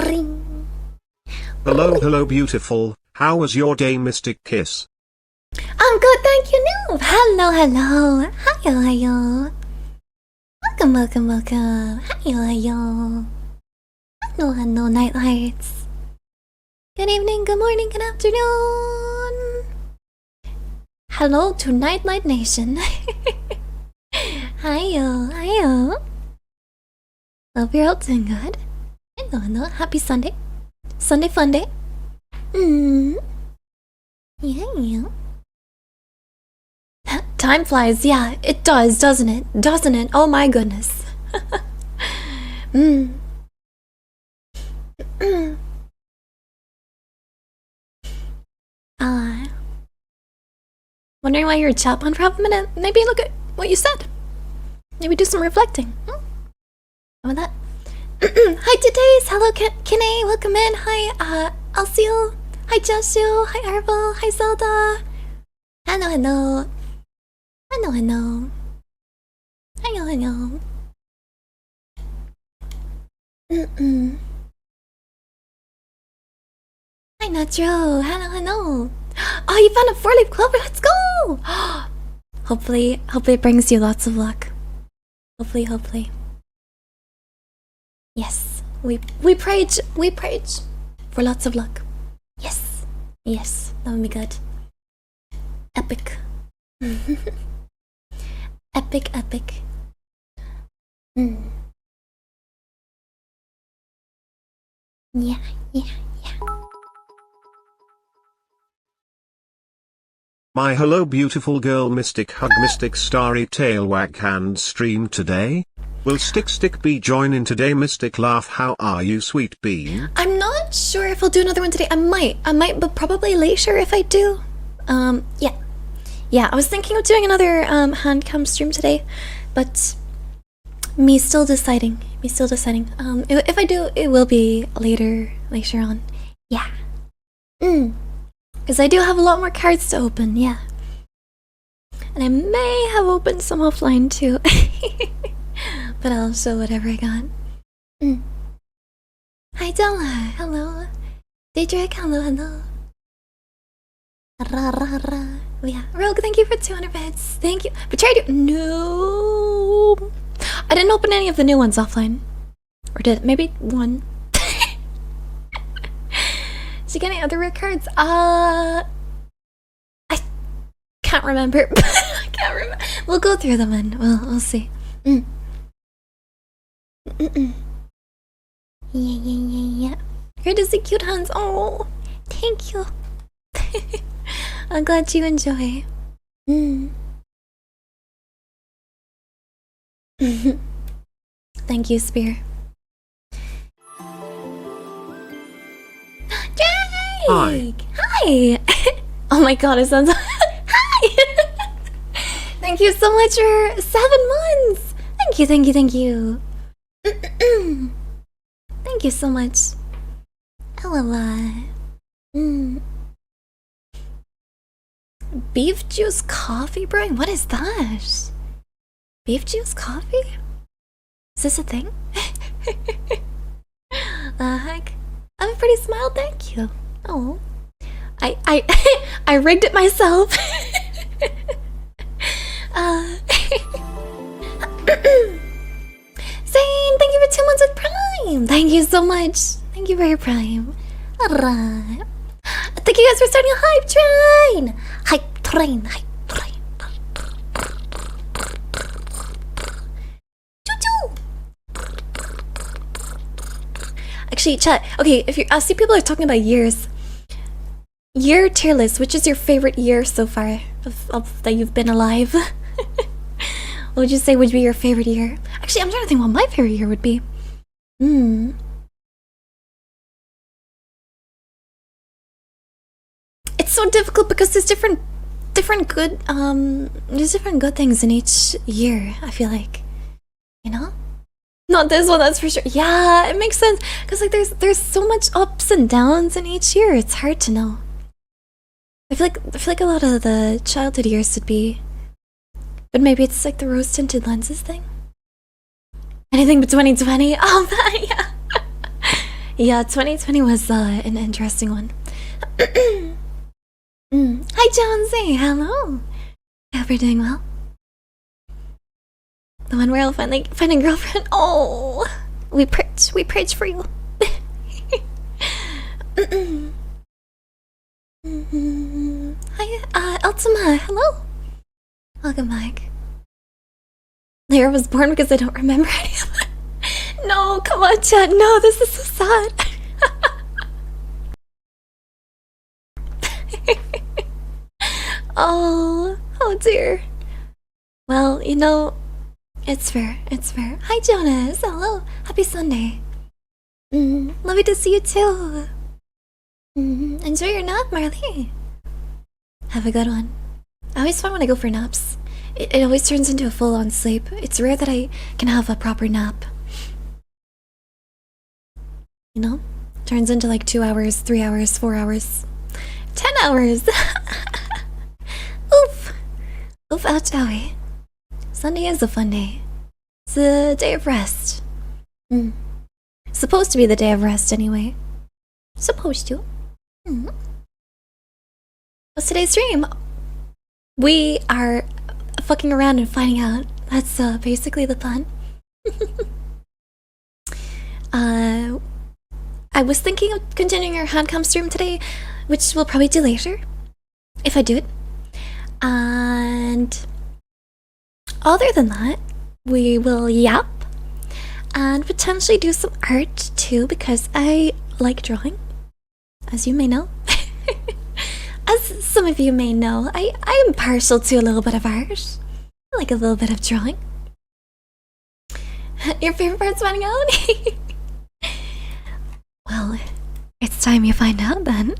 Ring. Hello beautiful, how was your day, Mystic Kiss? I'm good, thank you, Noob. Hello. Hiyo. Welcome. Hiyo. Hello, Knightlights. Good evening, good morning, good afternoon. Hello to Nightlight Nation. Hiyo. Hope you're all doing good. Hello. Happy Sunday. Sunday fun day. Yeah. Time flies, yeah, it does, doesn't it? Doesn't it? Oh my goodness. Wondering why you're chat on for half a minute? Maybe look at what you said. Maybe do some reflecting. How about that? Hi Today's, hello Kine, welcome in. Hi Alciel. Hi Joshua. Hi Arvel. Hi Zelda. Hello. Hi Natro. Hello. Oh, you found a 4-leaf clover. Let's go. Hopefully it brings you lots of luck. Hopefully. Yes. We prayed for lots of luck. Yes, that would be good. Epic. Epic. Yeah. My hello beautiful girl Mystic Hug Mystic Starry Tail Wag Hand stream today? Will Stick be joining today? Mystic Laugh, how are you sweet bean? I'm not sure if I'll do another one today. I might, but probably later if I do. Yeah, I was thinking of doing another hand cam stream today, but me still deciding. If I do, it will be later on. Yeah. Because I do have a lot more cards to open, yeah. And I may have opened some offline too. But I'll show whatever I got. Hi Della, hello. Daedric, hello. Yeah, Rogue, thank you for 200 bits. Thank you. Betrayed you. No. I didn't open any of the new ones offline. Or did maybe one. Did you get any other rare cards? I can't remember. We'll go through them and we'll see. Yeah. Great to see cute hands. Oh, thank you. I'm glad you enjoy. Thank you, Spear. Hi. Oh my god, it sounds. Hi. Thank you so much for 7 months. Thank you. Thank you so much. LLI. Beef juice coffee brewing? What is that? Beef juice coffee? Is this a thing? The heck? I have a pretty smile, thank you. Oh. I rigged it myself. Zane, thank you for 2 months with Prime. Thank you so much. Thank you for your Prime. Alright. Thank you guys for starting a hype train. Hype train. Actually, chat. Okay, if I see people are talking about years. Year tier list. Which is your favorite year so far of that you've been alive? What would you say would be your favorite year? Actually, I'm trying to think what my favorite year would be. It's so difficult because there's different good things in each year. I feel like, you know. Not this one, that's for sure. Yeah, it makes sense because like there's so much ups and downs in each year. It's hard to know. I feel like a lot of the childhood years would be, but maybe it's like the rose tinted lenses thing. Anything but 2020. Oh man, yeah. Yeah, 2020 was an interesting one. Hi, Jonesy. Hello. I hope you're doing well. The one where I'll finally find a girlfriend. Oh, we preach for you. Hi, Ultima. Hello. Welcome back. Lyra was born because I don't remember any of it. No, come on, Chad. No, this is so sad. Oh dear. Well, you know, it's fair. It's fair. Hi, Jonas. Hello. Happy Sunday. Lovely to see you too. Enjoy your nap, Marley. Have a good one. I always find when I go for naps, it always turns into a full-on sleep. It's rare that I can have a proper nap. You know? Turns into like 2 hours, 3 hours, 4 hours, 10 hours. Oof. Oof, ouch, owie. Sunday is a fun day. It's a day of rest. Supposed to be the day of rest anyway. Supposed to. What's today's stream? We are fucking around and finding out. That's basically the plan. I was thinking of continuing our handcam stream today, which we'll probably do later, if I do it. And other than that, we will yap and potentially do some art too, because I like drawing, as you may know. As some of you may know, I am partial to a little bit of art. I like a little bit of drawing. Your favorite part's finding out? Well, it's time you find out then.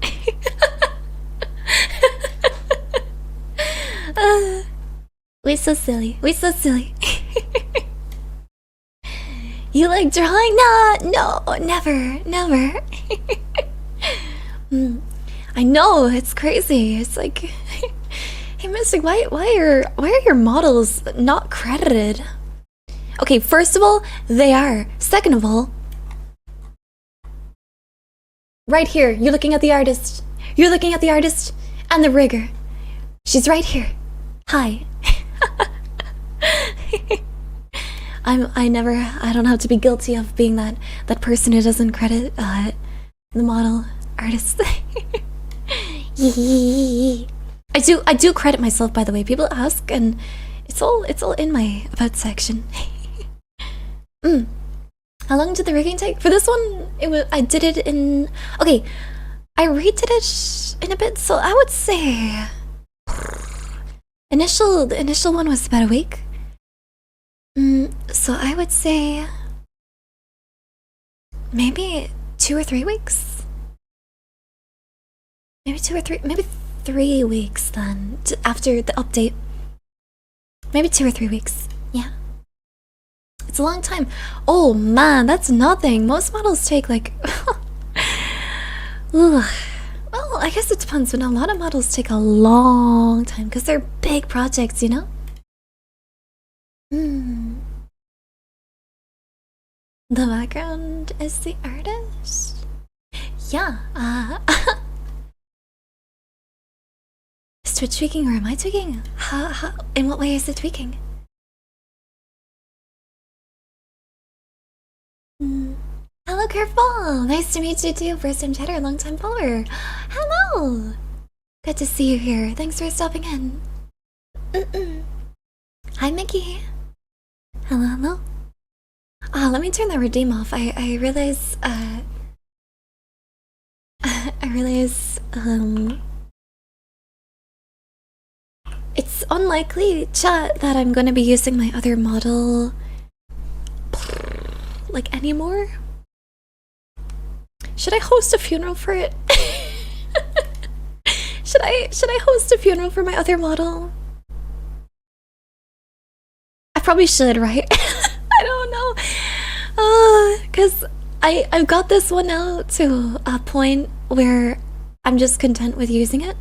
We're so silly. We're so silly. You like drawing? No, never. I know, it's crazy. It's like, hey, Mystic, why are your models not credited? Okay, first of all, they are. Second of all, right here, you're looking at the artist. You're looking at the artist and the rigger. She's right here. Hi. I don't have to be guilty of being that person who doesn't credit the model artist. I do credit myself, by the way. People ask, and it's all in my about section. How long did the rigging take? For this one, I did it in... Okay, I redid it in a bit, so I would say... The initial one was about a week. So I would say... maybe 2 or 3 weeks? Maybe 3 weeks then, after the update. Maybe 2 or 3 weeks, yeah. It's a long time. Oh man, that's nothing. Most models take like... Ooh. Well, I guess it depends, but a lot of models take a long time because they're big projects, you know? The background is the artist? Yeah, Is Twitch tweaking or am I tweaking? How, in what way is it tweaking? Hello, Curveball! Nice to meet you too, first time chatter, long time follower. Hello! Good to see you here. Thanks for stopping in. Hi, Mickey. Hello. Let me turn that redeem off. I realize, it's unlikely, chat, that I'm gonna be using my other model, like, anymore. Should I host a funeral for it? Should I host a funeral for my other model? I probably should, right? I don't know. Cause I've got this one now to a point where I'm just content with using it.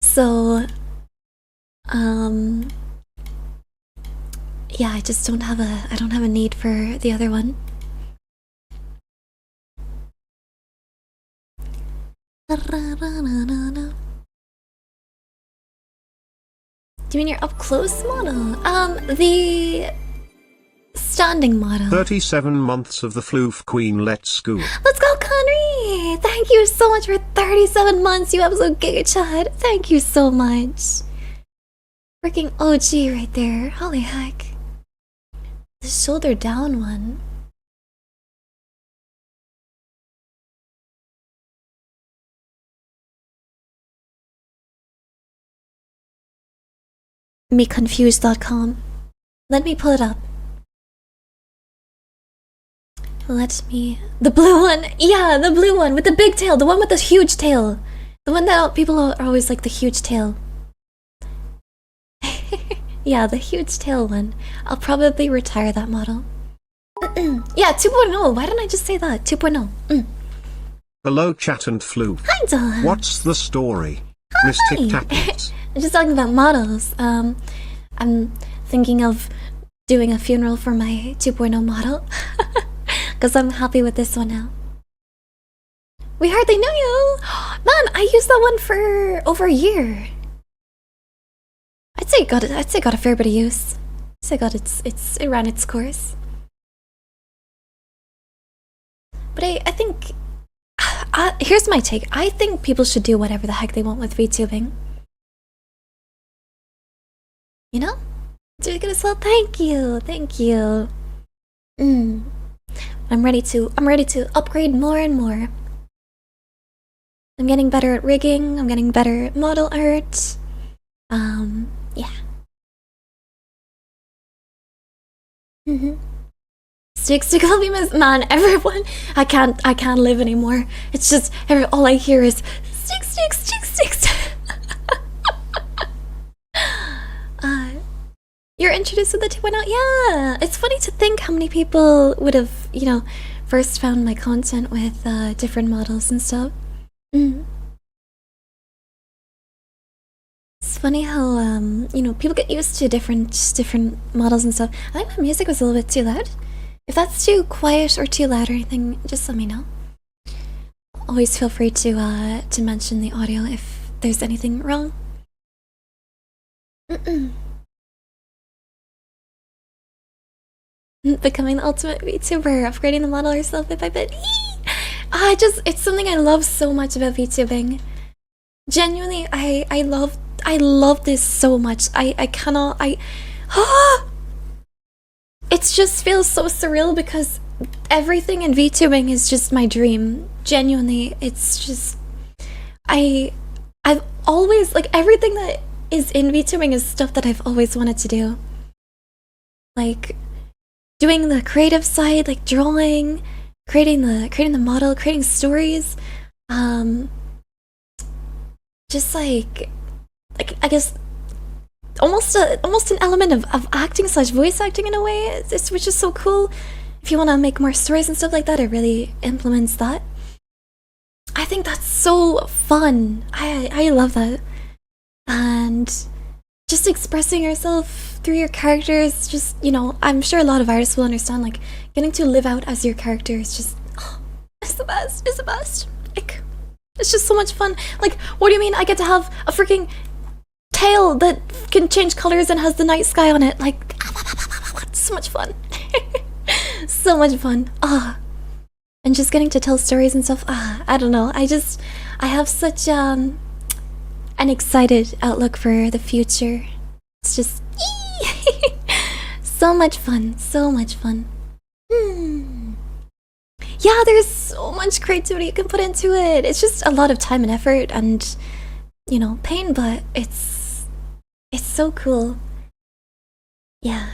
So, yeah, I just don't have a need for the other one. Do you mean your up close model? The standing model. 37 months of the Floof Queen. Let's go. Let's go, Conry! Thank you so much for 37 months, you absolute giga chad. Thank you so much. Freaking OG right there. Holy heck. The shoulder down one. meconfused.com. Let me pull it up. Let me... The blue one! Yeah, the blue one with the big tail. The one with the huge tail. The one that people are always like the huge tail. Yeah, the huge tail one. I'll probably retire that model. Yeah, 2.0. Why didn't I just say that? 2.0. Hello chat and Floof. Hi, Dawn. What's the story? Mystic Tappets. I'm just talking about models. I'm thinking of doing a funeral for my 2.0 model. Because I'm happy with this one now. We hardly knew you! Man, I used that one for over a year. I'd say it got a fair bit of use. I'd say it ran its course. But I think... here's my take. I think people should do whatever the heck they want with VTubing. You know? Doing good as well. Thank you. Thank you. I'm ready to upgrade more and more. I'm getting better at rigging. I'm getting better at model art. Yeah. Stick will be missed. Man, everyone, I can't live anymore. It's just all I hear is stick. You're introduced to the 2.0? Yeah! It's funny to think how many people would have, you know, first found my content with different models and stuff. It's funny how, you know, people get used to different models and stuff. I think my music was a little bit too loud. If that's too quiet or too loud or anything, just let me know. Always feel free to mention the audio if there's anything wrong. Becoming the ultimate VTuber, upgrading the model herself bit by bit. It's something I love so much about VTubing. Genuinely, I love this so much. It just feels so surreal because everything in VTubing is just my dream. Genuinely, it's just... I've always, like, everything that is in VTubing is stuff that I've always wanted to do. Like, doing the creative side, like drawing, creating the model, creating stories, just like I guess almost an element of acting / voice acting in a way, which is so cool. If you want to make more stories and stuff like that, it really implements that. I think that's so fun. I love that. And just expressing yourself through your characters, just, you know, I'm sure a lot of artists will understand, like, getting to live out as your character is just, it's the best, it's the best. Like, it's just so much fun. Like, what do you mean I get to have a freaking tail that can change colors and has the night sky on it? Like, so much fun. So much fun. And just getting to tell stories and stuff, I don't know, I have such an excited outlook for the future. It's just so much fun, so much fun. Yeah, there's so much creativity you can put into it. It's just a lot of time and effort and, you know, pain, but it's so cool. Yeah.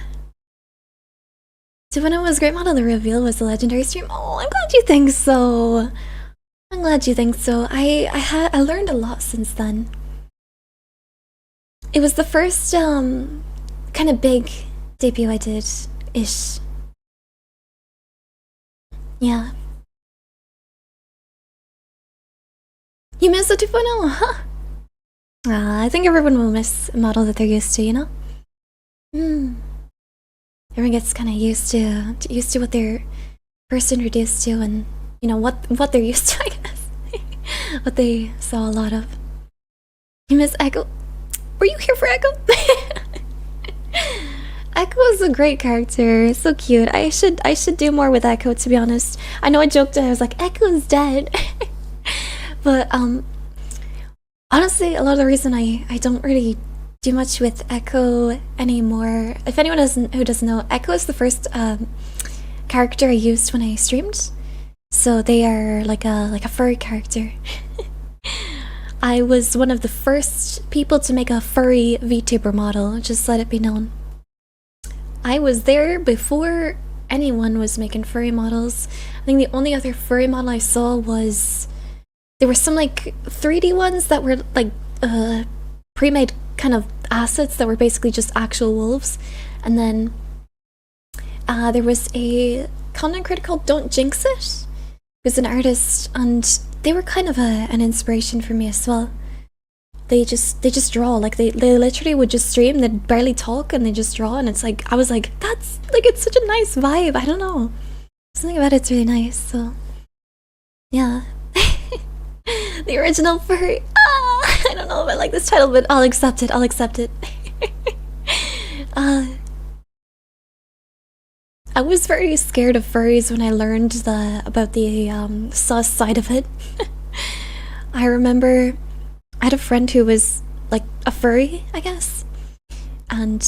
So when it was Great Model, the reveal was a legendary stream. Oh, I'm glad you think so. I'm glad you think so. I learned a lot since then. It was the first kind of big debut I did ish. Yeah. You missed the 2.0, huh? I think everyone will miss a model that they're used to, you know? Everyone gets kind of used to what they're first introduced to, and you know what they're used to, I guess. what they saw a lot of. You miss Echo? Were you here for Echo? Echo is a great character, so cute. I should do more with Echo, to be honest. I know I joked, I was like, Echo's dead. But honestly, a lot of the reason I don't really do much with Echo anymore. If anyone who doesn't know, Echo is the first character I used when I streamed. So they are like a furry character. I was one of the first people to make a furry VTuber model, just let it be known. I was there before anyone was making furry models. I think the only other furry model I saw was... there were some like 3D ones that were like pre-made kind of assets that were basically just actual wolves. And then there was a content creator called Don't Jinx It, who's an artist, and they were kind of an inspiration for me as well. They just draw, like they literally would just stream, they'd barely talk and they just draw, and it's like, I was like, that's like, it's such a nice vibe, I don't know. Something about it's really nice, so yeah. The original furry. I don't know if I like this title, but I'll accept it, I'll accept it. I was very scared of furries when I learned about the sus side of it. I remember I had a friend who was like a furry, I guess, and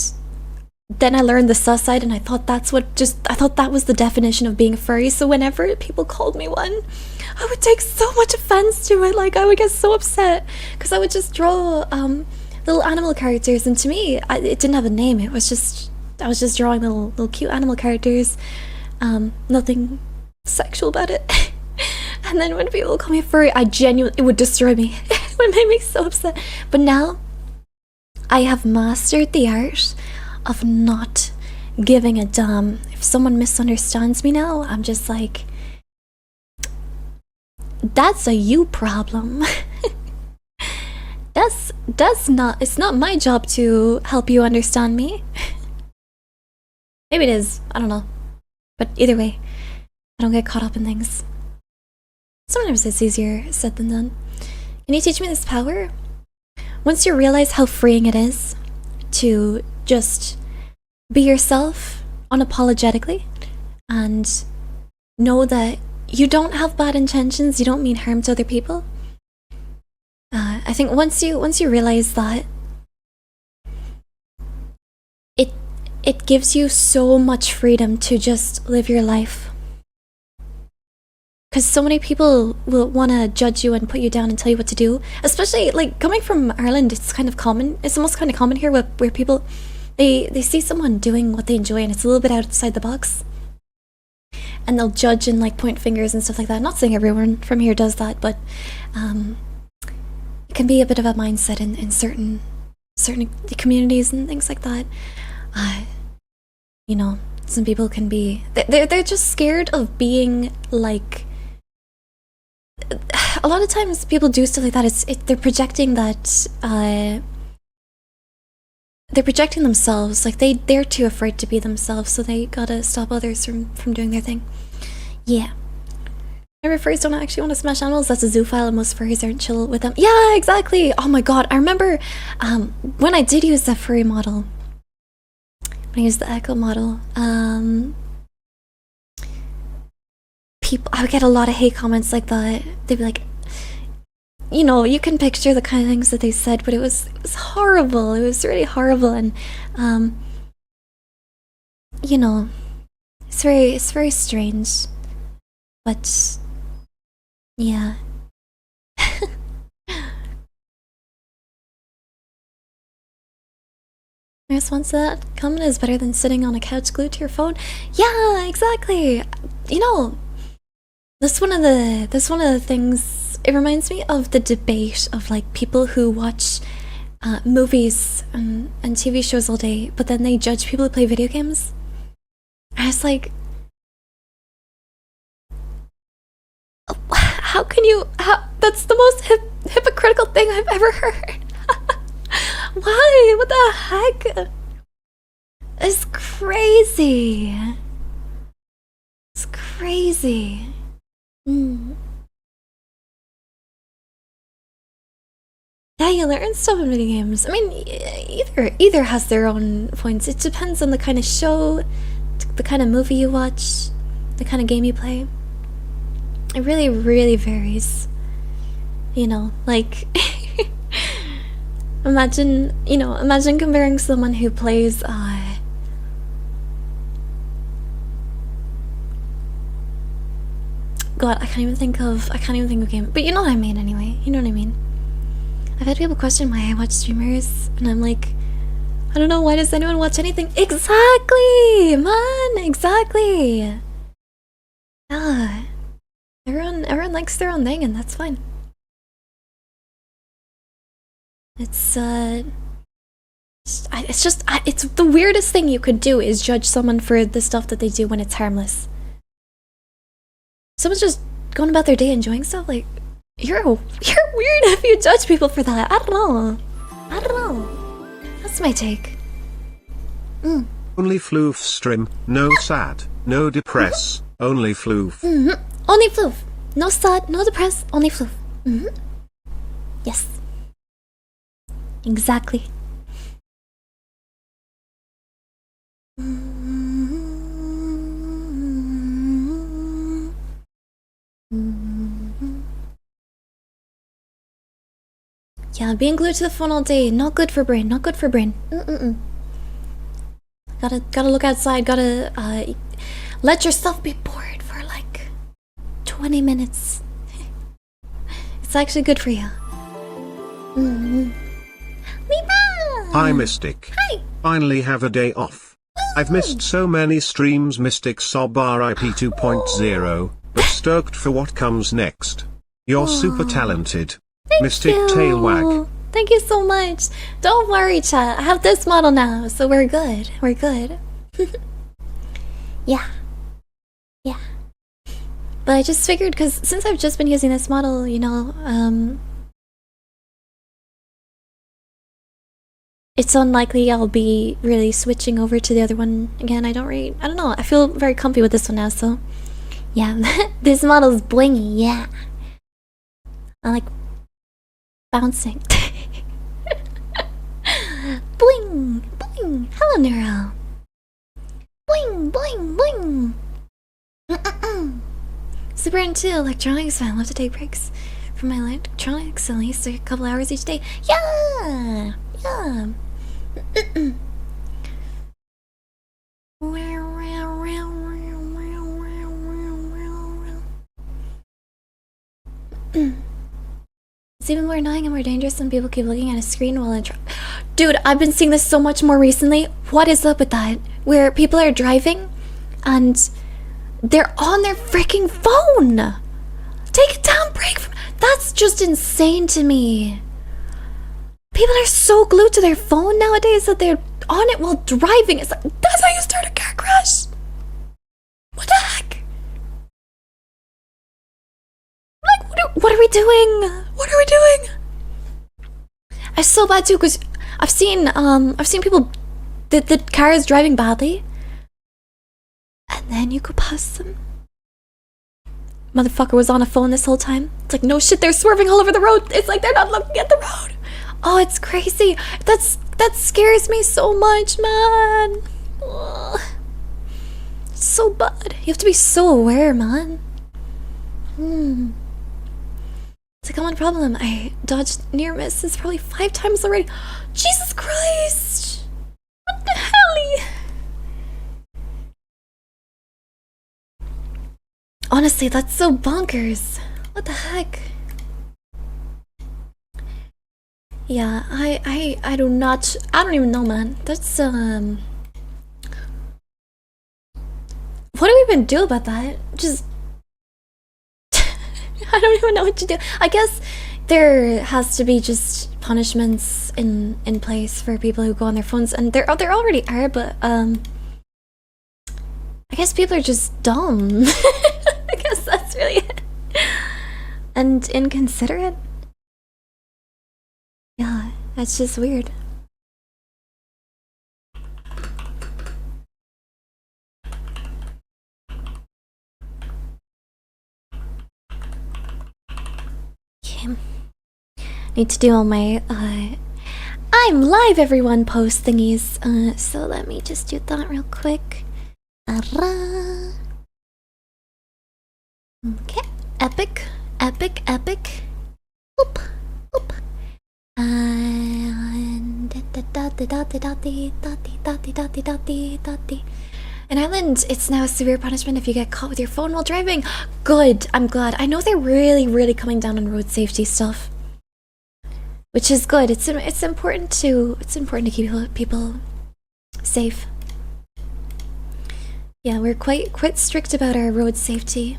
then I learned the sus side, and I thought I thought that was the definition of being a furry. So whenever people called me one, I would take so much offense to it. Like I would get so upset because I would just draw little animal characters, and to me, it didn't have a name. It was just I was just drawing little cute animal characters. Nothing sexual about it. And then when people call me a furry, it would destroy me. It would make me so upset. But now, I have mastered the art of not giving a damn. If someone misunderstands me now, I'm just like, that's a you problem. It's not my job to help you understand me. Maybe it is, I don't know. But either way, I don't get caught up in things. Sometimes it's easier said than done. Can you teach me this power? Once you realize how freeing it is to just be yourself unapologetically and know that you don't have bad intentions, you don't mean harm to other people. I think once you realize that, it gives you so much freedom to just live your life. Because so many people will want to judge you and put you down and tell you what to do. Especially, like, coming from Ireland, it's kind of common. It's almost kind of common here where people, they see someone doing what they enjoy and it's a little bit outside the box. And they'll judge and, like, point fingers and stuff like that. I'm not saying everyone from here does that, but it can be a bit of a mindset in certain communities and things like that. You know, some people can be... They're just scared of being, like... A lot of times people do stuff like that. They're projecting that... they're projecting themselves. Like, they're too afraid to be themselves, so they gotta stop others from doing their thing. Yeah. Maybe furries don't actually want to smash animals. That's a zoophile, and most furries aren't chill with them. Yeah, exactly! Oh my god, I remember when I did use that furry model... When I used the Echo model, I would get a lot of hate comments like that. They'd be like, you know, you can picture the kind of things that they said, but it was horrible. It was really horrible, and you know, it's very strange. But yeah. My response to that comment is better than sitting on a couch glued to your phone. Yeah, exactly. You know, this one of the things. It reminds me of the debate of like people who watch movies and TV shows all day, but then they judge people who play video games. I was like, how can you? That's the most hypocritical thing I've ever heard. Why? What the heck? It's crazy. It's crazy. Yeah, you learn stuff in video games. I mean, either has their own points. It depends on the kind of show, the kind of movie you watch, the kind of game you play. It really, really varies. You know, like imagine comparing someone who plays God, I can't even think of game. But you know what I mean anyway. You know what I mean. I've had people question why I watch streamers, and I'm like, I don't know, why does anyone watch anything? Exactly, man, exactly. Yeah. Everyone likes their own thing, and that's fine. It's it's the weirdest thing you could do is judge someone for the stuff that they do when it's harmless. Someone's just going about their day enjoying stuff, like, you're weird if you judge people for that. I don't know. That's my take. Only floof stream, no sad, no depress, only floof. Only floof. No sad, no depress, only floof. Yes. Exactly. Yeah, being glued to the phone all day, not good for brain, not good for brain. Gotta look outside, gotta let yourself be bored for like 20 minutes. It's actually good for you. Hi Mystic. Hi. Finally have a day off. I've missed so many streams, Mystic Sob RIP 2.0, but stoked for what comes next. You're super talented. Mystic Tailwag. Thank you so much. Don't worry, chat. I have this model now, so we're good. We're good. Yeah. Yeah. But I just figured, because since I've just been using this model, you know, it's unlikely I'll be really switching over to the other one again. I don't know. I feel very comfy with this one now, so yeah. This model's blingy, yeah. I like bouncing. Bling! Bling! Hello, Neuro! Bling! Bling! Bling! Super into electronics, I love to take breaks from my electronics at least a couple hours each day. Yeah! Yeah! It's even more annoying and more dangerous when people keep looking at a screen while Dude, I've been seeing this so much more recently. What is up with that? Where people are driving and they're on their freaking phone. Take a damn break from. That's just insane to me. People are so glued to their phone nowadays that they're on it while driving. It's like, that's how you start a car crash. What the heck? Like, what are we doing? What are we doing? It's so bad too, because I've seen people, the car is driving badly, and then you go past them. Motherfucker was on a phone this whole time. It's like, no shit, they're swerving all over the road. It's like they're not looking at the road. Oh, it's crazy. That scares me so much, man. Ugh. It's so bad. You have to be so aware, man. It's a common problem. I dodged near misses probably 5 times already. Jesus Christ! What the hell? Honestly, that's so bonkers. What the heck? Yeah, I don't even know, man. That's what do we even do about that? Just I don't even know what to do. I guess there has to be just punishments in place for people who go on their phones, and there already are, but I guess people are just dumb. I guess that's really it. And inconsiderate. Yeah, that's just weird. Okay. Need to do all my I'm live everyone post thingies. So let me just do that real quick. Okay, epic. Oop. And in Ireland, it's now a severe punishment if you get caught with your phone while driving. Good, I'm glad. I know they're really coming down on road safety stuff, which is good. It's important to keep people safe. Yeah, we're quite strict about our road safety.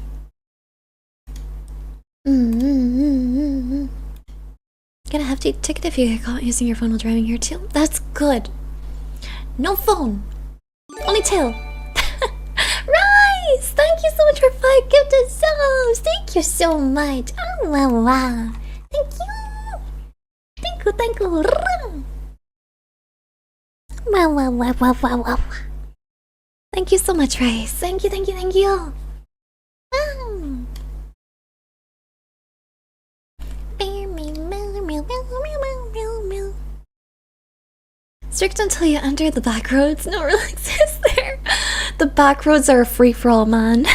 Get a hefty ticket if you get caught using your phone while driving here too. That's good. No phone, only tail. Rice, thank you so much for 5 gifted subs. Thank you so much. Oh wow. Thank you. Wow. Thank you so much, Rice. Thank you. Strict until you enter the back roads. No rule exists there. The back roads are a free-for-all, man.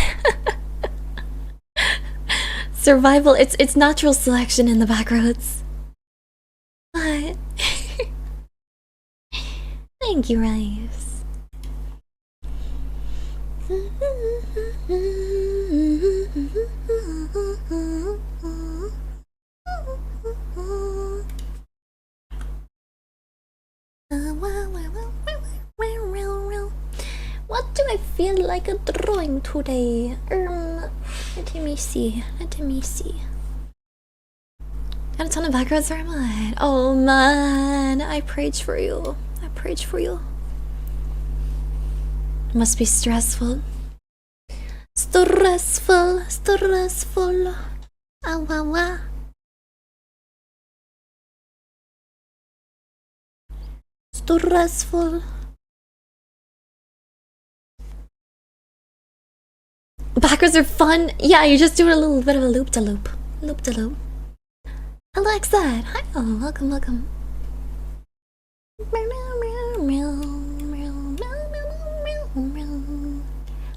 Survival, it's natural selection in the back roads. What? Thank you, Rice. What do I feel like drawing today? Let me see. Got a ton of backgrounds for mine. Oh man, I prayed for you. Must be stressful. Stressful. Wow. Stressful. Backwards are fun. Yeah, you just do a little bit of a loop-de-loop. Alexa, hi. Oh, welcome.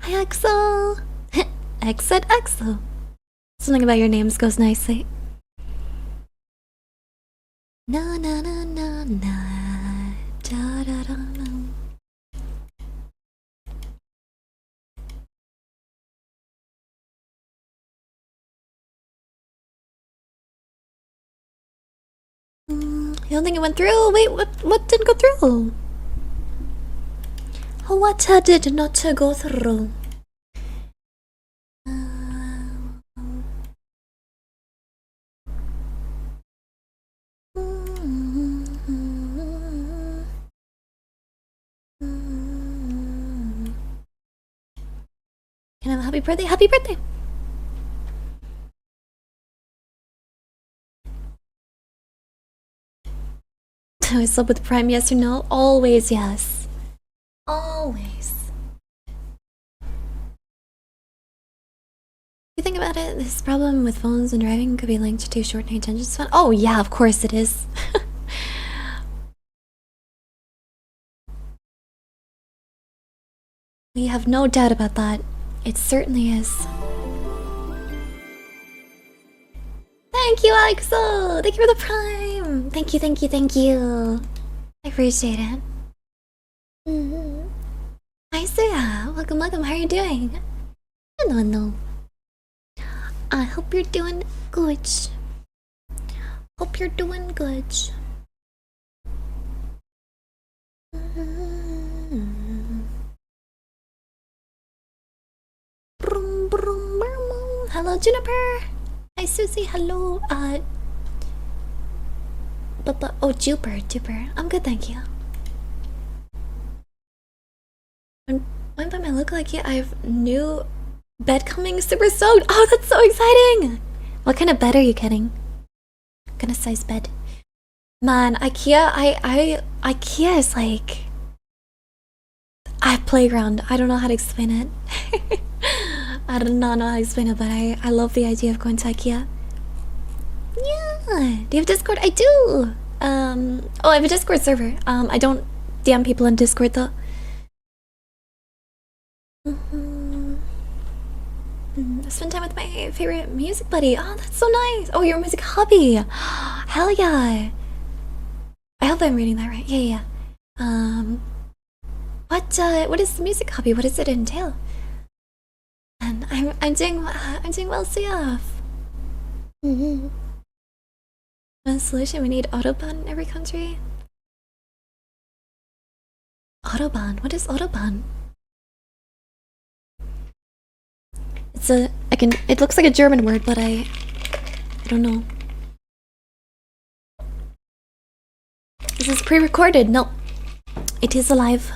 Hi, Axel. Axel. Something about your names goes nicely. Na. Da. You don't think it went through? Wait, what didn't go through? What did not go through? Can I have a happy birthday? Happy birthday! I slept with Prime, yes or no? Always yes. Always. You think about it, this problem with phones and driving could be linked to shortening attention span. Oh yeah, of course it is. We have no doubt about that. It certainly is. Thank you, Axel! Thank you for the Prime! Thank you. I appreciate it. Hi, Suya. Welcome. How are you doing? No. I hope you're doing good. Hello, Juniper. Hi, Susie. Hello. Oh, Jupiter. I'm good, thank you. When by my look like I have new bed coming. Super stoked. Oh, that's so exciting. What kind of bed are you getting? What kind of size bed? Man, IKEA. IKEA is like a playground. I don't know how to explain it. I do not know how to explain it, but I love the idea of going to IKEA. Yeah. Do you have Discord? I do. Oh, I have a Discord server. I don't DM people in Discord though. Spend time with my favorite music buddy. Oh, that's so nice. Oh, your music hobby. Hell yeah. I hope I'm reading that right. Yeah. What is the music hobby? What does it entail? And I'm doing well, CF. A solution, we need Autobahn in every country. Autobahn? What is Autobahn? It looks like a German word, but I don't know. This is pre-recorded. No, it is alive.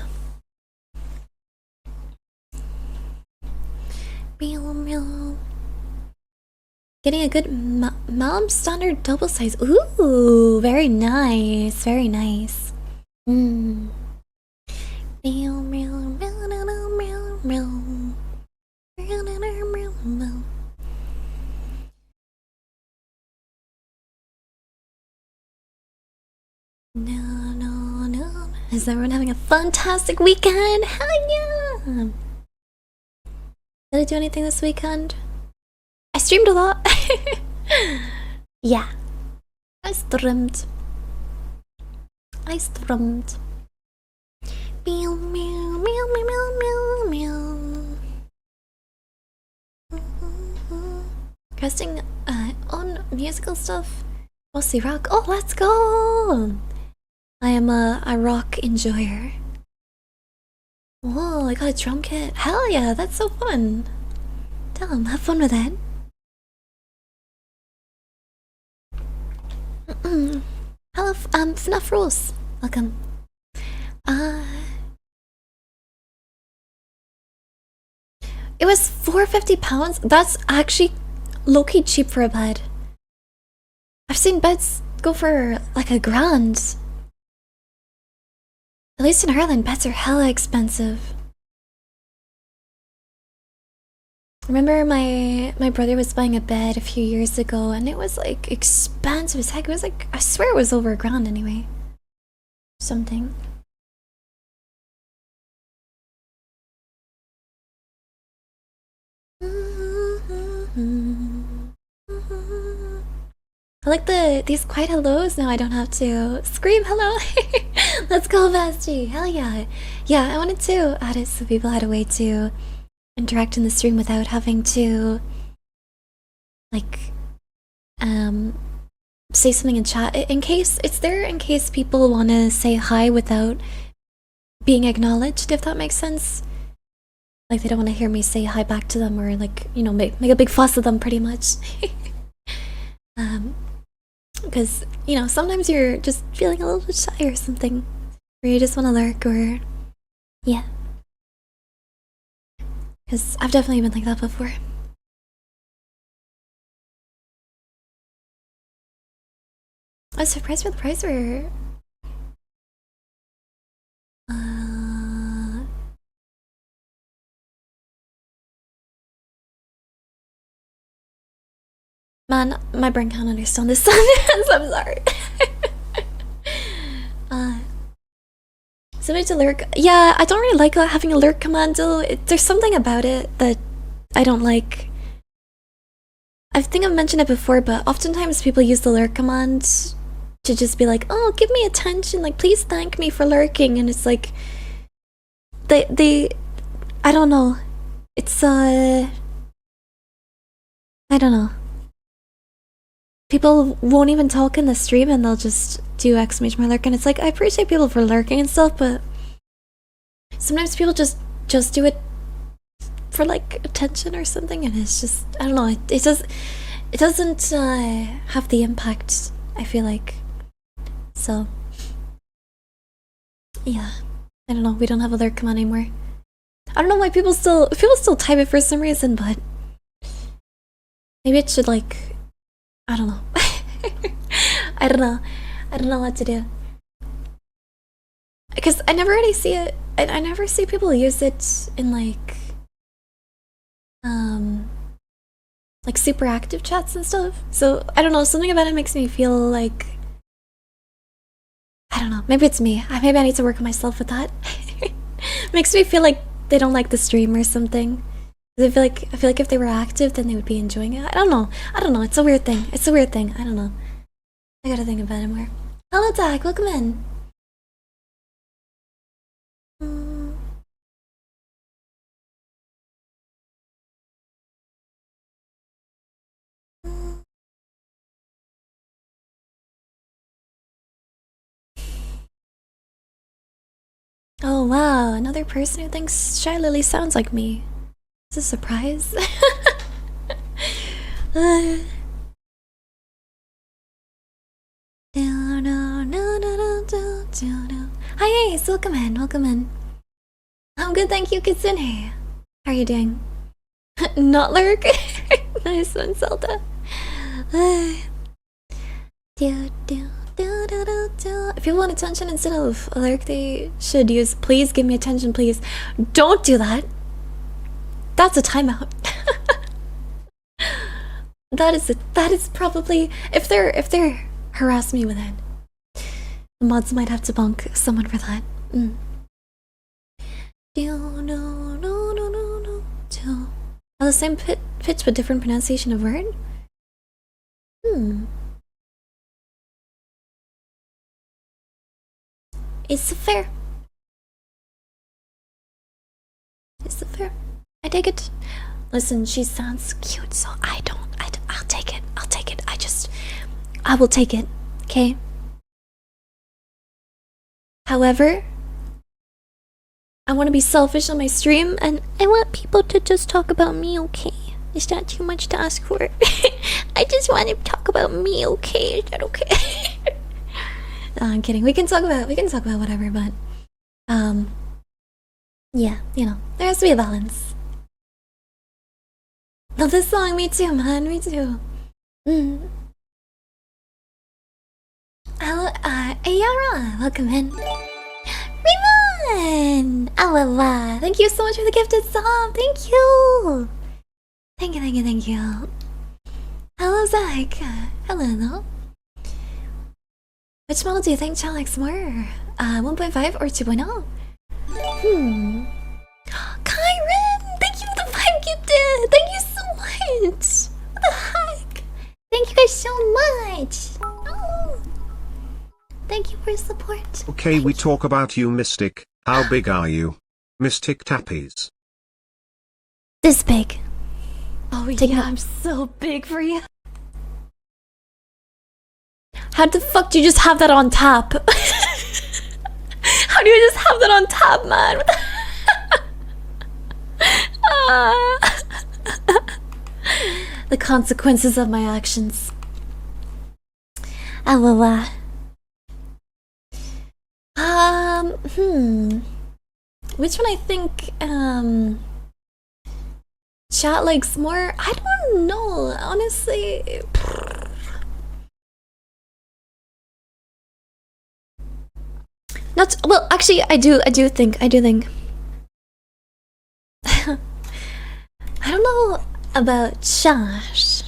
Getting a good Malm standard double size. Ooh, very nice, very nice. No. Is everyone having a fantastic weekend? Hell yeah! Did I do anything this weekend? I streamed a lot. Yeah. I streamed. Meow, meow, meow, meow, meow, meow. Casting on musical stuff. Mostly rock. Oh, let's go! I am a rock enjoyer. Whoa, I got a drum kit. Hell yeah, that's so fun. Damn, have fun with that. Hello, FNAF Rules. Welcome. It was £450. That's actually low-key cheap for a bed. I've seen beds go for like £1,000. At least in Ireland, beds are hella expensive. I remember my brother was buying a bed a few years ago and it was like expensive as heck. It was like, I swear it was over £1,000 anyway. Something. I like these quiet hellos. Now I don't have to scream hello. Let's go, Basti. Hell yeah. Yeah, I wanted to add it so people had a way to interact in the stream without having to like say something in chat. In case it's there in case people want to say hi without being acknowledged, if that makes sense. Like they don't want to hear me say hi back to them or like, you know, make a big fuss of them pretty much. Because, you know, sometimes you're just feeling a little bit shy or something. Or you just want to lurk or... Yeah. Because I've definitely been like that before. I was surprised with the price for... Man, my brain can't understand this sentence. I'm sorry. Somebody to lurk. Yeah, I don't really like having a lurk command though. There's something about it that I don't like. I think I've mentioned it before, but oftentimes people use the lurk command to just be like, oh, give me attention, like please thank me for lurking, and it's like they I don't know. It's I don't know. People won't even talk in the stream and they'll just do exclamation mark lurk, and it's like, I appreciate people for lurking and stuff, but sometimes people just do it for like attention or something, and it's just, I don't know, it doesn't have the impact, I feel like. So yeah, I don't know, we don't have a lurk command anymore. I don't know why people still type it for some reason, but maybe it should like, I don't know. I don't know what to do. Because I never really see it. I never see people use it in like like super active chats and stuff. So I don't know, something about it makes me feel like, I don't know, maybe it's me. Maybe I need to work on myself with that. Makes me feel like they don't like the stream or something. I feel like if they were active, then they would be enjoying it. I don't know. It's a weird thing. I don't know. I gotta think about it more. Hello, Doc. Welcome in. Oh wow, another person who thinks Shy Lily sounds like me. It's a surprise. Hi, Ace, welcome in. I'm good, thank you, Kitsune. How are you doing? Not lurk? Nice one, Zelda. If people want attention instead of lurk, they should use please give me attention, please. Don't do that. That's a timeout. That is probably if they're harass me with it. The mods might have to bonk someone for that. Oh, the same pitch but different pronunciation of word? It's fair. I take it. Listen, she sounds cute, so I'll take it. I will take it, okay? However, I want to be selfish on my stream, and I want people to just talk about me, okay? Is that too much to ask for? I just want to talk about me, okay? Is that okay? No, I'm kidding. We can talk about whatever, but yeah, you know, there has to be a balance. Love this song, me too, man, me too. Hello, Ayara, welcome in. Raymond! Alala, thank you so much for the gifted sub, thank you! Thank you. Hello, Zach. Hello. Which model do you think Chad likes more? 1.5 or 2.0? Kyron! Thank you for the 5 gifted! Thank you so much! What the heck? Thank you guys so much! Oh. Thank you for your support. Okay, we talk about you, Mystic. How big are you? Mystic Tappies. This big. Oh yeah, I'm so big for you. How the fuck do you just have that on tap? How do you just have that on tap, man? The consequences of my actions. Which one I think chat likes more? I don't know, honestly. Not well, actually, I do think. I don't know about Josh,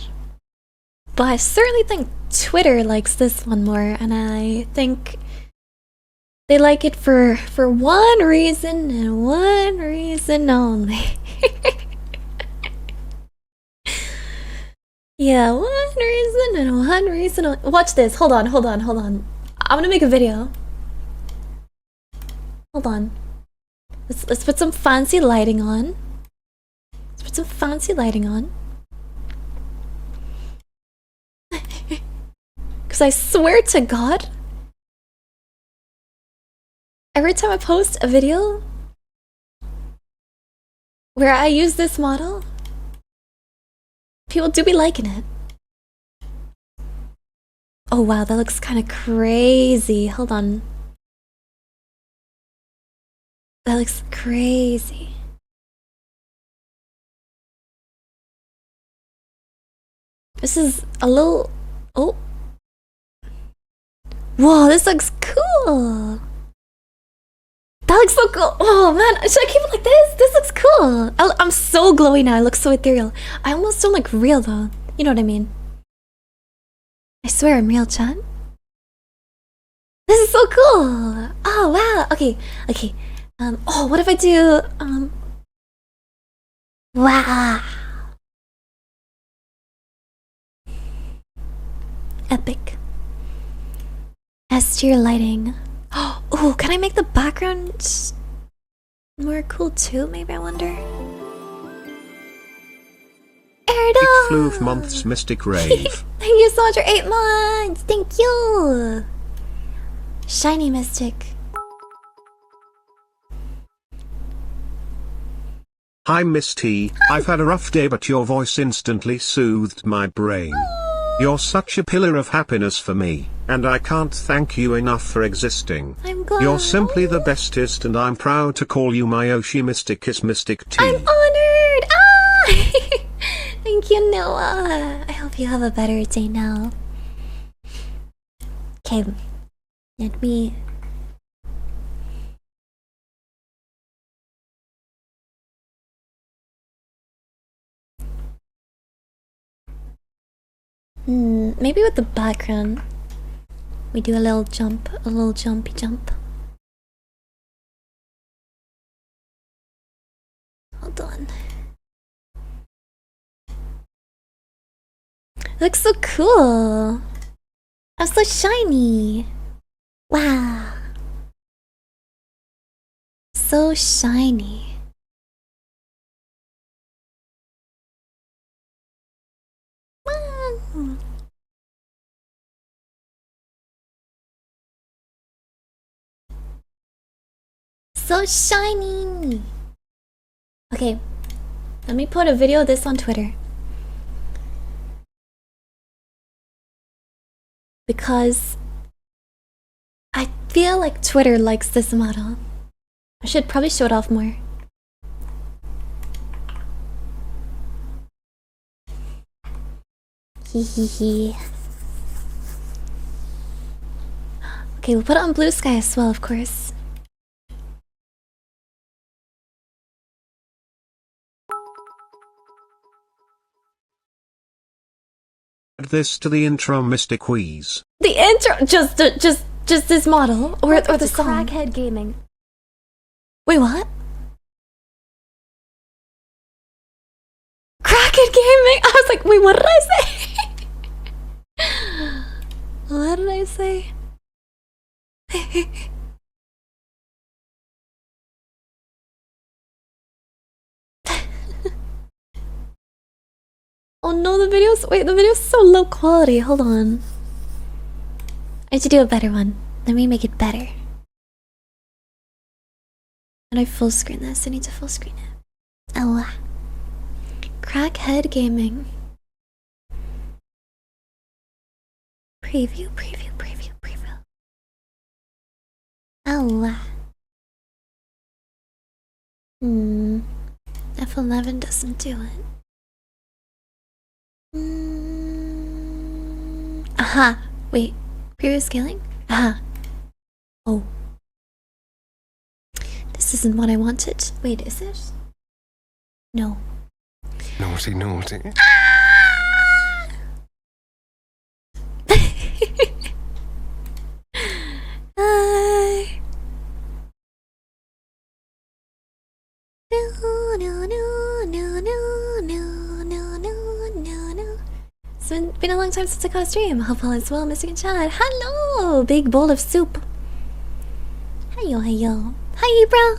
but I certainly think Twitter likes this one more, and I think they like it for one reason and one reason only. Yeah, one reason and one reason only. Watch this. Hold on. I'm gonna make a video. Hold on. Let's put some fancy lighting on. Cause I swear to God, every time I post a video where I use this model, people do be liking it. Oh wow, that looks kind of crazy. Hold on. That looks crazy. This is a little... Oh. Whoa, this looks cool. That looks so cool. Oh man, should I keep it like this? This looks cool. I'm so glowy now. I look so ethereal. I almost don't look real though. You know what I mean? I swear I'm real, chat. This is so cool. Oh wow. Okay. Okay. Oh, what if I do wow. Epic. S-tier lighting. Oh, can I make the background more cool too? Maybe, I wonder. Big Floof months Mystic Rave. Thank you so much for 8 months. Thank you. Shiny Mystic. Hi Miss T, I've had a rough day but your voice instantly soothed my brain. You're such a pillar of happiness for me, and I can't thank you enough for existing. I'm glad. You're simply the bestest and I'm proud to call you my Oshi Mysticus Mystic T. I'm honored. Ah! Thank you, Noah. I hope you have a better day now. Okay, let me... maybe with the background, we do a little jump, a little jumpy jump. Hold on. It looks so cool. I'm so shiny. Wow. So shiny. Wow. So shiny. Okay, let me put a video of this on Twitter. Because I feel like Twitter likes this model. I should probably show it off more. Hee. Okay, we'll put it on Blue Sky as well, of course. Add this to the intro Mystic Wheeze. The intro, just this model, or the song. Crackhead gaming. Wait, what? Crackhead gaming. I was like, wait, what did I say? What did I say? Oh no, the video's so low quality. Hold on. I need to do a better one. Let me make it better. And I full screen this. I need to full screen it. Oh. Crackhead gaming. Preview. Oh. F11 doesn't do it. Aha! Wait. Preview scaling? Aha! Oh. This isn't what I wanted. Wait, is it? No. Naughty. Hi. It's been a long time since I caught a stream. Hope all is well, Mr. Chad. Hello! Big bowl of soup. Hiyo. Hi, bro.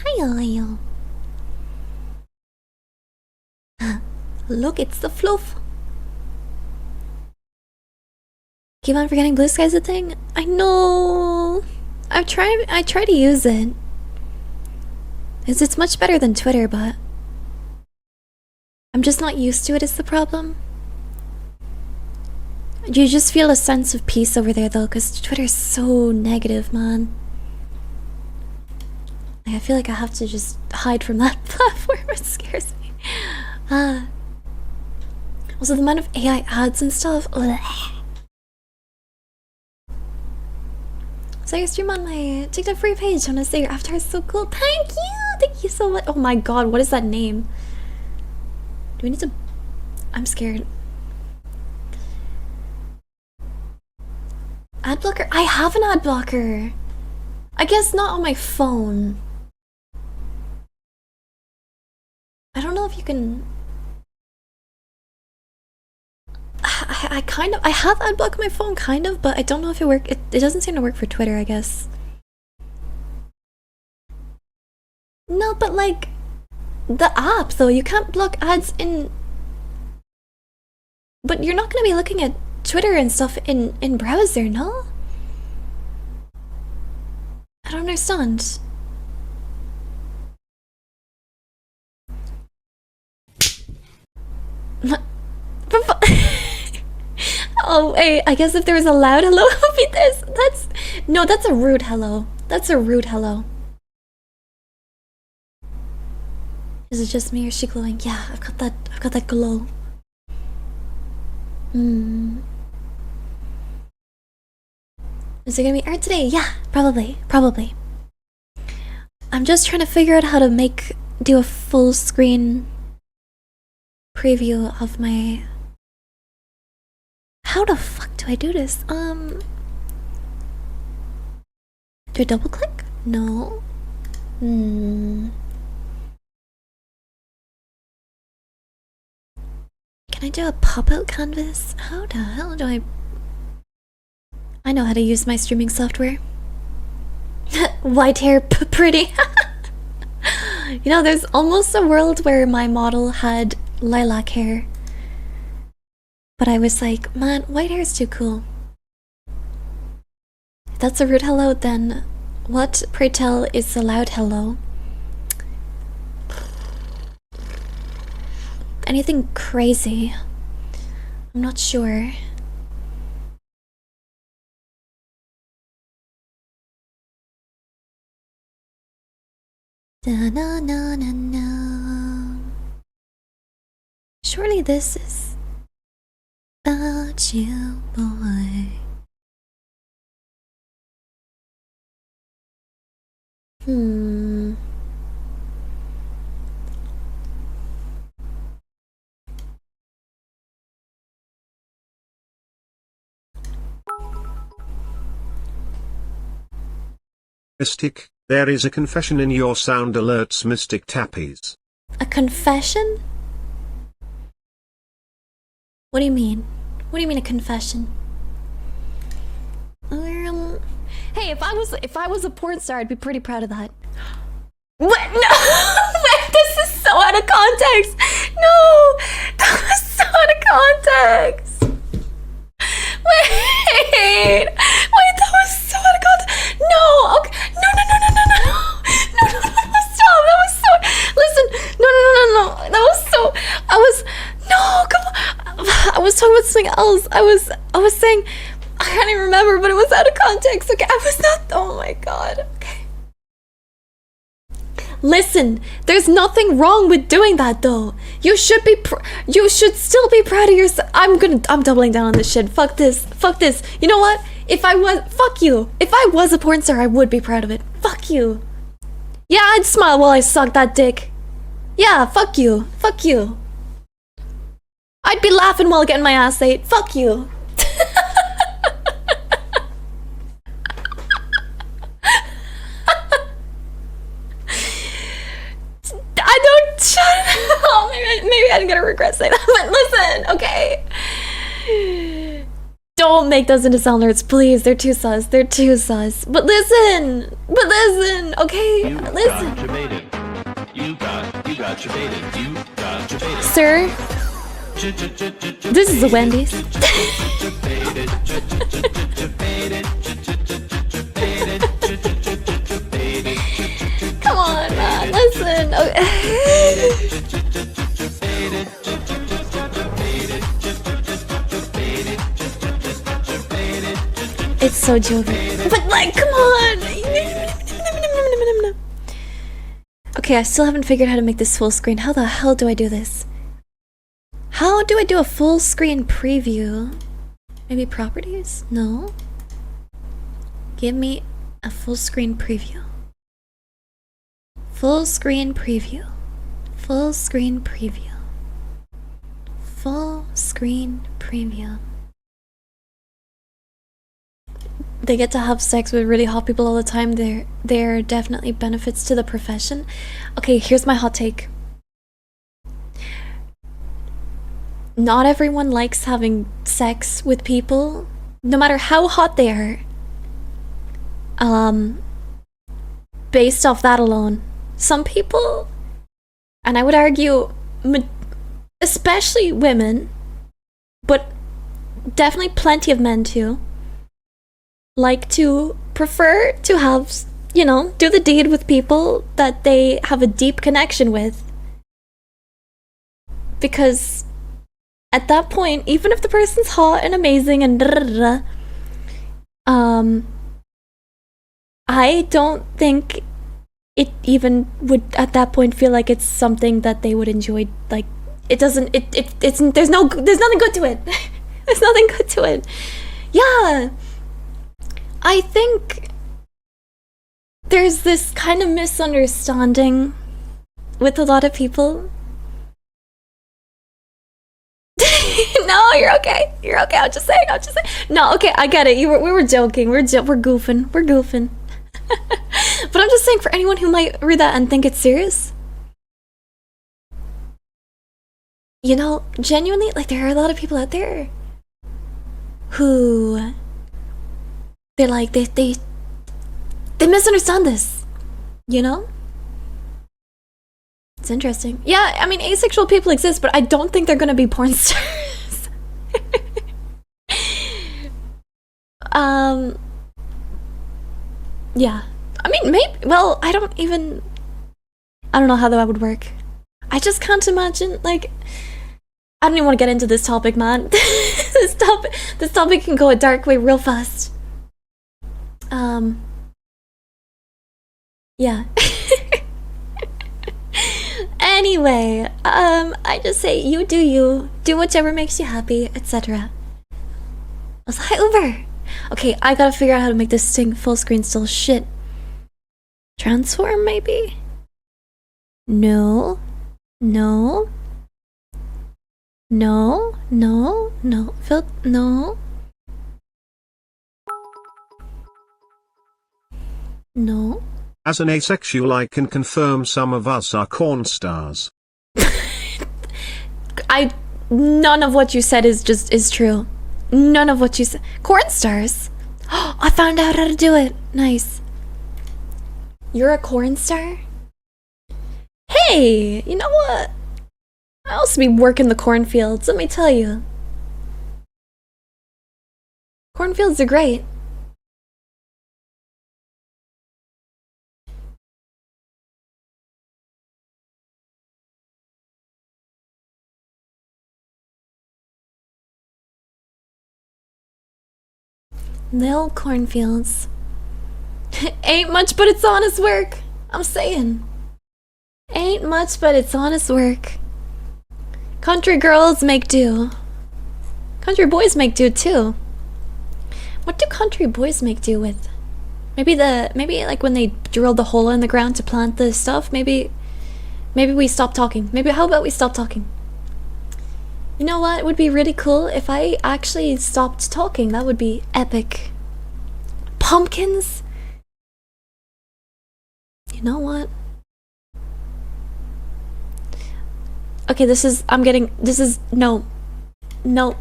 Hiyo. Look, it's the fluff. Keep on forgetting Blue Sky's a thing? I know. I try to use it. It's much better than Twitter, but I'm just not used to it is the problem. You just feel a sense of peace over there though, because Twitter's so negative, man. Like, I feel like I have to just hide from that platform. It scares me. Also, the amount of AI ads and stuff. Ugh. So I stream on my TikTok free page. I want to say your avatar is so cool. Thank you so much. Oh my god, what is that name? Do we need to? I'm scared. Ad blocker? I have an ad blocker. I guess not on my phone. I don't know if you can. I have ad block on my phone, kind of, but I don't know if it works. It doesn't seem to work for Twitter, I guess. No, but like the app though, you can't block ads in. But you're not gonna be looking at Twitter and stuff in browser, no? I don't understand. Oh wait, I guess if there was a loud hello, it would be this. That's a rude hello. That's a rude hello. Is it just me or is she glowing? Yeah, I've got that glow. Is it gonna be art today? Yeah, probably. I'm just trying to figure out how to do a full screen preview of my. How the fuck do I do this? Do I double click? No. Can I do a pop-out canvas? How the hell do I know how to use my streaming software. White hair, pretty. You know, there's almost a world where my model had lilac hair. But I was like, man, white hair is too cool. If that's a rude hello, then what, pray tell, is a loud hello? Anything crazy? I'm not sure. Da-na-na-na-na. Surely this is about you, boy. Mystic, there is a confession in your sound alerts, Mystic Tappies. A confession? What do you mean? What do you mean a confession? Hey, if I was a porn star, I'd be pretty proud of that. What? No! Wait, this is so out of context! No! That was so out of context! Wait, that was so out of context! No! Okay, no! Stop! That was so... Listen, no! That was so... No, come on! I was talking about something else. I was saying... I can't even remember, but it was out of context. Okay, I was not... Oh my god. Okay. Listen, there's nothing wrong with doing that though. You should still be proud of yourself. I'm doubling down on this shit. Fuck this. You know what? Fuck you. If I was a porn star, I would be proud of it. Fuck you. Yeah, I'd smile while I suck that dick. Yeah, fuck you. I'd be laughing while getting my ass ate. Fuck you. Oh, maybe I'm gonna regret saying that, but listen, okay? Don't make those into sound alerts, please. They're too sus. But listen, okay? Listen. You got Sir, this is the Wendy's. Come on, man, listen. Okay. It's so jovial. But like, come on! Okay, I still haven't figured out how to make this full screen. How the hell do I do this? How do I do a full screen preview? Maybe properties? No. Give me A full screen preview. Full screen preview. Full screen preview. Full screen preview. They get to have sex with really hot people all the time. There are definitely benefits to the profession. Okay, here's my hot take. Not everyone likes having sex with people, no matter how hot they are. Based off that alone. Some people, and I would argue, especially women, but definitely plenty of men too, like to prefer to have, you know, do the deed with people that they have a deep connection with. Because at that point, even if the person's hot and amazing and I don't think it even would at that point feel like it's something that they would enjoy. Like, it doesn't, it's, there's nothing good to it. There's nothing good to it. Yeah. I think there's this kind of misunderstanding with a lot of people. No, you're okay. You're okay. I'll just say. No, okay, I get it. We were joking. We're goofing. We're goofing. But I'm just saying, for anyone who might read that and think it's serious, you know, genuinely, like, there are a lot of people out there who they're like, they misunderstand this, you know? It's interesting. Yeah, I mean, asexual people exist, but I don't think they're gonna be porn stars. Yeah. I mean, maybe, well, I don't know how that would work. I just can't imagine, like, I don't even want to get into this topic, man. This topic can go a dark way real fast. Yeah. Anyway, I just say, you do you, do whatever makes you happy, etc. Was hi Uber? Okay, I gotta figure out how to make this thing full screen still. Shit. Transform, maybe? No. No. No. No. No. No. No. As an asexual, I can confirm some of us are corn stars. None of what you said is true. None of what you said. Corn stars? I found out how to do it. Nice. You're a corn star? Hey, you know what? I also be working the cornfields, let me tell you. Cornfields are great. Little cornfields. Ain't much, but it's honest work. I'm saying. Ain't much, but it's honest work. Country girls make do. Country boys make do too. What do country boys make do with? Maybe like when they drill the hole in the ground to plant the stuff. Maybe we stop talking. How about we stop talking? You know what? It would be really cool if I actually stopped talking. That would be epic. Pumpkins? You know what? Okay, no. No.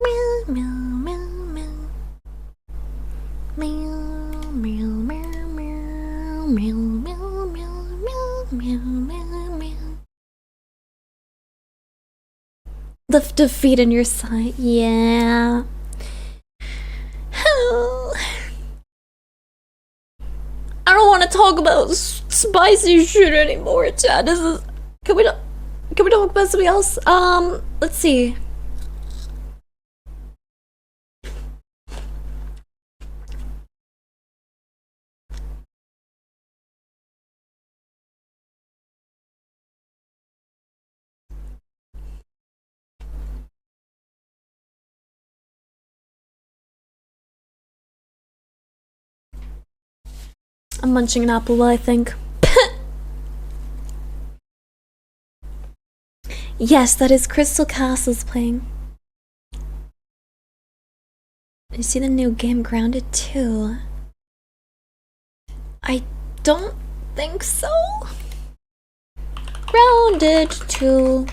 Meow, meow, meow, meow. Meow, meow, meow, meow, meow, meow, meow, meow, meow, meow. Lift the feet in your side, yeah. I don't want to talk about spicy shit anymore, Chad. Can we talk about something else? Let's see. I'm munching an apple while I think. Yes, that is Crystal Castles playing. You see the new game Grounded 2? I don't think so. Grounded 2.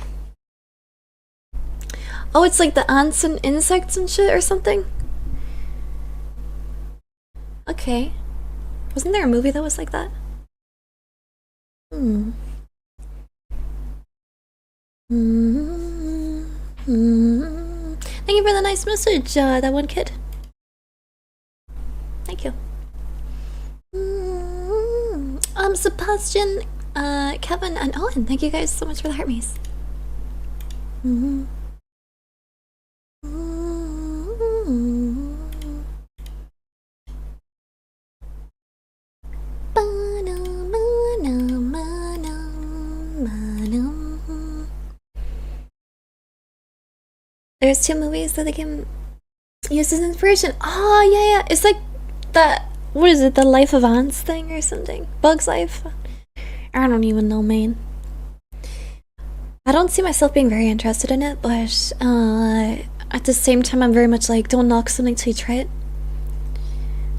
Oh, it's like the ants and insects and shit or something? Okay. Wasn't there a movie that was like that? Thank you for the nice message, that one kid. Thank you. Sebastian, Kevin, and Owen, thank you guys so much for the heart maze. There's 2 movies that they can use as inspiration. Oh, yeah. It's like that. What is it? The Life of Ants thing or something? Bug's Life? I don't even know, man. I don't see myself being very interested in it, but at the same time, I'm very much like, don't knock something till you try it.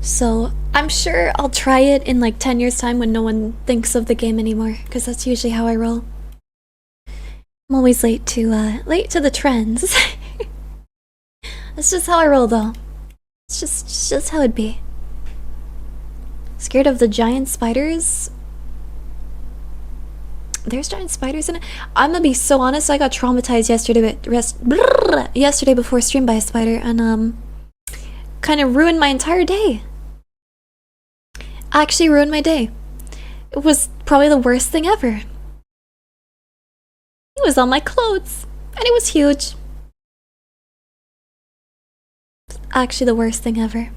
So I'm sure I'll try it in like 10 years time when no one thinks of the game anymore, because that's usually how I roll. I'm always late to the trends. That's just how I roll, though. It's just how it'd be. Scared of the giant spiders? There's giant spiders in it. I'm gonna be so honest. I got traumatized yesterday before stream by a spider, and kind of ruined my entire day. Actually ruined my day. It was probably the worst thing ever. It was on my clothes, and it was huge. Actually the worst thing ever.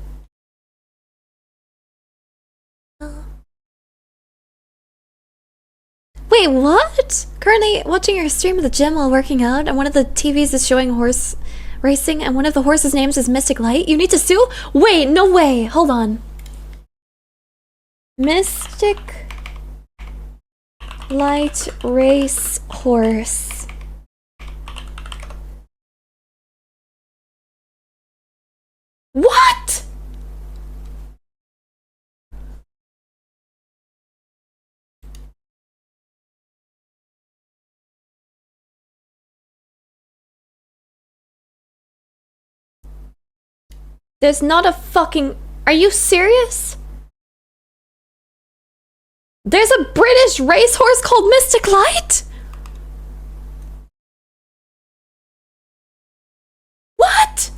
Wait, what? Currently watching your stream at the gym while working out, and one of the TVs is showing horse racing, and one of the horses' names is Mystic Light. You need to sue? Wait, no way. Hold on. Mystic Light race horse. What? There's not a fucking... Are you serious? There's a British racehorse called Mystic Light? What?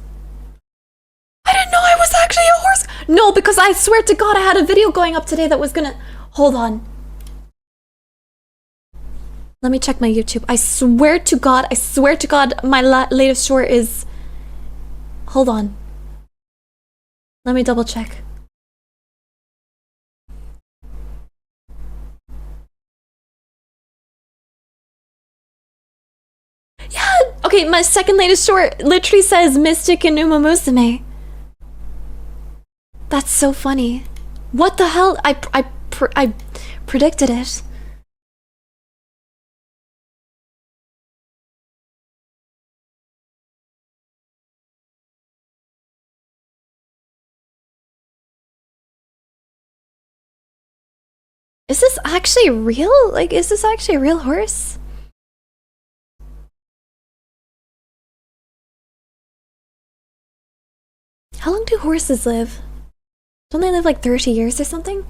I didn't know I was actually a horse. No, because I swear to God I had a video going up today that was gonna... Hold on. Let me check my YouTube. I swear to God, my latest short is... Hold on. Let me double check. Yeah, okay, my second latest short literally says Mystic and Uma Musume. That's so funny. What the hell? I predicted it. Is this actually real? Like, is this actually a real horse? How long do horses live? Don't they live like 30 years or something?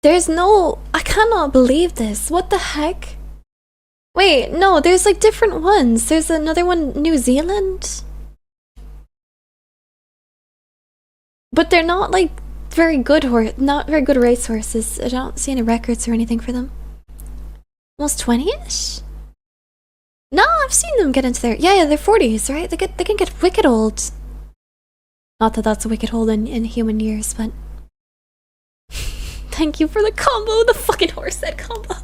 There's no... I cannot believe this. What the heck? Wait, no, there's like different ones. There's another one, New Zealand. But they're not like very good not very good race horses. I don't see any records or anything for them. Almost 20-ish? No, I've seen them get into their... Yeah, they're 40s, right? They can get wicked old. Not that that's wicked old in human years, but... Thank you for the combo, the fucking horse head combo.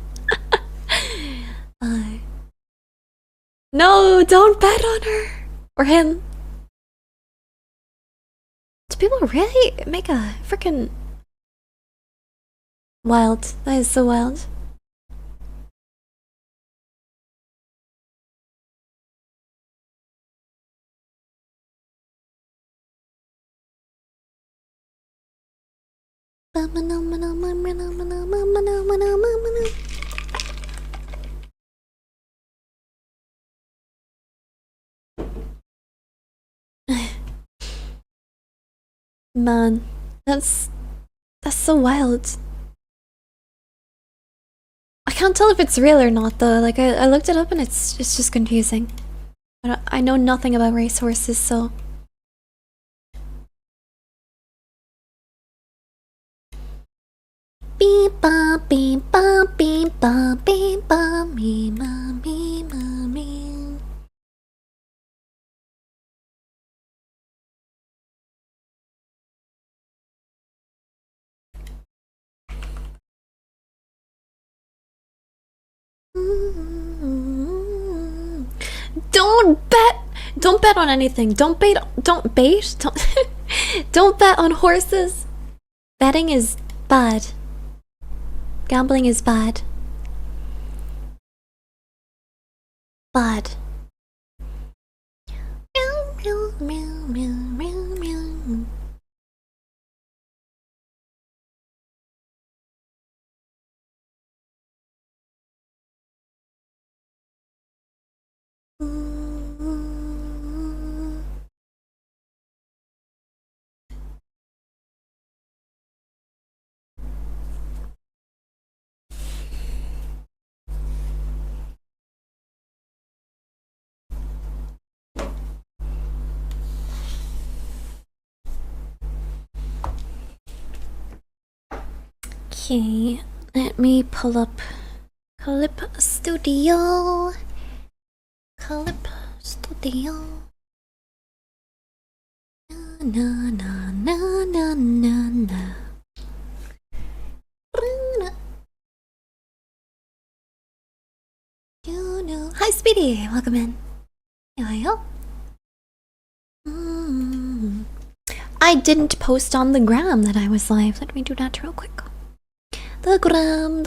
No, don't bet on her or him. Do people really make a freaking wild? That is so wild. Man, that's so wild. I can't tell if it's real or not though. Like I looked it up and it's just confusing. I know nothing about racehorses, so beep ba beep ba beep ba beep ba me ma me ma me. Don't bet on anything. Don't bait don't don't bet on horses. Betting is bad. Gambling is bad. Bad. Meow, meow, meow, meow, meow. Okay, let me pull up Clip Studio. Clip Studio. Na na na na na na. Hi, Speedy. Welcome in. Yo. I didn't post on the gram that I was live. Let me do that real quick. The gram.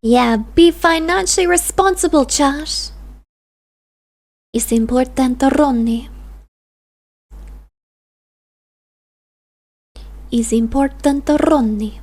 Yeah, be financially responsible, chat. It's important, Ronnie. It's important, Ronnie.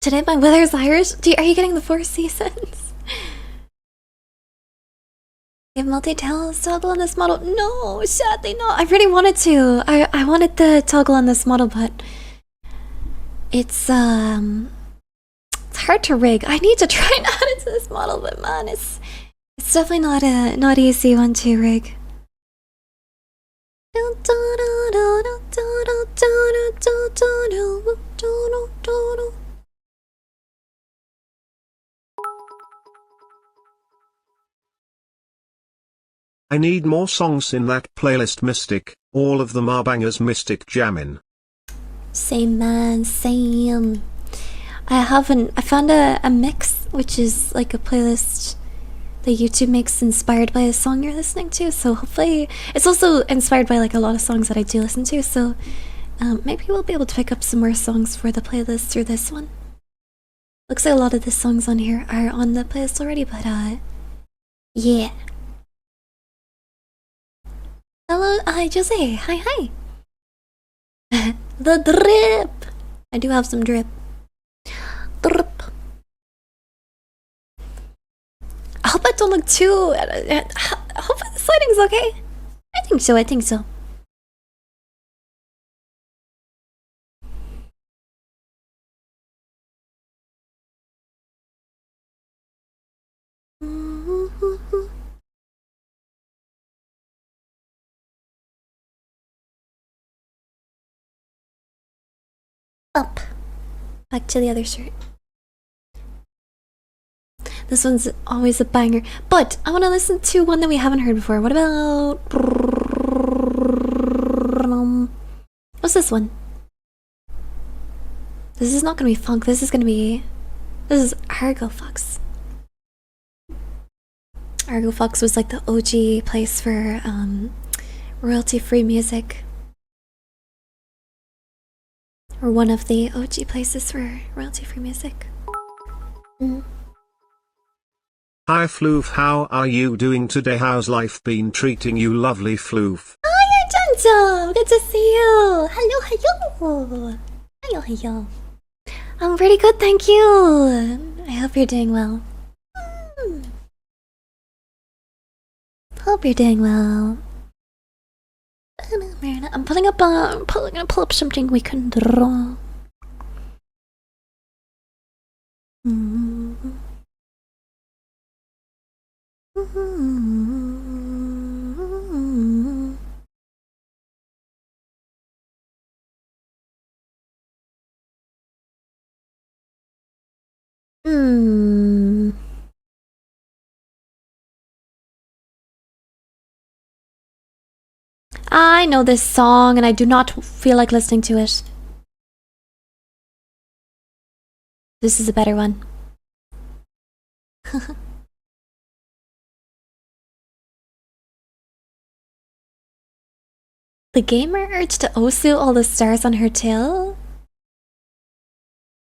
Today my weather's Irish. Are you getting the Four Seasons? You have multi-tails toggle on this model? No, sadly not. I really wanted to. I wanted the toggle on this model, but it's hard to rig. I need to try and add it to this model, but man, it's definitely not easy one to rig. I need more songs in that playlist, Mystic. All of them are bangers, Mystic jammin'. Same man, same. I found a mix, which is like a playlist that YouTube makes inspired by a song you're listening to, so hopefully it's also inspired by like a lot of songs that I do listen to, so maybe we'll be able to pick up some more songs for the playlist through this one. Looks like a lot of the songs on here are on the playlist already, but Yeah. Hello, hi Jose. Hi, hi. The drip. I do have some drip. Drip. I hope I don't look too. I hope this lighting's okay. I think so. I think so. Up. Back to the other shirt. This one's always a banger. But I want to listen to one that we haven't heard before. What about... What's this one? This is not going to be funk. This is going to be... This is Argo Fox. Argo Fox was like the OG place for royalty-free music. Or one of the OG places for royalty-free music. Hi Floof, how are you doing today? How's life been treating you, lovely Floof? Hi, Gentle! Good to see you! Hello, hello! Hello, hello. I'm pretty good, thank you! I hope you're doing well. Hope you're doing well. I'm pulling up, gonna pull up something we can draw. I know this song and I do not feel like listening to it. This is a better one. The gamer urged to Osu all the stars on her tail?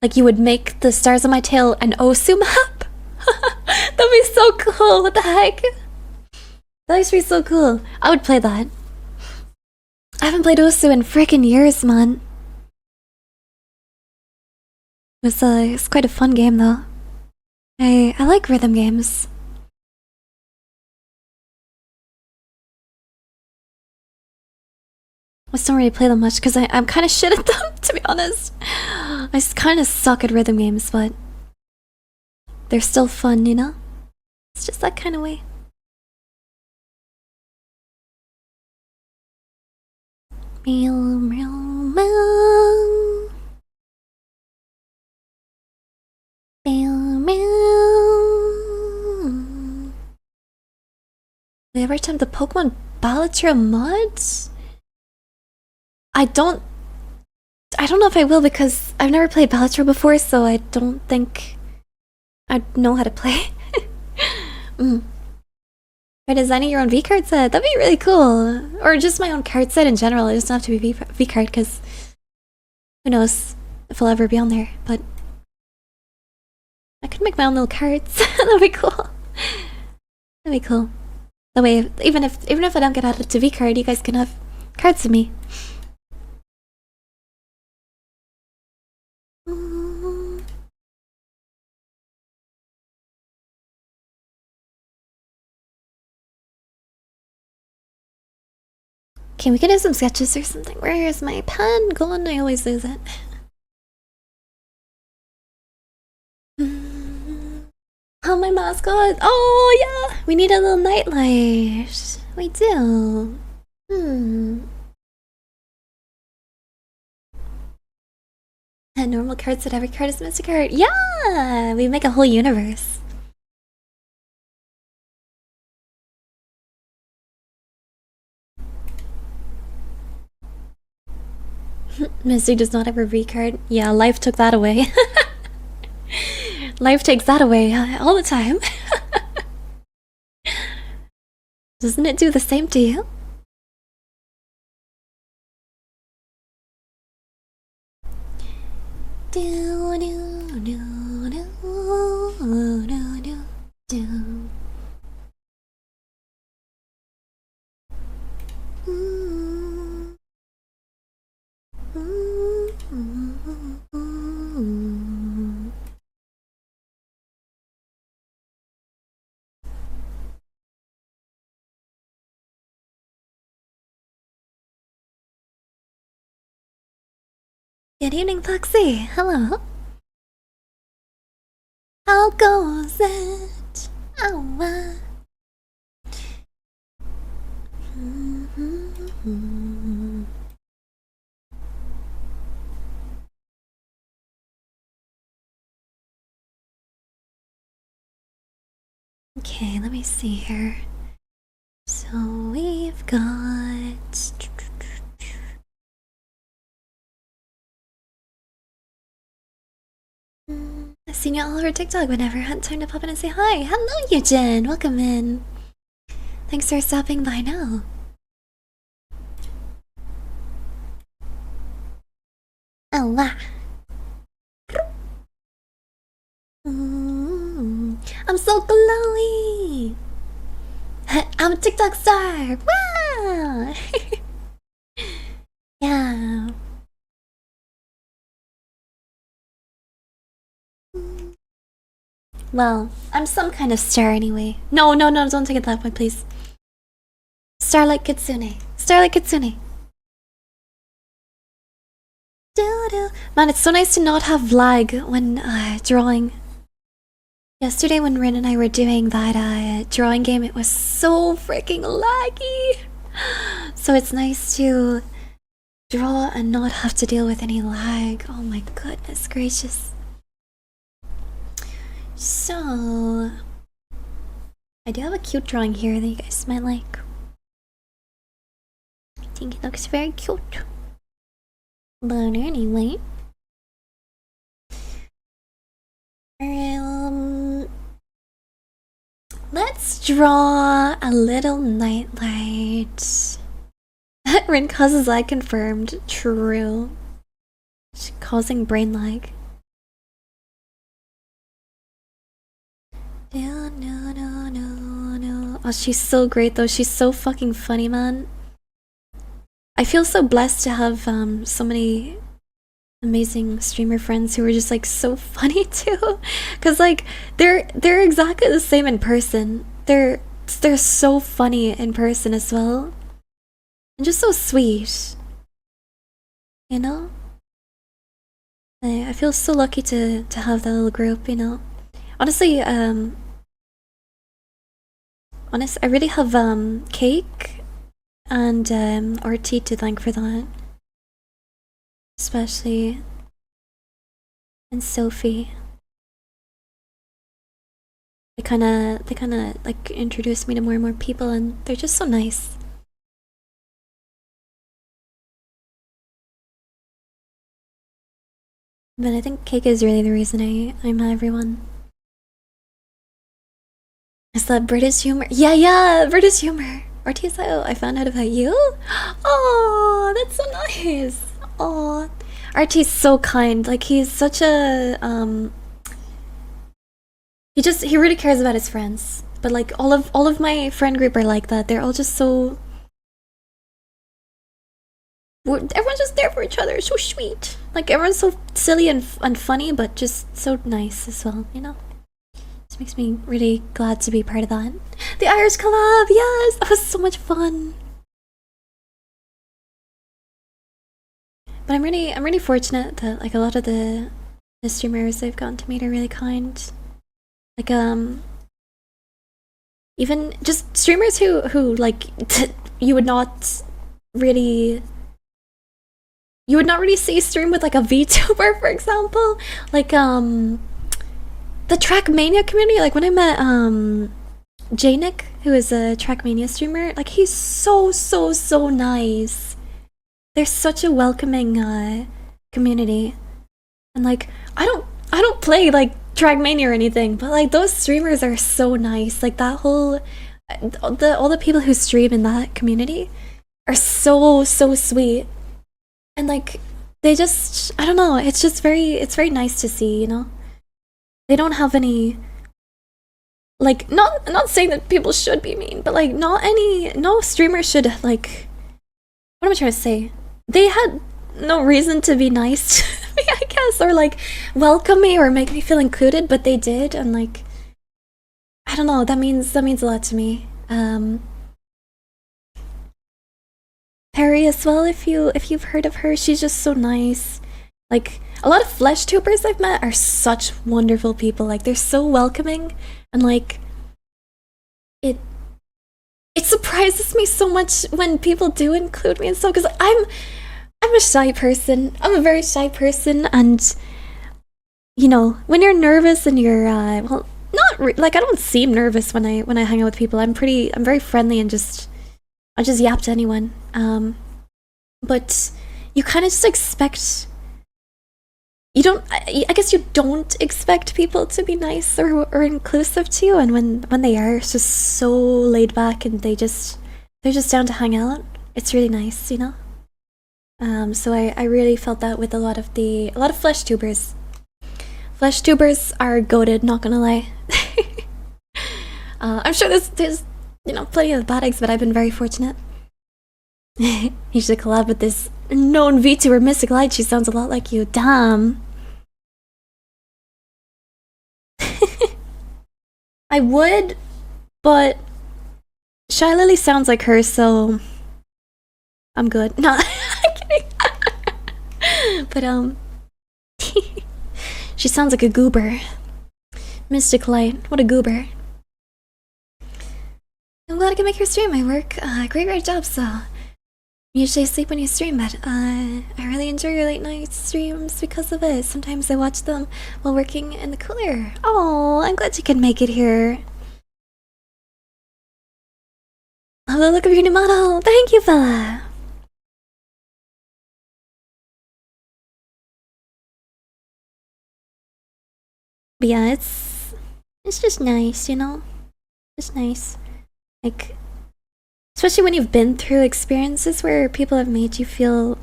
Like you would make the stars on my tail an Osu map? That'd be so cool, what the heck? That used to be so cool. I would play that. I haven't played Osu in freaking years, man. It's quite a fun game though. I like rhythm games. I just don't really play them much because I'm kind of shit at them, to be honest. I kind of suck at rhythm games, but they're still fun, you know? It's just that kind of way. Meow, meow, meow. Meow, meow. We ever attempt the Pokemon Balatro mods? I don't know if I will because I've never played Balatro before, so I don't think I know how to play. By designing your own V-card set, that'd be really cool. Or just my own card set in general. It doesn't have to be V-card because who knows if I'll ever be on there. But I could make my own little cards. That'd be cool. That'd be cool. That way, even if I don't get added to V-card, you guys can have cards of me. Okay, we can do some sketches or something. Where is my pen gone? I always lose it. Oh, my mascot! Oh, yeah! We need a little nightlight. We do. A normal card set, every card is a mystic card. Yeah! We make a whole universe. Mystic does not have a V-card. Yeah, life took that away. Life takes that away all the time. Doesn't it do the same to you? Do, do, do, do, do, do, do. Good evening, Foxy. Hello. How goes it? Oh, Okay, let me see here. So we've got... I've seen you all over TikTok, but never had time to pop in and say hi. Hello, Eugen. Welcome in. Thanks for stopping by now. Oh, wow. I'm so glowy. I'm a TikTok star. Wow. Yeah. Well, I'm some kind of star anyway. No, don't take it that way, please. Starlight Kitsune. Starlight Kitsune. Man, it's so nice to not have lag when drawing. Yesterday when Rin and I were doing that drawing game, it was so freaking laggy. So it's nice to draw and not have to deal with any lag. Oh my goodness gracious. So, I do have a cute drawing here that you guys might like. I think it looks very cute. But anyway, let's draw a little nightlight. Rin causes lag confirmed. True. She's causing brain lag. No. Oh, she's so great though. She's so fucking funny, man. I feel so blessed to have so many amazing streamer friends who are just like so funny too. Cause like they're exactly the same in person. They're so funny in person as well. And just so sweet. You know? I feel so lucky to have that little group, you know. Honestly, I really have Cake and RT to thank for that. Especially and Sophie. They kinda like introduced me to more and more people and they're just so nice. But I think Cake is really the reason I met everyone. Is that British humor? Yeah, British humor. RTSIO, I found out about you? Oh, that's so nice. Oh, RT's so kind. Like he's such a he really cares about his friends. But like all of my friend group are like that. They're all just so everyone's just there for each other. So sweet. Like everyone's so silly and funny, but just so nice as well, you know? Makes me really glad to be part of that. The Irish collab, yes, that was so much fun. But I'm really fortunate that like a lot of the streamers I've gotten to meet are really kind. Like even just streamers who like you would not really see stream with like a VTuber, for example. Like the Trackmania community, like when I met Janick, who is a Trackmania streamer, like he's so nice. They're such a welcoming community. And like I don't play like Trackmania or anything, but like those streamers are so nice. Like that whole all the people who stream in that community are so sweet. And like they just I don't know, it's very nice to see, you know? They don't have any, like, not saying that people should be mean, but like no streamer should like, what am I trying to say? They had no reason to be nice to me, I guess, or like welcome me or make me feel included, but they did, and like, I don't know, that means a lot to me. Perry as well, if you've heard of her, she's just so nice. Like, a lot of flesh tubers I've met are such wonderful people. Like, they're so welcoming, and like, it surprises me so much when people do include me and stuff, because I'm a shy person. I'm a very shy person, and you know, when you're nervous and you're well, like, I don't seem nervous when I hang out with people. I'm very friendly, and I'll just yap to anyone. But you kind of just expect. You don't. I guess you don't expect people to be nice or inclusive to you, and when they are, it's just so laid back, and they're just down to hang out. It's really nice, you know. So I really felt that with a lot of flesh tubers. Flesh tubers are goated, not gonna lie. I'm sure there's you know, plenty of bad eggs, but I've been very fortunate. You should collab with this known VTuber, Mystic Light. She sounds a lot like you. Damn. I would, but Shy Lily sounds like her, so I'm good. No, I'm kidding. But she sounds like a goober. Mystic Light, what a goober. I'm glad I can make your stream. I work great job, so usually I sleep when you stream, but I really enjoy your late night streams because of it. Sometimes I watch them while working in the cooler. Oh, I'm glad you could make it here. Love the look of your new model. Thank you, fella. But yeah, it's just nice, you know? It's nice. Like, especially when you've been through experiences where people have made you feel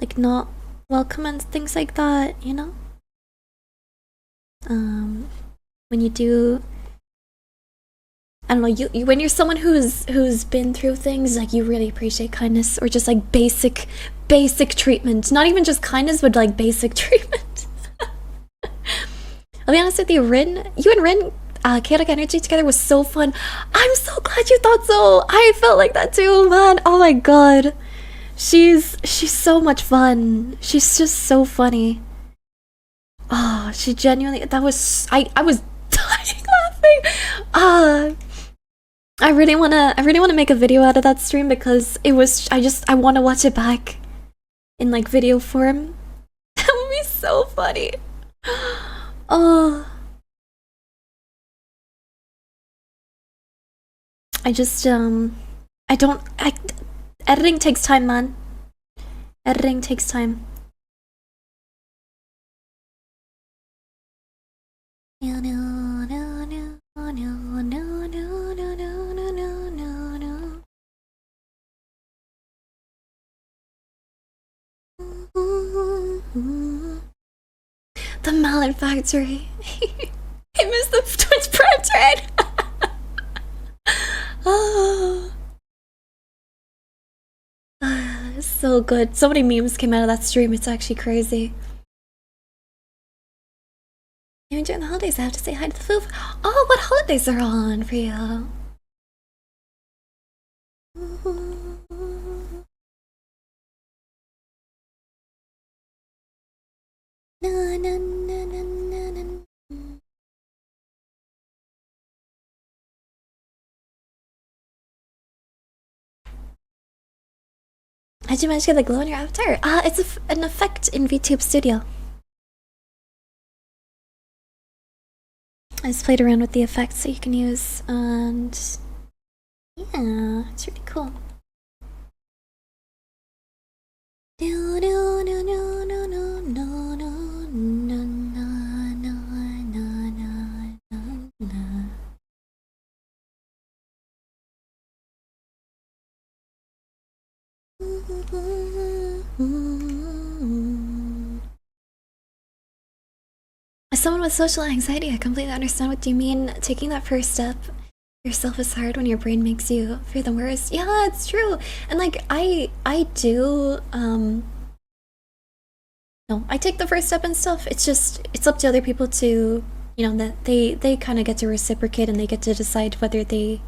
like not welcome and things like that, you know? When you do, I don't know, you when you're someone who's been through things, like, you really appreciate kindness, or just like basic treatment. Not even just kindness, but like basic treatment. I'll be honest with you, you and Rin, Chaotic Energy together was so fun. I'm so glad you thought so. I felt like that too, man. Oh my god. She's so much fun. She's just so funny. Oh, she genuinely, I was dying laughing. I really wanna make a video out of that stream, because it was, I wanna watch it back in like video form. That would be so funny. Oh. Editing takes time, man. Editing takes time. The Mallet Factory. I missed the Twitch Prime trade. Oh. So good. So many memes came out of that stream. It's actually crazy. Even during the holidays, I have to say hi to the foof. Oh, what holidays are on for you? Na, na, na, na, na, na. How'd you manage to get the glow in your avatar? It's an effect in VTube Studio. I just played around with the effects that you can use, and yeah, it's really cool. As someone with social anxiety, I completely understand what you mean. Taking that first step yourself is hard when your brain makes you fear the worst. Yeah, it's true. And like, I do, no, I take the first step and stuff. It's just, it's up to other people to, you know, that they kind of get to reciprocate, and they get to decide whether they,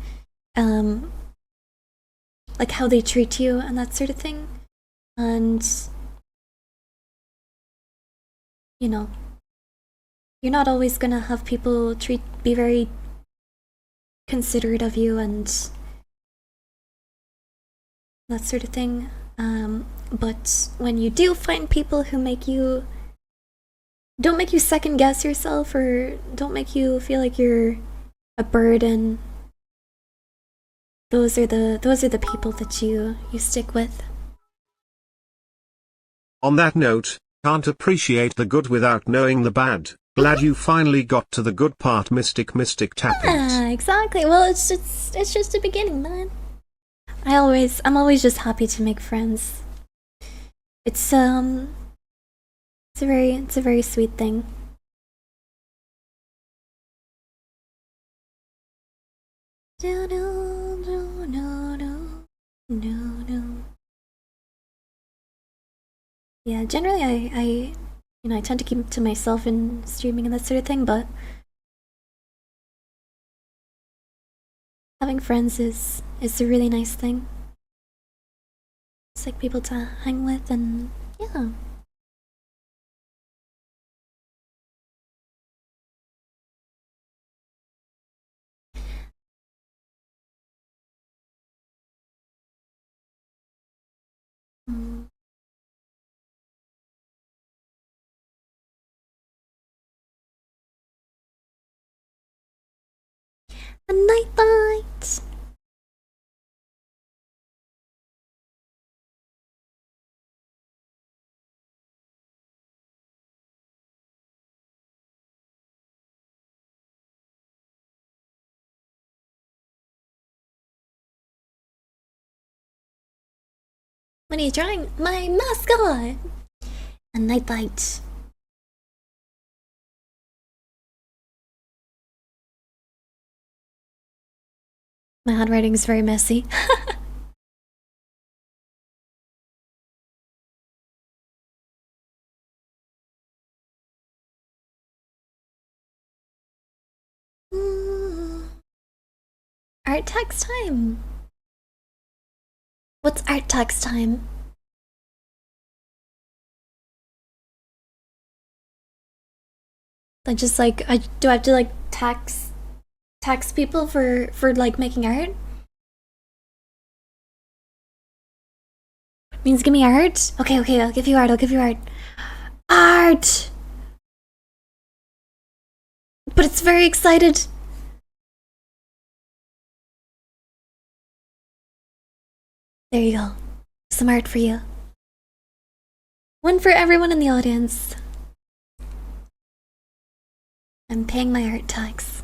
like, how they treat you and that sort of thing. And, you know, you're not always gonna have people be very considerate of you and that sort of thing. But when you do find people who don't make you second guess yourself or don't make you feel like you're a burden, those are the people that you stick with. On that note, can't appreciate the good without knowing the bad. Glad you finally got to the good part, Mystic Tappet. Yeah, exactly. Well, it's just the beginning, man. I'm always just happy to make friends. It's a very sweet thing. No. Yeah, generally I I tend to keep it to myself in streaming and that sort of thing, but having friends is a really nice thing. It's like people to hang with, and yeah. A nightlight. What are you drawing? My mascot! A nightlight. My handwriting is very messy. Art text time. What's art text time? I just like do I have to like tax people for like making art? Means give me art? Okay, I'll give you art, Art! But it's very excited. There you go. Some art for you. One for everyone in the audience. I'm paying my art tax.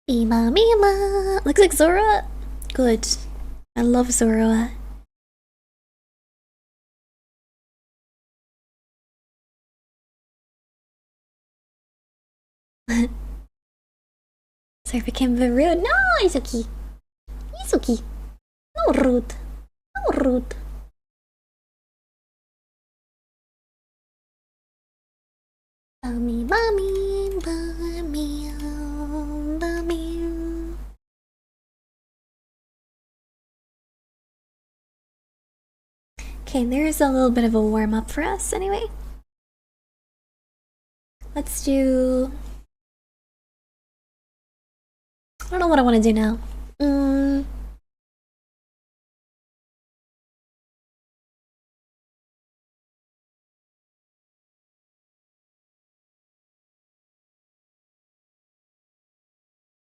Mima. Looks like Zora. Good. I love Zora. Sorry if I became very rude. No, it's okay. It's okay. No rude. No rude. Mommy. Okay, there's a little bit of a warm up for us anyway. Let's do. I don't know what I want to do now. I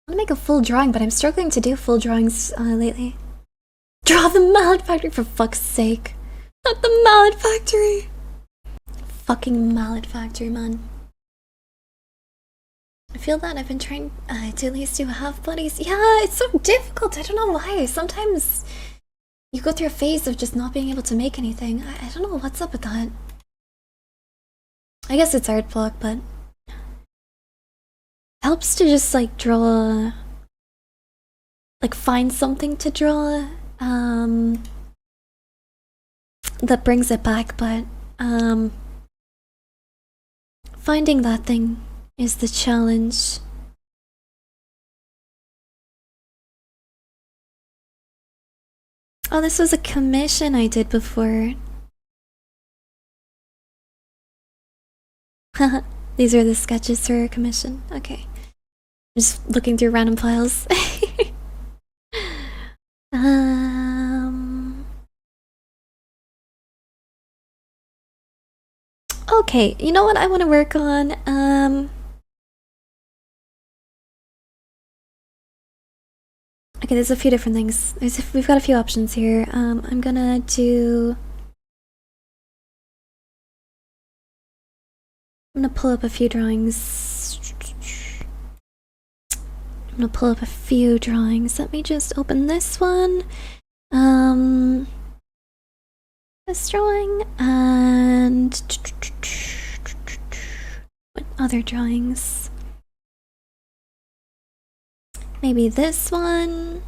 want to make a full drawing, but I'm struggling to do full drawings lately. Draw the Mallet Factory, for fuck's sake. Not the Mallet Factory. Fucking Mallet Factory, man. I feel that I've been trying to at least do half buddies. Yeah, it's so difficult. I don't know why. Sometimes you go through a phase of just not being able to make anything. I don't know what's up with that. I guess it's art block, but it helps to just like draw, like find something to draw that brings it back, but finding that thing is the challenge. Oh, this was a commission I did before. Haha, these are the sketches for a commission. Okay. Just looking through random files. Okay, you know what I want to work on? Okay, there's a few different things. We've got a few options here. I'm gonna pull up a few drawings. Let me just open this one. This drawing and what other drawings? Maybe this one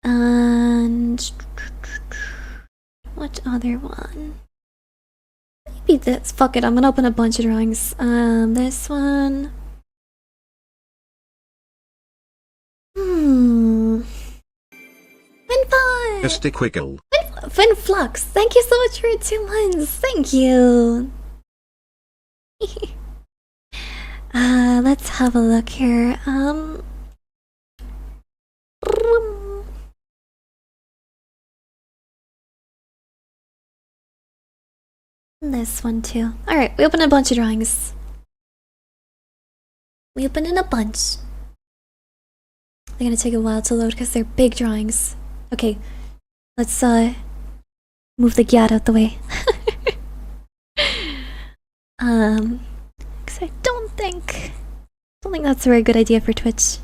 and what other one? Maybe this. Fuck it, I'm gonna open a bunch of drawings. This one. Winfun! Mystic Wiggle. Winflux, thank you so much for 2 months. Thank you. Let's have a look here. This one too. Alright, we opened a bunch of drawings. We opened in a bunch. They're gonna take a while to load because they're big drawings. Okay, let's move the gyat out the way. Because I don't think that's a very good idea for Twitch.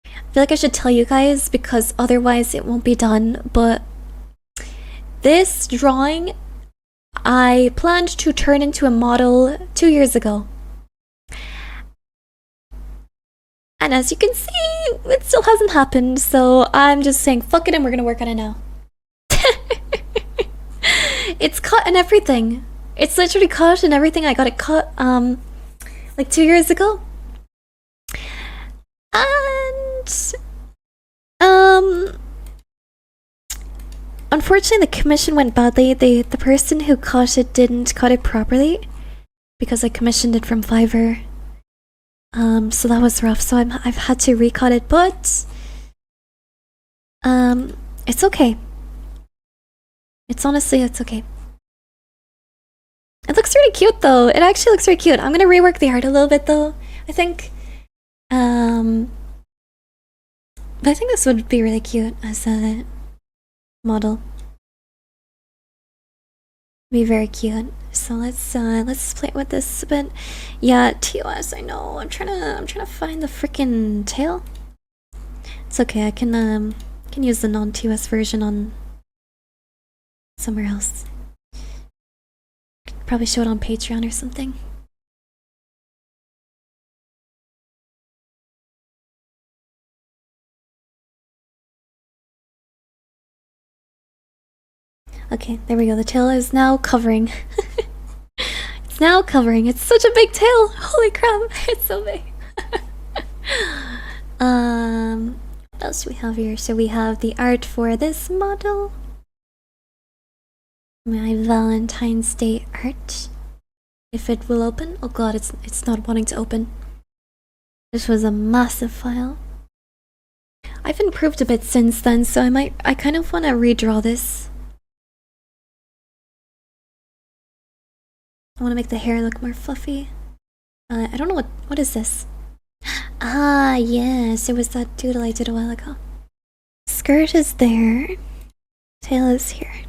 I feel like I should tell you guys because otherwise it won't be done, but this drawing I planned to turn into a model 2 years ago. And as you can see, it still hasn't happened, so I'm just saying fuck it and we're gonna work on it now. It's cut and everything. It's literally cut and everything. I got it cut like 2 years ago. And unfortunately the commission went badly. The person who cut it didn't cut it properly because I commissioned it from Fiverr. So that was rough. So I've had to recut it, but it's okay. It's okay. It looks really cute though. It actually looks really cute. I'm gonna rework the art a little bit though, I think. But I think this would be really cute as a model. Be very cute. So let's play with this a bit. Yeah, TOS, I know. I'm trying to find the freaking tail. It's okay, I can use the non-TOS version on somewhere else. Could probably show it on Patreon or something. Okay, there we go. The tail is now covering. It's now covering. It's such a big tail. Holy crap, it's so big. What else do we have here? So we have the art for this model. My Valentine's Day art. If it will open. Oh god, it's not wanting to open. This was a massive file. I've improved a bit since then, so I kind of want to redraw this. I want to make the hair look more fluffy. I don't know what is this? Ah, yes, it was that doodle I did a while ago. Skirt is there. Tail is here.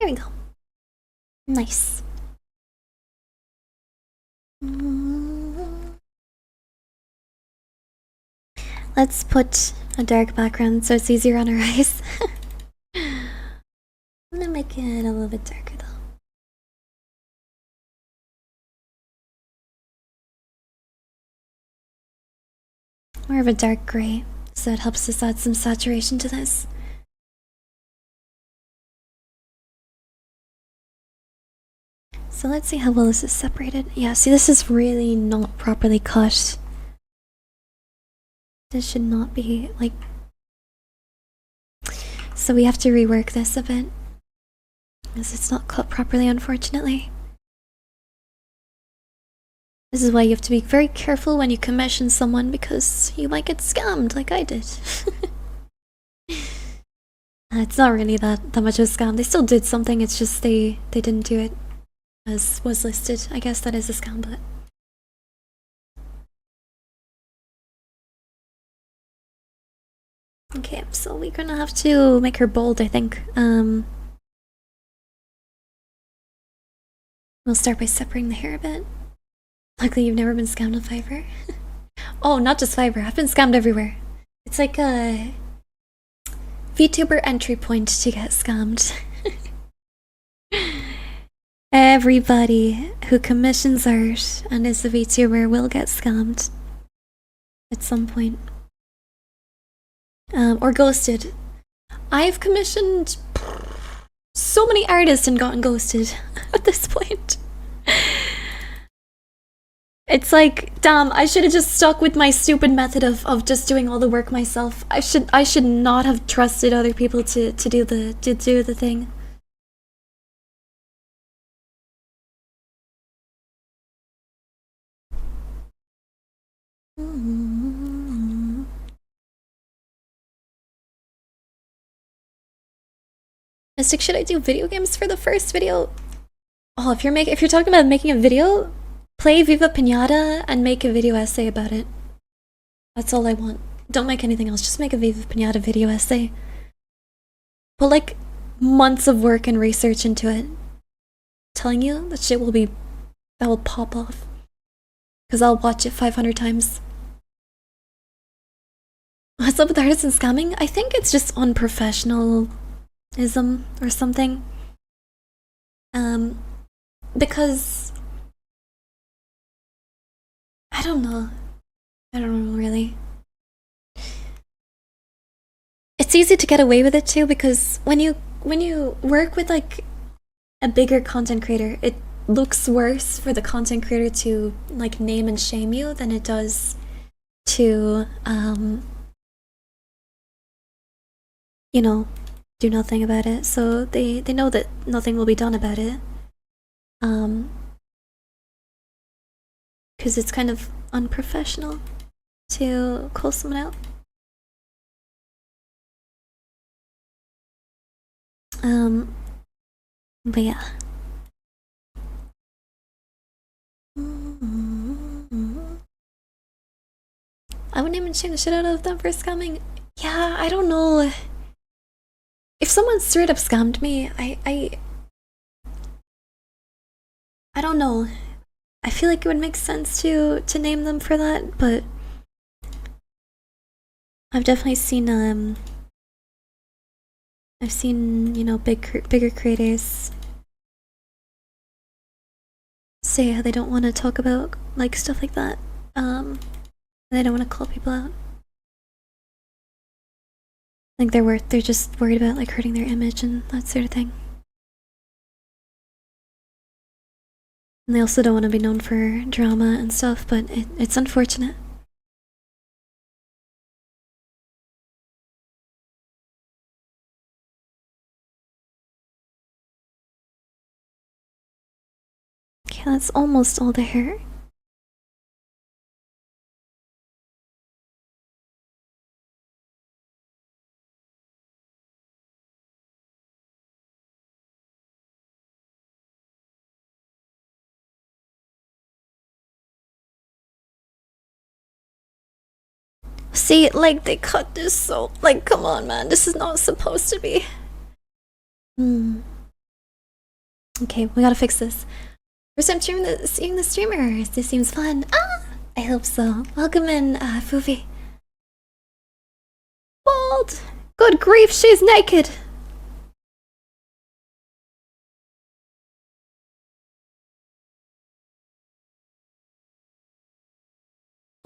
Here we go. Nice. Let's put a dark background so it's easier on our eyes. I'm gonna make it a little bit darker though. more of a dark gray, so it helps us add some saturation to this. So let's see how well this is separated. Yeah, see, this is really not properly cut. This should not be, like... So we have to rework this a bit, because it's not cut properly, unfortunately. This is why you have to be very careful when you commission someone, because you might get scammed like I did. It's not really that much of a scam. They still did something, it's just they didn't do it as was listed. I guess that is a scam, but... Okay, so we're gonna have to make her bold, I think. We'll start by separating the hair a bit. Luckily, you've never been scammed on Fiverr. Oh, not just Fiverr. I've been scammed everywhere. It's like a VTuber entry point to get scammed. Everybody who commissions art and is a VTuber will get scammed at some point. Or ghosted. I've commissioned so many artists and gotten ghosted at this point. It's like, damn, I should have just stuck with my stupid method of just doing all the work myself. I should not have trusted other people to do the thing. Mystic, should I do video games for the first video? Oh, if you're talking about making a video, play Viva Pinata and make a video essay about it. That's all I want. Don't make anything else, just make a Viva Pinata video essay. Put like months of work and research into it. I'm telling you, that shit will pop off. Cause I'll watch it 500 times. What's up with artists and scamming? I think it's just unprofessionalism or something. Because I don't know really. It's easy to get away with it too, because when you work with like a bigger content creator, it looks worse for the content creator to like name and shame you than it does to you know, do nothing about it. So they know that nothing will be done about it. Because it's kind of unprofessional to call someone out. But yeah. I wouldn't even shame the shit out of them for scamming. Yeah, I don't know. If someone straight up scammed me, I don't know. I feel like it would make sense to name them for that, but I've definitely seen you know, bigger creators say how they don't want to talk about like stuff like that. They don't want to call people out. Like they're just worried about like hurting their image and that sort of thing. And they also don't want to be known for drama and stuff, but it's unfortunate. Okay, that's almost all the hair. See, like, they cut this so... Like, come on, man. This is not supposed to be. Okay, we gotta fix this. First time seeing the streamer. This seems fun. Ah! I hope so. Welcome in, Fufi. Bald! Good grief, she's naked!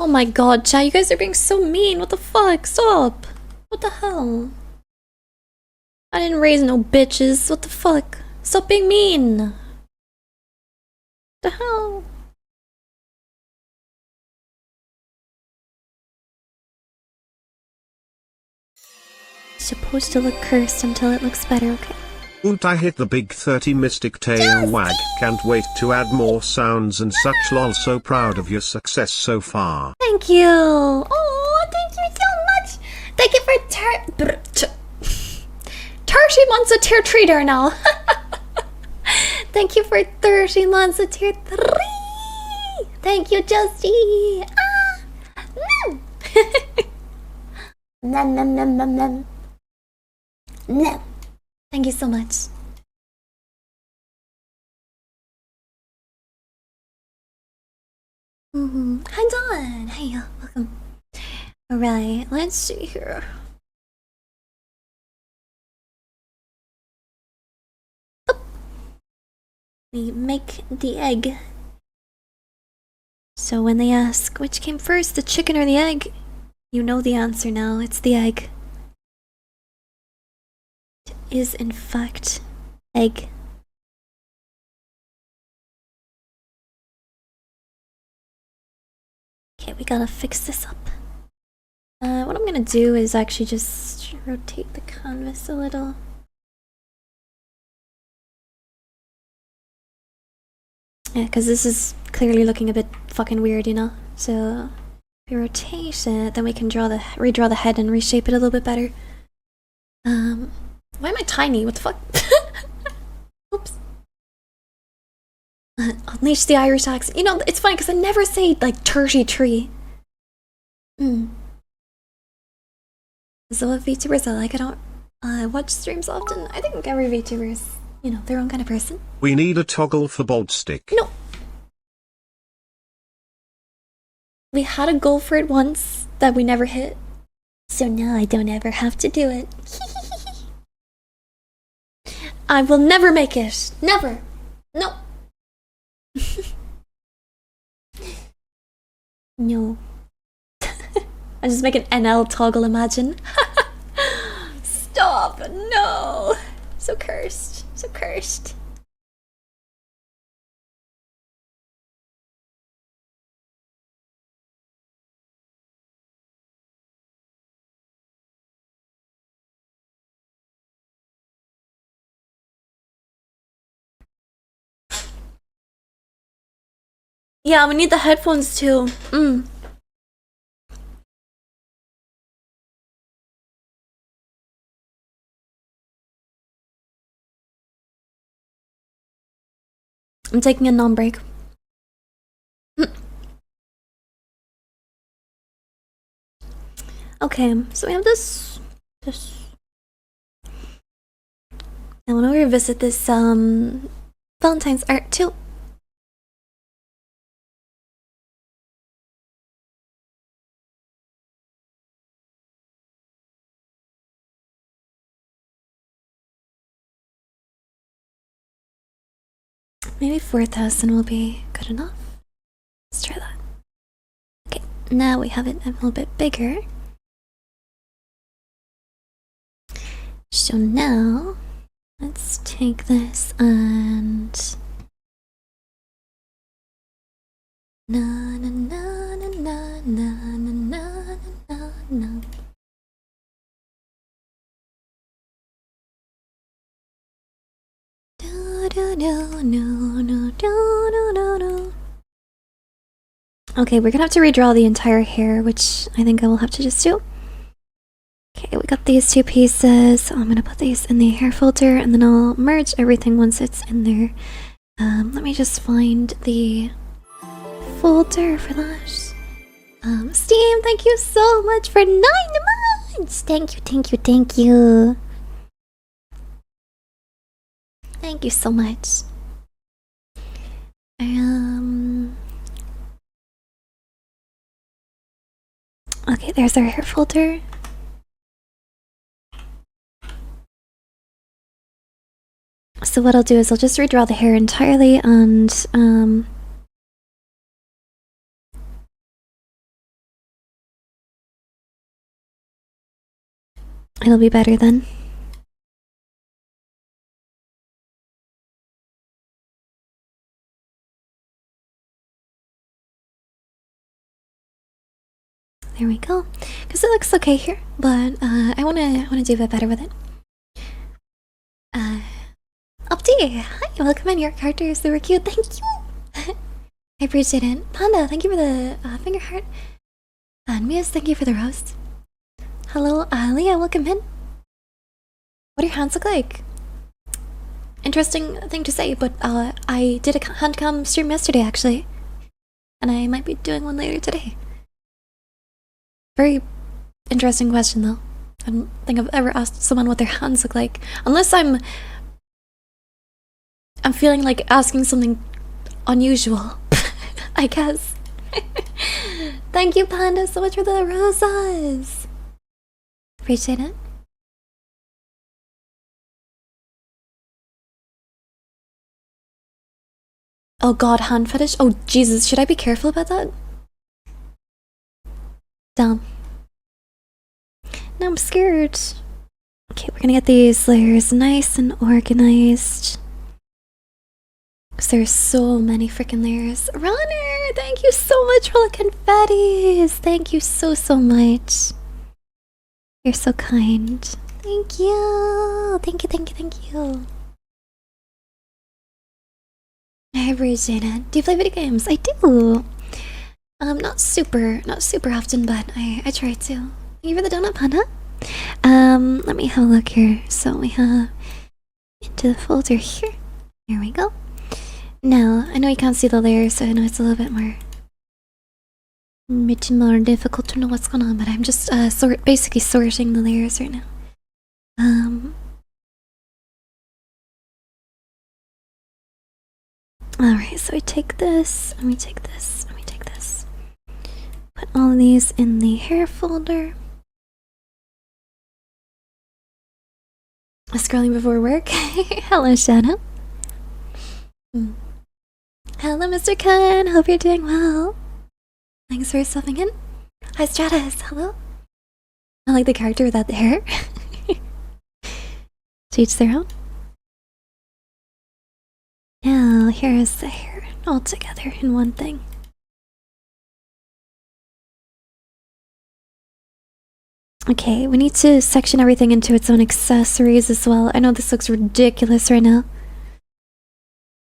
Oh my god, chat, you guys are being so mean. What the fuck? Stop. What the hell? I didn't raise no bitches. What the fuck? Stop being mean. What the hell? Supposed to look cursed until it looks better, okay? Oont, I hit the big 30 mystic tail wag. Can't wait to add more sounds and such. Lol, so proud of your success so far. Thank you. Oh, thank you so much. Thank you for 30 months of tier 3 there now. Thank you for 30 months of tier 3. Thank you, Justy. No. Nom, nom, nom, nom, nom. No. Thank you so much. Hi, Dawn. Hey, welcome. Alright, let's see here. Oh. We make the egg. So when they ask which came first, the chicken or the egg, you know the answer now. It's the egg. It is, in fact, egg. Okay, we gotta fix this up. What I'm gonna do is actually just rotate the canvas a little. Yeah, because this is clearly looking a bit fucking weird, you know? So, if we rotate it, then we can redraw the head and reshape it a little bit better. Why am I tiny? What the fuck? Oops. Unleash the Irish accent. You know, it's funny because I never say, like, 33. So what VTubers I like, I don't watch streams often. I think every VTuber is, you know, their own kind of person. We need a toggle for bold stick. No. We had a goal for it once that we never hit. So now I don't ever have to do it. I will never make it. Never. No. No. I just make an NL toggle, imagine. Stop. No. So cursed. So cursed. Yeah, we need the headphones too. I'm taking a non-break. Okay, so we have this. I want to revisit this Valentine's art too. Maybe 4,000 will be good enough. Let's try that. Okay, now we have it a little bit bigger. So now, let's take this and... Na na na na na na na na na. Okay, we're gonna have to redraw the entire hair, which I think I will have to just do. Okay, we got these two pieces, so I'm gonna put these in the hair folder and then I'll merge everything once it's in there. Let me just find the folder for that. Steam, thank you so much for 9 months! Thank you, thank you, thank you. Thank you so much. Okay, there's our hair folder. So what I'll do is I'll just redraw the hair entirely and It'll be better then. There we go. Because it looks okay here, but I wanna do a bit better with it. Update! Hi, welcome in. Your character is super cute. Thank you! I appreciate it. Panda, thank you for the finger heart. And Mias, thank you for the roast. Hello, Leah, welcome in. What do your hands look like? Interesting thing to say, but I did a hand cam stream yesterday actually. And I might be doing one later today. Very interesting question though. I don't think I've ever asked someone what their hands look like. Unless I'm feeling like asking something unusual. I guess. Thank you, Panda, so much for the roses. Appreciate it. Oh god, hand fetish? Oh Jesus, should I be careful about that? Damn. Now I'm scared. Okay, we're gonna get these layers nice and organized. Because there's so many freaking layers. Runner, thank you so much for the confettis. Thank you so much. You're so kind. Thank you. Thank you. I appreciate it. Do you play video games? I do. Not super often, but I try to. Thank you for the donut, Panda. Let me have a look here. So we have into the folder here. Here we go. Now, I know you can't see the layers, so I know it's a little bit more difficult to know what's going on, but I'm just basically sorting the layers right now. Alright, so we take this, and we take this, and we take this. Put all of these in the hair folder. Scrolling before work. Hello, Shadow. Hello, Mr. Khan. Hope you're doing well. Thanks for stopping in. Hi, Stratus. Hello. I like the character without the hair. To each their own. Now, here is the hair all together in one thing. Okay, we need to section everything into its own accessories as well. I know this looks ridiculous right now.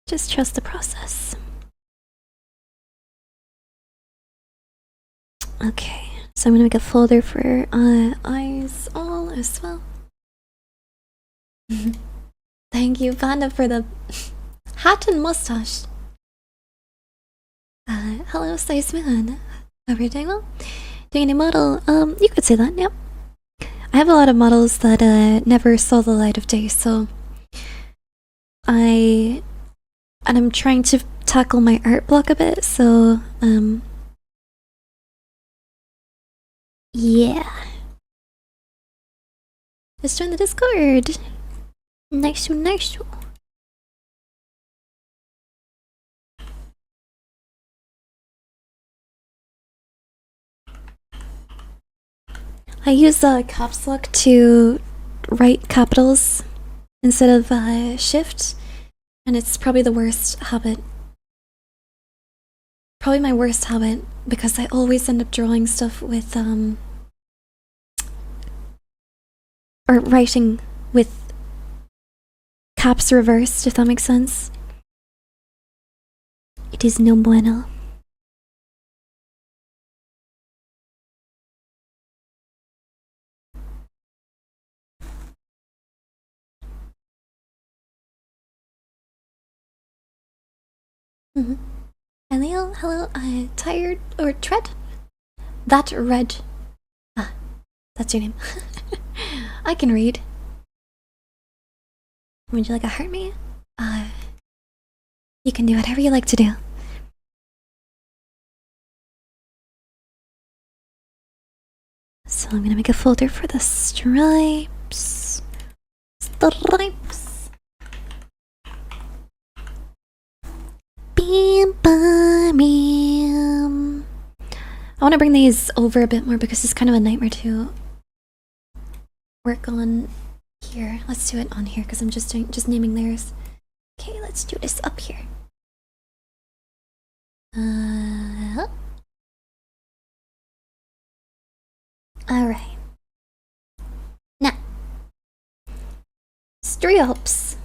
Just trust the process. Okay, so I'm gonna make a folder for eyes all as well. Thank you, Panda, for the hat and mustache. Hello, Stay Smooth. Hope you're doing well. Doing any model? You could say that, yep. I have a lot of models that never saw the light of day, so I'm trying to tackle my art block a bit, so yeah. Let's join the Discord. Nice. I use caps lock to write capitals instead of shift, and it's probably the worst habit. Probably my worst habit, because I always end up drawing stuff with or writing with caps reversed, if that makes sense. It is no bueno. Hello, tired or tread? That red. Ah, that's your name. I can read. Would you like a heart, me? You can do whatever you like to do. So I'm gonna make a folder for the stripes. Bam, bam, bam. I want to bring these over a bit more because it's kind of a nightmare to work on here. Let's do it on here because I'm just naming layers. Okay, let's do this up here. Alright. Now, stripes.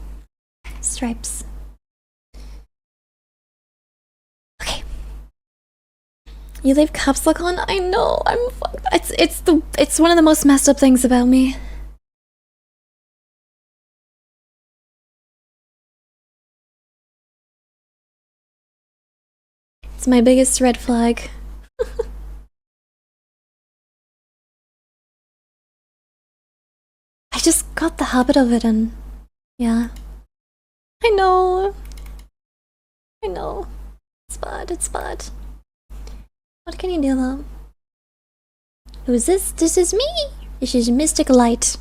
Okay. You leave caps lock on? I know. I'm fucked. It's one of the most messed up things about me. It's my biggest red flag. I just got the habit of it and yeah. I know. It's bad. What can you do though? Who's this? This is me! This is Mystic Light.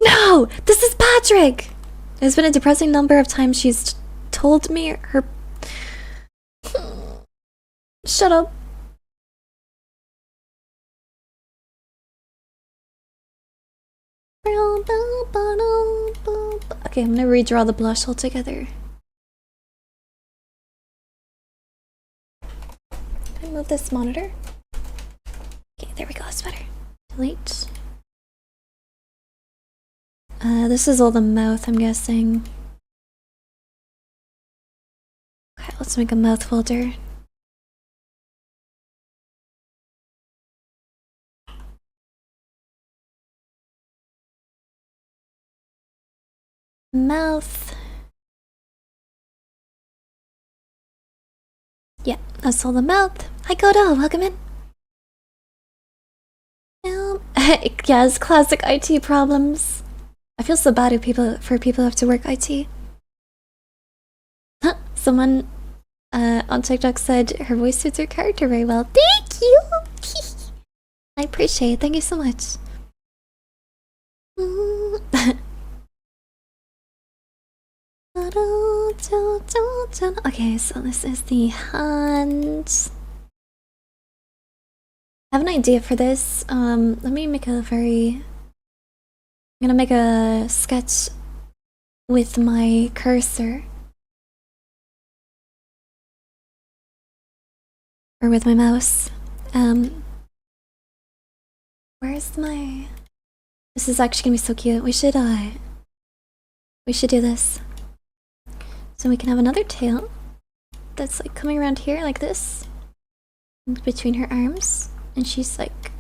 No! This is Patrick! There's been a depressing number of times she's told me her... Shut up. Okay, I'm gonna redraw the blush altogether. Can I move this monitor? Okay, there we go, that's better. Delete. This is all the mouth, I'm guessing. Okay, let's make a mouth filter. Mouth. Yeah, that's all the mouth. Hi Kodo, welcome in. Yes, classic IT problems. I feel so bad for people who have to work IT. Huh, someone on TikTok said her voice suits her character very well. Thank you! I appreciate it, thank you so much. Okay, so this is the hand. I have an idea for this. Let me make a I'm gonna make a sketch with my cursor. Or with my mouse. Where's my... This is actually gonna be so cute. We should do this. So we can have another tail that's like coming around here like this between her arms, and she's like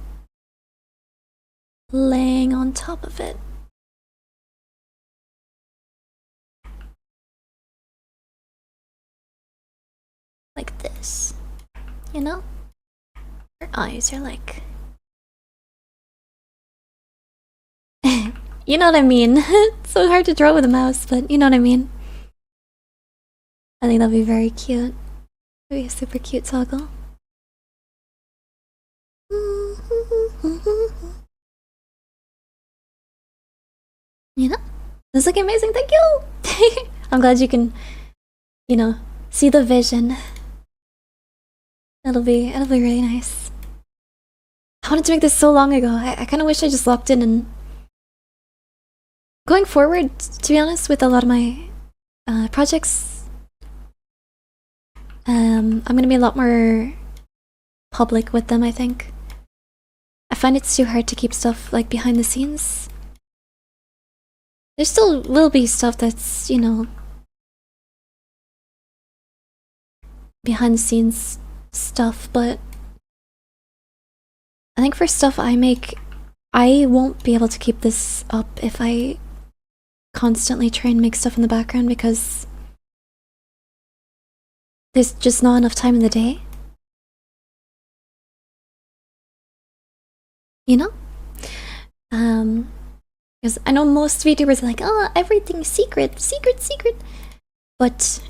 laying on top of it. Like this, you know? Her eyes are like... You know what I mean? It's so hard to draw with a mouse, but you know what I mean. I think that'll be very cute. It'll be a super cute toggle. You know? This is looking amazing, thank you! I'm glad you can, you know, see the vision. It'll be really nice. I wanted to make this so long ago. I kind of wish I just locked in and... Going forward, to be honest, with a lot of my projects, I'm gonna be a lot more public with them, I think. I find it's too hard to keep stuff like behind the scenes. There still will be stuff that's, you know, behind the scenes stuff, but I think for stuff I make, I won't be able to keep this up if I constantly try and make stuff in the background, because there's just not enough time in the day. You know? Because I know most VTubers are like, oh, everything's secret. But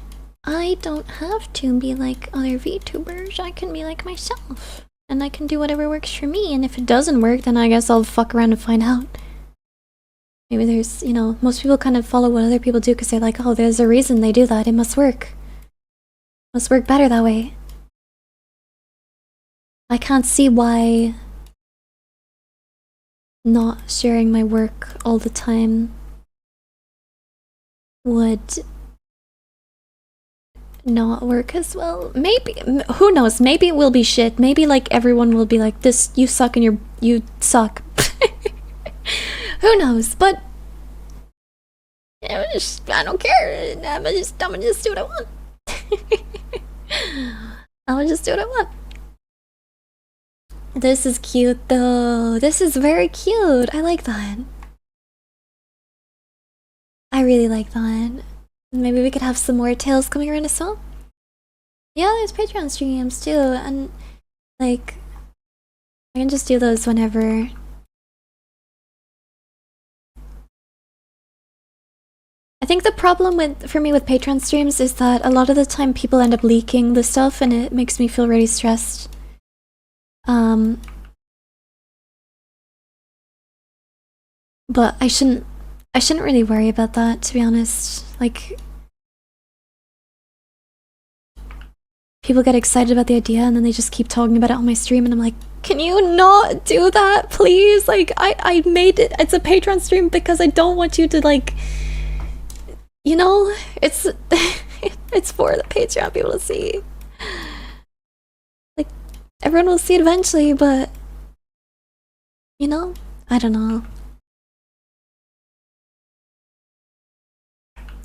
I don't have to be like other VTubers. I can be like myself. And I can do whatever works for me. And if it doesn't work, then I guess I'll fuck around and find out. Maybe there's, you know, most people kind of follow what other people do because they're like, oh, there's a reason they do that. It must work. Must work better that way. I can't see why not sharing my work all the time would not work as well. Maybe, who knows, maybe it will be shit. Maybe like everyone will be like, this, you suck and you suck. Who knows, but I don't care. I'm gonna just do what I want. I'm gonna just do what I want. This is cute though. This is very cute. I like that. I really like that. Maybe we could have some more tales coming around as well. Yeah, there's Patreon streams too, and like I can just do those whenever. I think the problem for me with Patreon streams is that a lot of the time people end up leaking the stuff and it makes me feel really stressed. But I shouldn't really worry about that, to be honest. Like, people get excited about the idea and then they just keep talking about it on my stream and I'm like, can you not do that, please? Like, I made it, it's a Patreon stream because I don't want you to like, you know, it's it's for the Patreon people to see. Like, everyone will see it eventually, but you know, I don't know.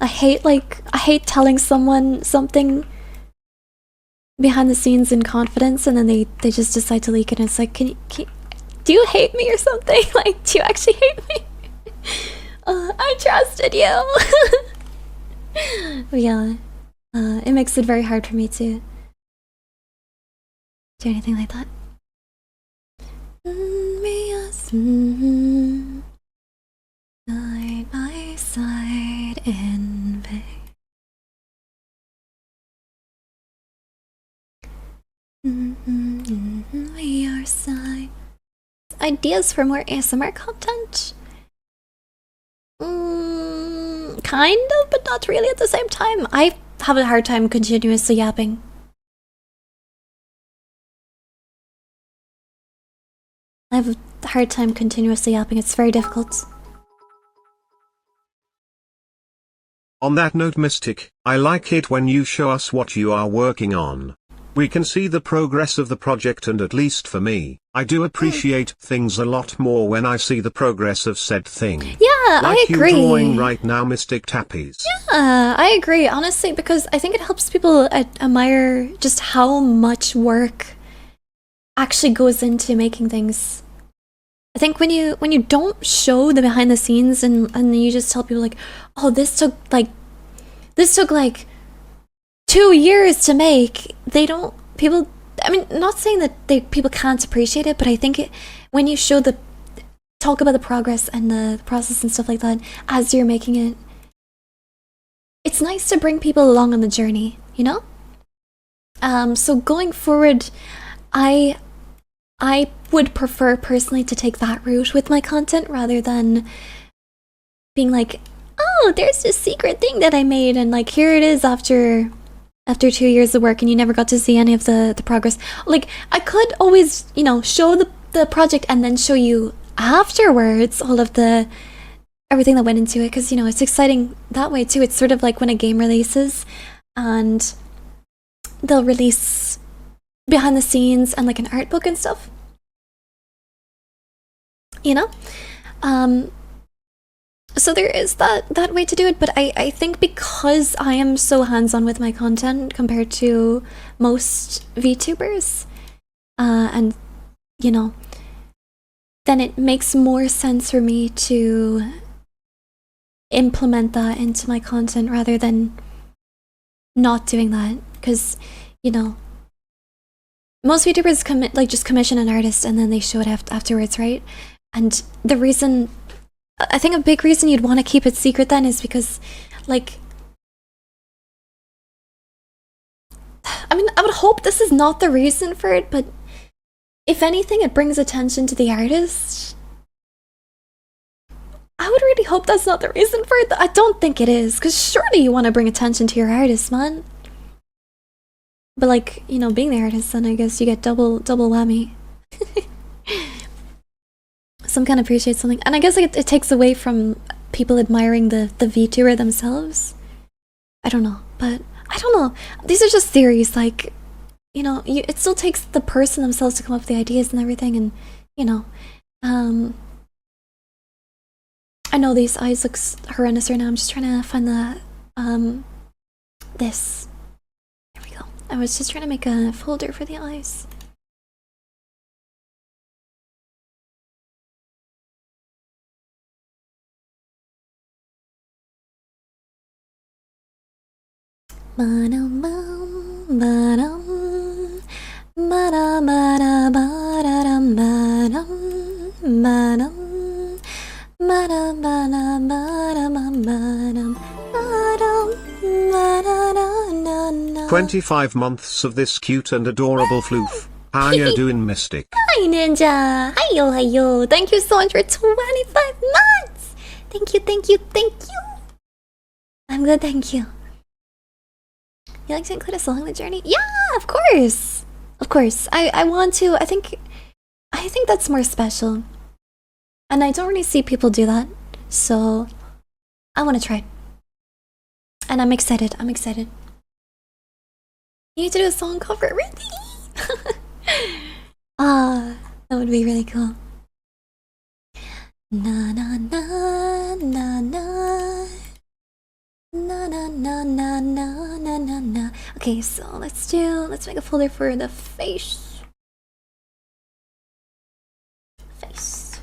I hate telling someone something behind the scenes in confidence and then they just decide to leak it and it's like, do you hate me or something? Like, do you actually hate me? I trusted you. But yeah, it makes it very hard for me to do anything like that. Side by side in vain. We are side. Ideas for more ASMR content? Kind of, but not really at the same time. I have a hard time continuously yapping. I have a hard time continuously yapping. It's very difficult. On that note, Mystic, I like it when you show us what you are working on. We can see the progress of the project, and at least for me, I do appreciate things a lot more when I see the progress of said thing. Yeah, like I agree. you drawing right now, Mystic Tappies. Yeah, I agree, honestly, because I think it helps people admire just how much work actually goes into making things. I think when you don't show the behind the scenes and you just tell people like, oh, this took like 2 years to make, people, I mean, not saying that people can't appreciate it, but I think when you talk about the progress and the process and stuff like that as you're making it, it's nice to bring people along on the journey, you know? So going forward, I would prefer personally to take that route with my content rather than being like, oh, there's this secret thing that I made and like here it is after 2 years of work and you never got to see any of the progress. Like, I could always, you know, show the project and then show you afterwards all of everything that went into it, because, you know, it's exciting that way too. It's sort of like when a game releases and they'll release behind the scenes and like an art book and stuff, you know? So there is that way to do it, but I think because I am so hands-on with my content compared to most VTubers, and, you know, then it makes more sense for me to implement that into my content rather than not doing that, because, you know, most VTubers just commission an artist and then they show it afterwards, right? And I think a big reason you'd want to keep it secret then is because, like, I mean, I would hope this is not the reason for it, but if anything, it brings attention to the artist. I would really hope that's not the reason for it. I don't think it is, because surely you want to bring attention to your artist, man. But, like, you know, being the artist, then I guess you get double whammy. some can appreciate something, and I guess it takes away from people admiring the VTuber themselves. I don't know, but I don't know. These are just theories. Like, you know, it still takes the person themselves to come up with the ideas and everything, and you know, I know these eyes looks horrendous right now. I'm just trying to find the this. There we go. I was just trying to make a folder for the eyes. "... 25 months of this cute and adorable floof. How you doing, Mystic?" Hi, Ninja. Hiyo, hiyo. Thank you so much for 25 months. Thank you, thank you, thank you. I'm good, thank you. You like to include us along the journey? Yeah, of course. Of course. I want to. I think that's more special. And I don't really see people do that. So I want to try. And I'm excited. I'm excited. You need to do a song cover, really? Ah, that would be really cool. Na na na na na. Na na na na na na na na. Okay, so let's make a folder for the face. Face.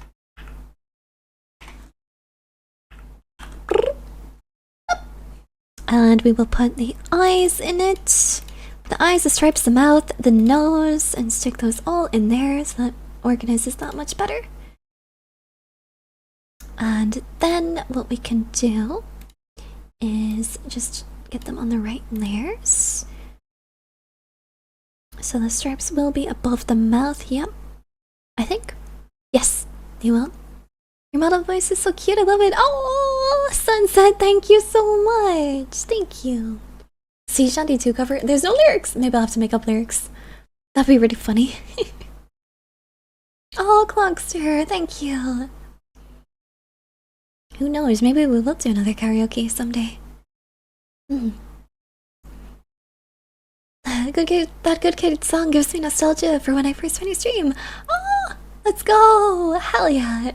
And we will put the eyes in it. The eyes, the stripes, the mouth, the nose, and stick those all in there so that organizes that much better. And then what we can do is just get them on the right layers. So the stripes will be above the mouth, yep. I think. Yes, they will. Your model voice is so cute, I love it. Oh, Sunset, thank you so much. Thank you. See Shanty 2 cover. There's no lyrics. Maybe I'll have to make up lyrics. That'd be really funny. Oh, Clockster, thank you. Who knows? Maybe we will do another karaoke someday. That Good Kid song gives me nostalgia for when I first found your stream. Oh, let's go! Hell yeah!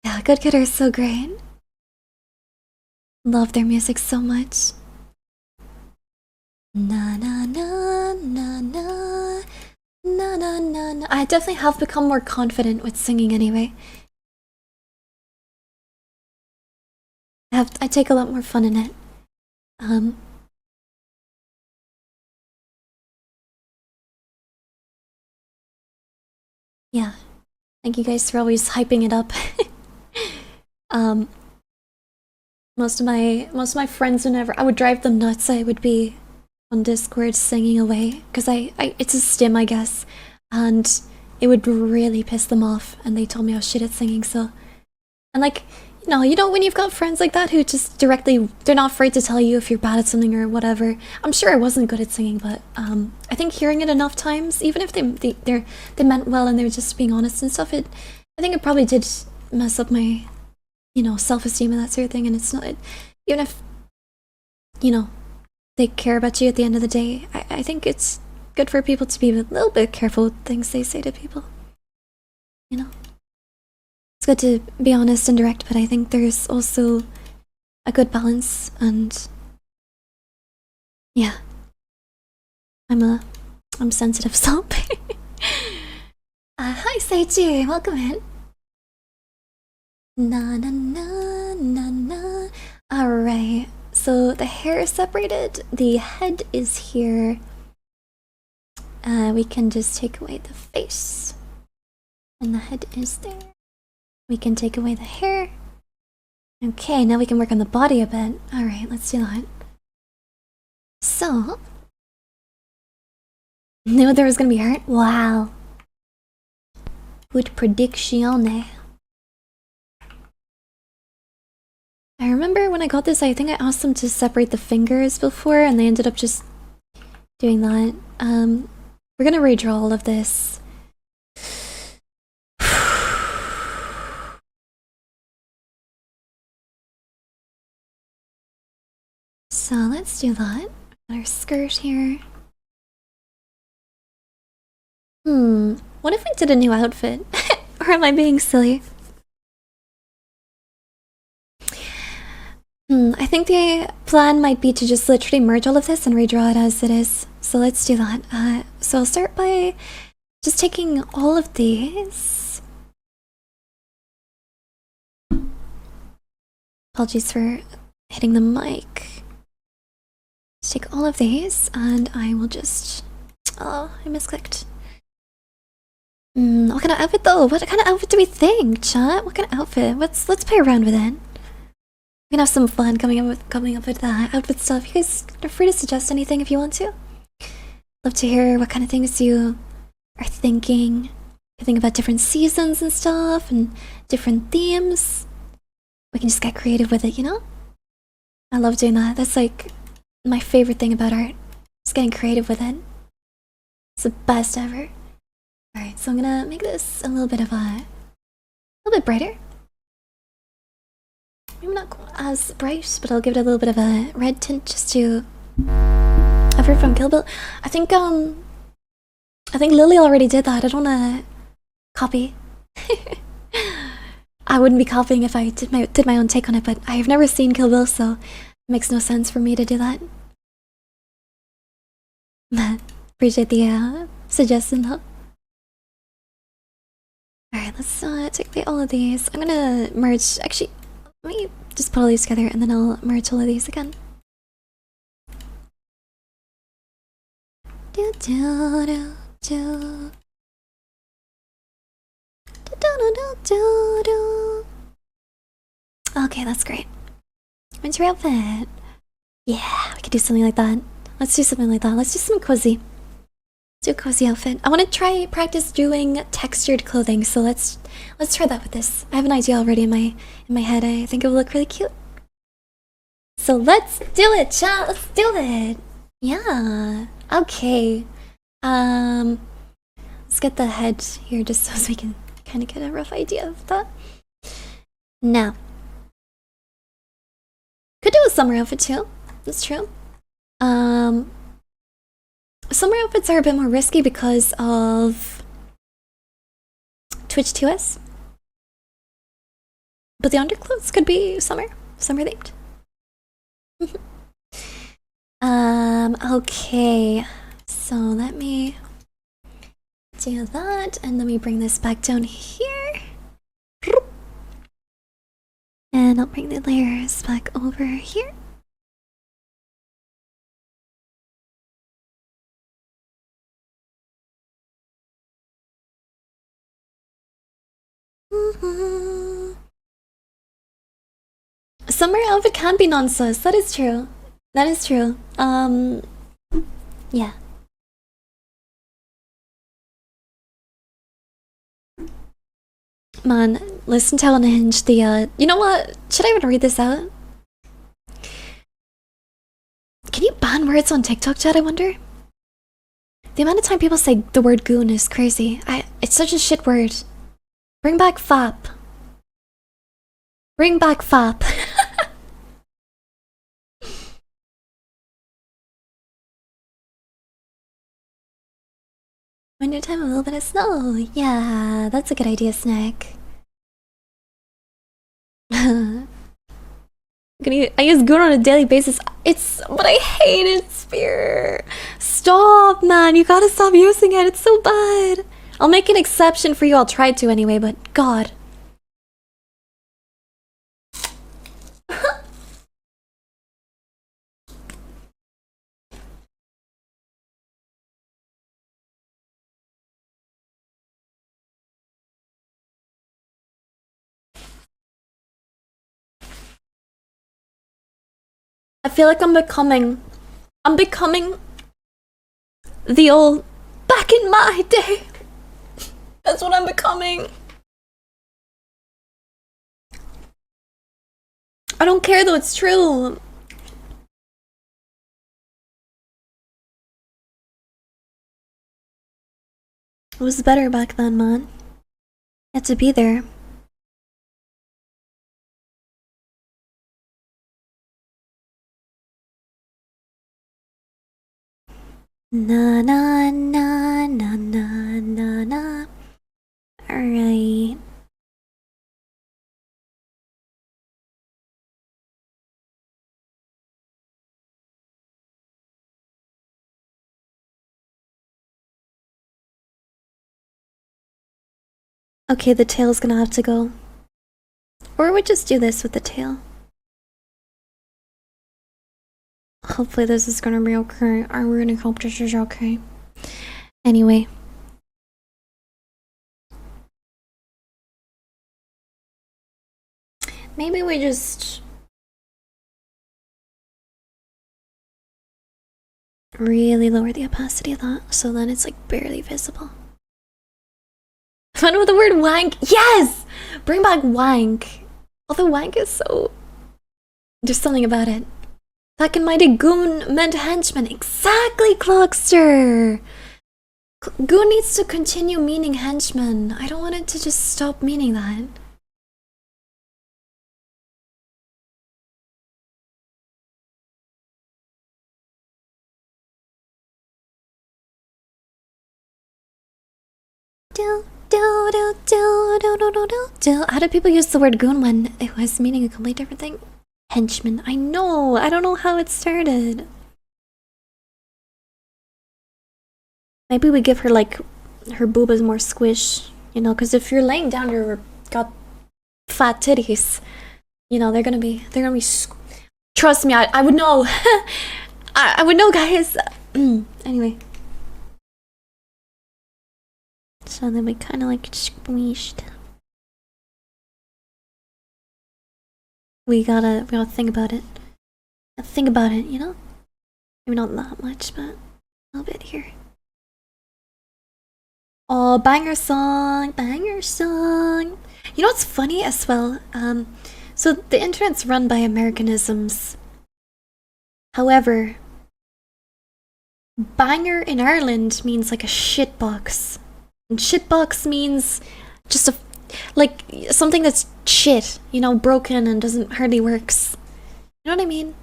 Yeah, Good Kid are so great. Love their music so much. Na na na na na na na na na. I definitely have become more confident with singing anyway. I take a lot more fun in it. Yeah. Thank you guys for always hyping it up. Most of my friends, whenever I would drive them nuts, I would be on Discord singing away because it's a stim, I guess, and it would really piss them off, and they told me I was shit at singing. So, and like, you know when you've got friends like that who just directly, they're not afraid to tell you if you're bad at something or whatever. I'm sure I wasn't good at singing, but I think hearing it enough times, even if they meant well and they were just being honest and stuff, I think it probably did mess up my, self-esteem and that sort of thing. And it's not, even if, they care about you at the end of the day, I think it's good for people to be a little bit careful with things they say to people. It's good to be honest and direct, but I think there's also a good balance, and yeah, I'm sensitive, so hi Seichi, welcome in. Na na na na na. Alright, so the hair is separated, the head is here. We can just take away the face, and the head is there. We can take away the hair. Okay, now we can work on the body a bit. Alright, let's do that. So, knew there was gonna be art? Wow. Good prediction. I remember when I got this, I think I asked them to separate the fingers before, and they ended up just doing that. We're gonna redraw all of this. So let's do that. Got our skirt here. What if we did a new outfit? Or am I being silly? I think the plan might be to just literally merge all of this and redraw it as it is. So let's do that. So I'll start by just taking all of these. Apologies for hitting the mic. Let's take all of these and I will just... Oh, I misclicked. What kind of outfit though? What kind of outfit do we think, chat? What kind of outfit? Let's play around with it. We can have some fun coming up with that outfit stuff. You guys are free to suggest anything if you want to. Love to hear what kind of things you are thinking. You think about different seasons and stuff and different themes. We can just get creative with it, you know? I love doing that. That's like my favorite thing about art. Just getting creative with it. It's the best ever. Alright, so I'm gonna make this a little bit brighter. Maybe not as bright, but I'll give it a little bit of a red tint just to... I've heard from Kill Bill. I think Lily already did that. I don't wanna copy. I wouldn't be copying if I did my own take on it, but I've never seen Kill Bill, so it makes no sense for me to do that. But appreciate the suggestion though. Alright, let's take away all of these. I'm gonna merge, actually, let me just put all these together and then I'll merge all of these again. Do do do do. Do do do do do. Okay, that's great. When's your outfit? Yeah, we could do something like that. Let's do something like that. Let's do something cozy. Do a cozy outfit. I want to try practice doing textured clothing, so let's try that with this. I have an idea already in my head. I think it will look really cute. So let's do it, chat. Let's do it. Yeah. Okay. Let's get the head here just so we can kind of get a rough idea of that. Now, could do a summer outfit too. That's true. Summer outfits are a bit more risky because of Twitch 2S. But the underclothes could be summer themed. Okay. So let me do that and let me bring this back down here. And I'll bring the layers back over here. Summer outfit can be non-sus. That is true. That is true. Yeah. Man, listen to Unhinged the you know what? Should I even read this out? Can you ban words on TikTok, chat, I wonder? The amount of time people say the word goon is crazy. It's such a shit word. Bring back fap. Bring back fap. Winter time, a little bit of snow. Yeah, that's a good idea, Snack. I use goon on a daily basis. But I hate it, Spear. Stop, man. You gotta stop using it. It's so bad. I'll make an exception for you. I'll try to anyway, but God. I feel like I'm becoming the old back in my day. That's what I'm becoming. I don't care though, it's true. It was better back then, man. You had to be there. Na na na na na na na. Alright. Okay, the tail's gonna have to go. Or we just do this with the tail. Hopefully this is gonna be okay. I really hope this is okay. Anyway. Maybe we just really lower the opacity of that so then it's like barely visible. Fun with the word wank. Yes! Bring back wank. Although wank is so... There's something about it. That and mighty goon meant henchman. Exactly, Clockster! Goon needs to continue meaning henchman. I don't want it to just stop meaning that. How do people use the word goon when it was meaning a completely different thing? Henchman. I know. I don't know how it started. Maybe we give her like her boobas more squish, you know, because if you're laying down, you're got fat titties. You know, they're gonna be. Trust me, I would know. I would know, guys. Anyway. So then we kind of like squeezed. We gotta think about it. Think about it, you know? Maybe not that much, but a little bit here. Oh, banger song, banger song. You know what's funny as well? So the internet's run by Americanisms. However, banger in Ireland means like a shitbox. And shitbox means just like something that's shit, you know, broken and doesn't hardly works. You know what I mean?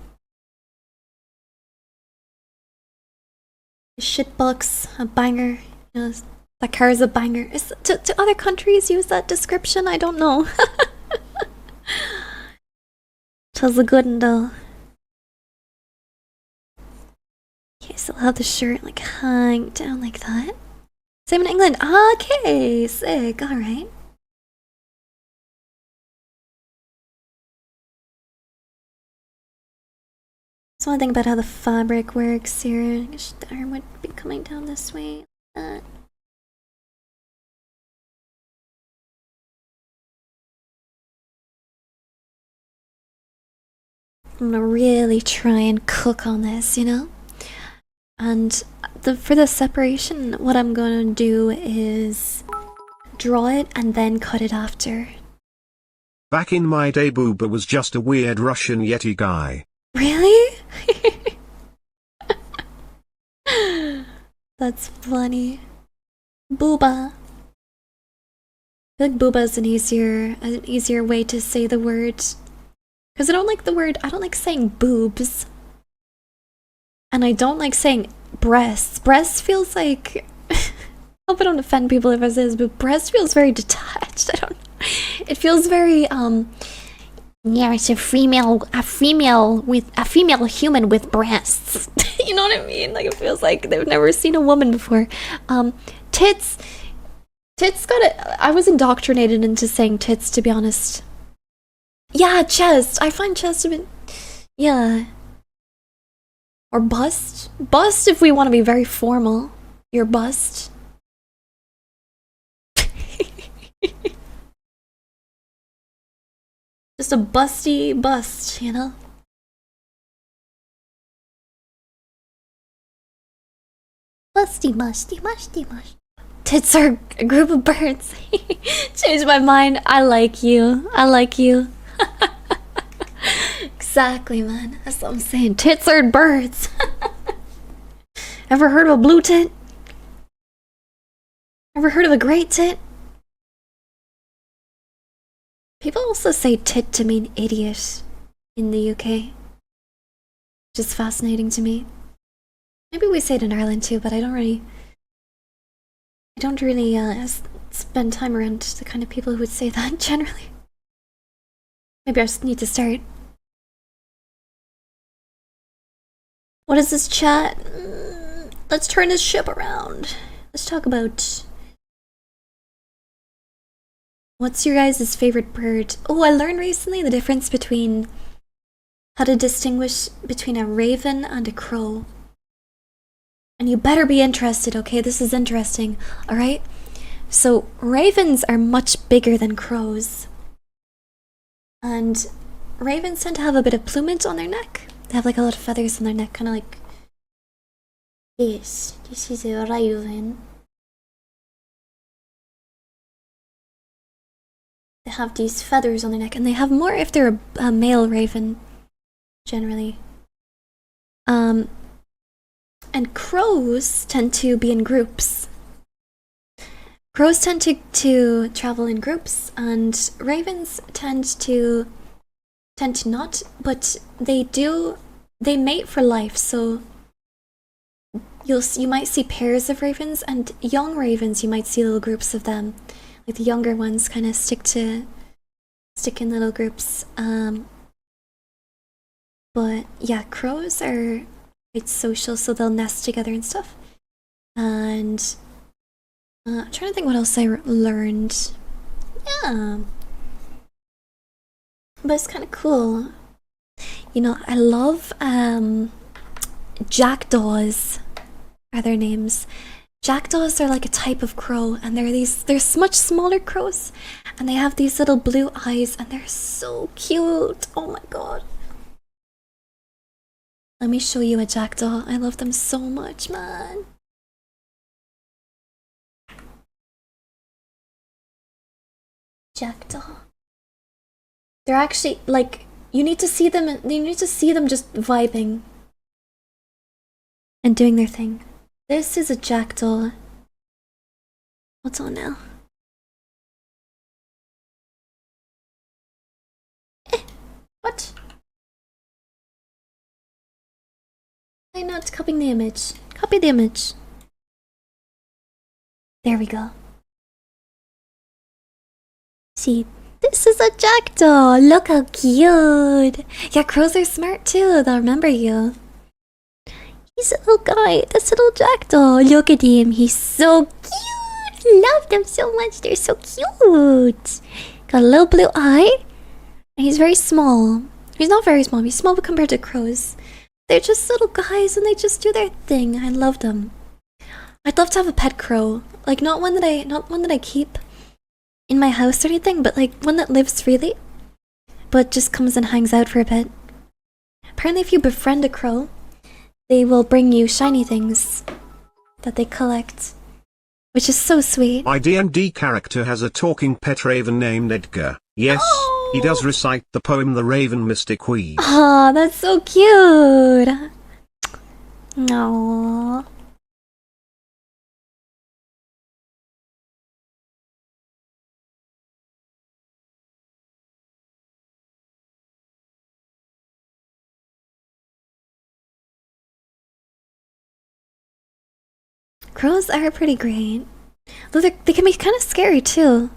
A shitbox, a banger, you know, that car is a banger. Do other countries use that description? I don't know. Twas a good one though. Okay, so I'll have the shirt like hang down like that. Same in England. Okay, sick. Alright. Just want to think about how the fabric works here. The arm would be coming down this way. I'm gonna really try and cook on this, you know? And for the separation, what I'm gonna do is draw it and then cut it after. Back in my day, Booba was just a weird Russian Yeti guy. Really? That's funny. Booba. I feel like booba is an easier way to say the word. Because I don't like saying boobs. And I don't like saying breasts. Breast feels like... I hope I don't offend people if I say this, but breast feels very detached. I don't know. It feels very, yeah, it's a female human with breasts. You know what I mean? Like, it feels like they've never seen a woman before. Tits got it. I was indoctrinated into saying tits, to be honest. Yeah, chest. I find chest a bit, yeah. Or bust. Bust if we want to be very formal. Your bust. Just a busty bust, you know? Busty, musty, musty, musty. Tits are a group of birds. Changed my mind. I like you. I like you. Exactly, man. That's what I'm saying. Tits are birds. Ever heard of a blue tit? Ever heard of a great tit? People also say tit to mean idiot in the UK. Which is fascinating to me. Maybe we say it in Ireland too, but I don't really spend time around the kind of people who would say that generally. Maybe I just need to start. What is this chat? Let's turn this ship around. Let's talk about what's your guys' favorite bird? Oh, I learned recently the difference between how to distinguish between a raven and a crow. And you better be interested, okay? This is interesting, alright? So, ravens are much bigger than crows. And ravens tend to have a bit of plumage on their neck. They have like a lot of feathers on their neck, kind of like this. This is a raven. They have these feathers on their neck, and they have more if they're a male raven, generally. And crows tend to be in groups. Crows tend to travel in groups, and ravens tend to not, but they mate for life, so you might see pairs of ravens, and young ravens you might see little groups of them. Like the younger ones kind of stick in little groups. But yeah, crows are quite social, so they'll nest together and stuff. And I'm trying to think what else I learned. Yeah, but it's kind of cool. You know, I love jackdaws are their names. Jackdaws are like a type of crow, and they're much smaller crows, and they have these little blue eyes, and they're so cute. Oh my god. Let me show you a jackdaw. I love them so much, man. Jackdaw. They're actually like, you need to see them just vibing and doing their thing. This is a jackdaw. What's on now? What? I'm not copying the image. Copy the image. There we go. See, this is a jackdaw. Look how cute. Yeah, crows are smart too. They'll remember you. He's a little guy. This little jackdaw. Look at him. He's so cute. Love them so much. They're so cute. Got a little blue eye. And he's very small. He's not very small. He's small compared to crows. They're just little guys and they just do their thing. I love them. I'd love to have a pet crow. Like not one that I keep in my house or anything, but like one that lives freely, but just comes and hangs out for a bit. Apparently if you befriend a crow, they will bring you shiny things that they collect, which is so sweet. My D&D character has a talking pet raven named Edgar. Yes, he does recite the poem The Raven Mystic Weed. Oh, that's so cute. Aww. Crows are pretty great. Though they can be kind of scary too.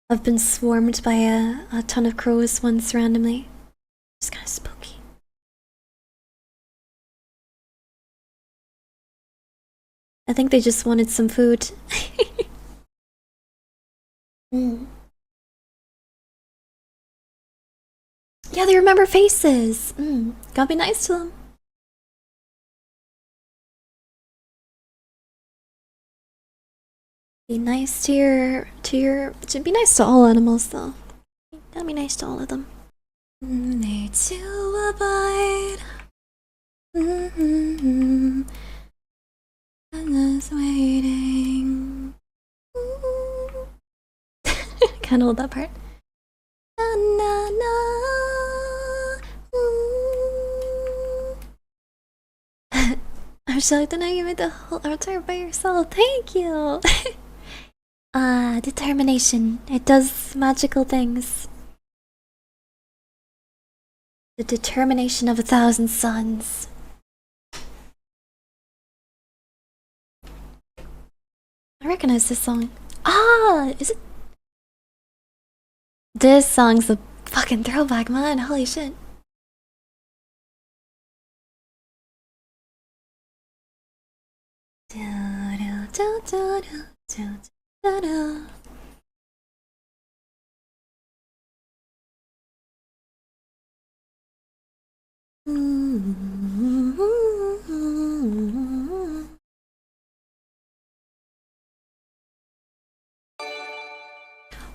I've been swarmed by a ton of crows once randomly. It's kind of spooky. I think they just wanted some food. Yeah, they remember faces. Gotta be nice to them. Be nice to be nice to all animals though. Gotta be nice to all of them. Need to abide. I'm just waiting. Can't hold that part. Na, na, na. I'm shocked that you made the whole avatar by yourself. Thank you. Determination. It does magical things. The determination of 1,000 suns. I recognize this song. Ah, is it? This song's a fucking throwback, man. Holy shit.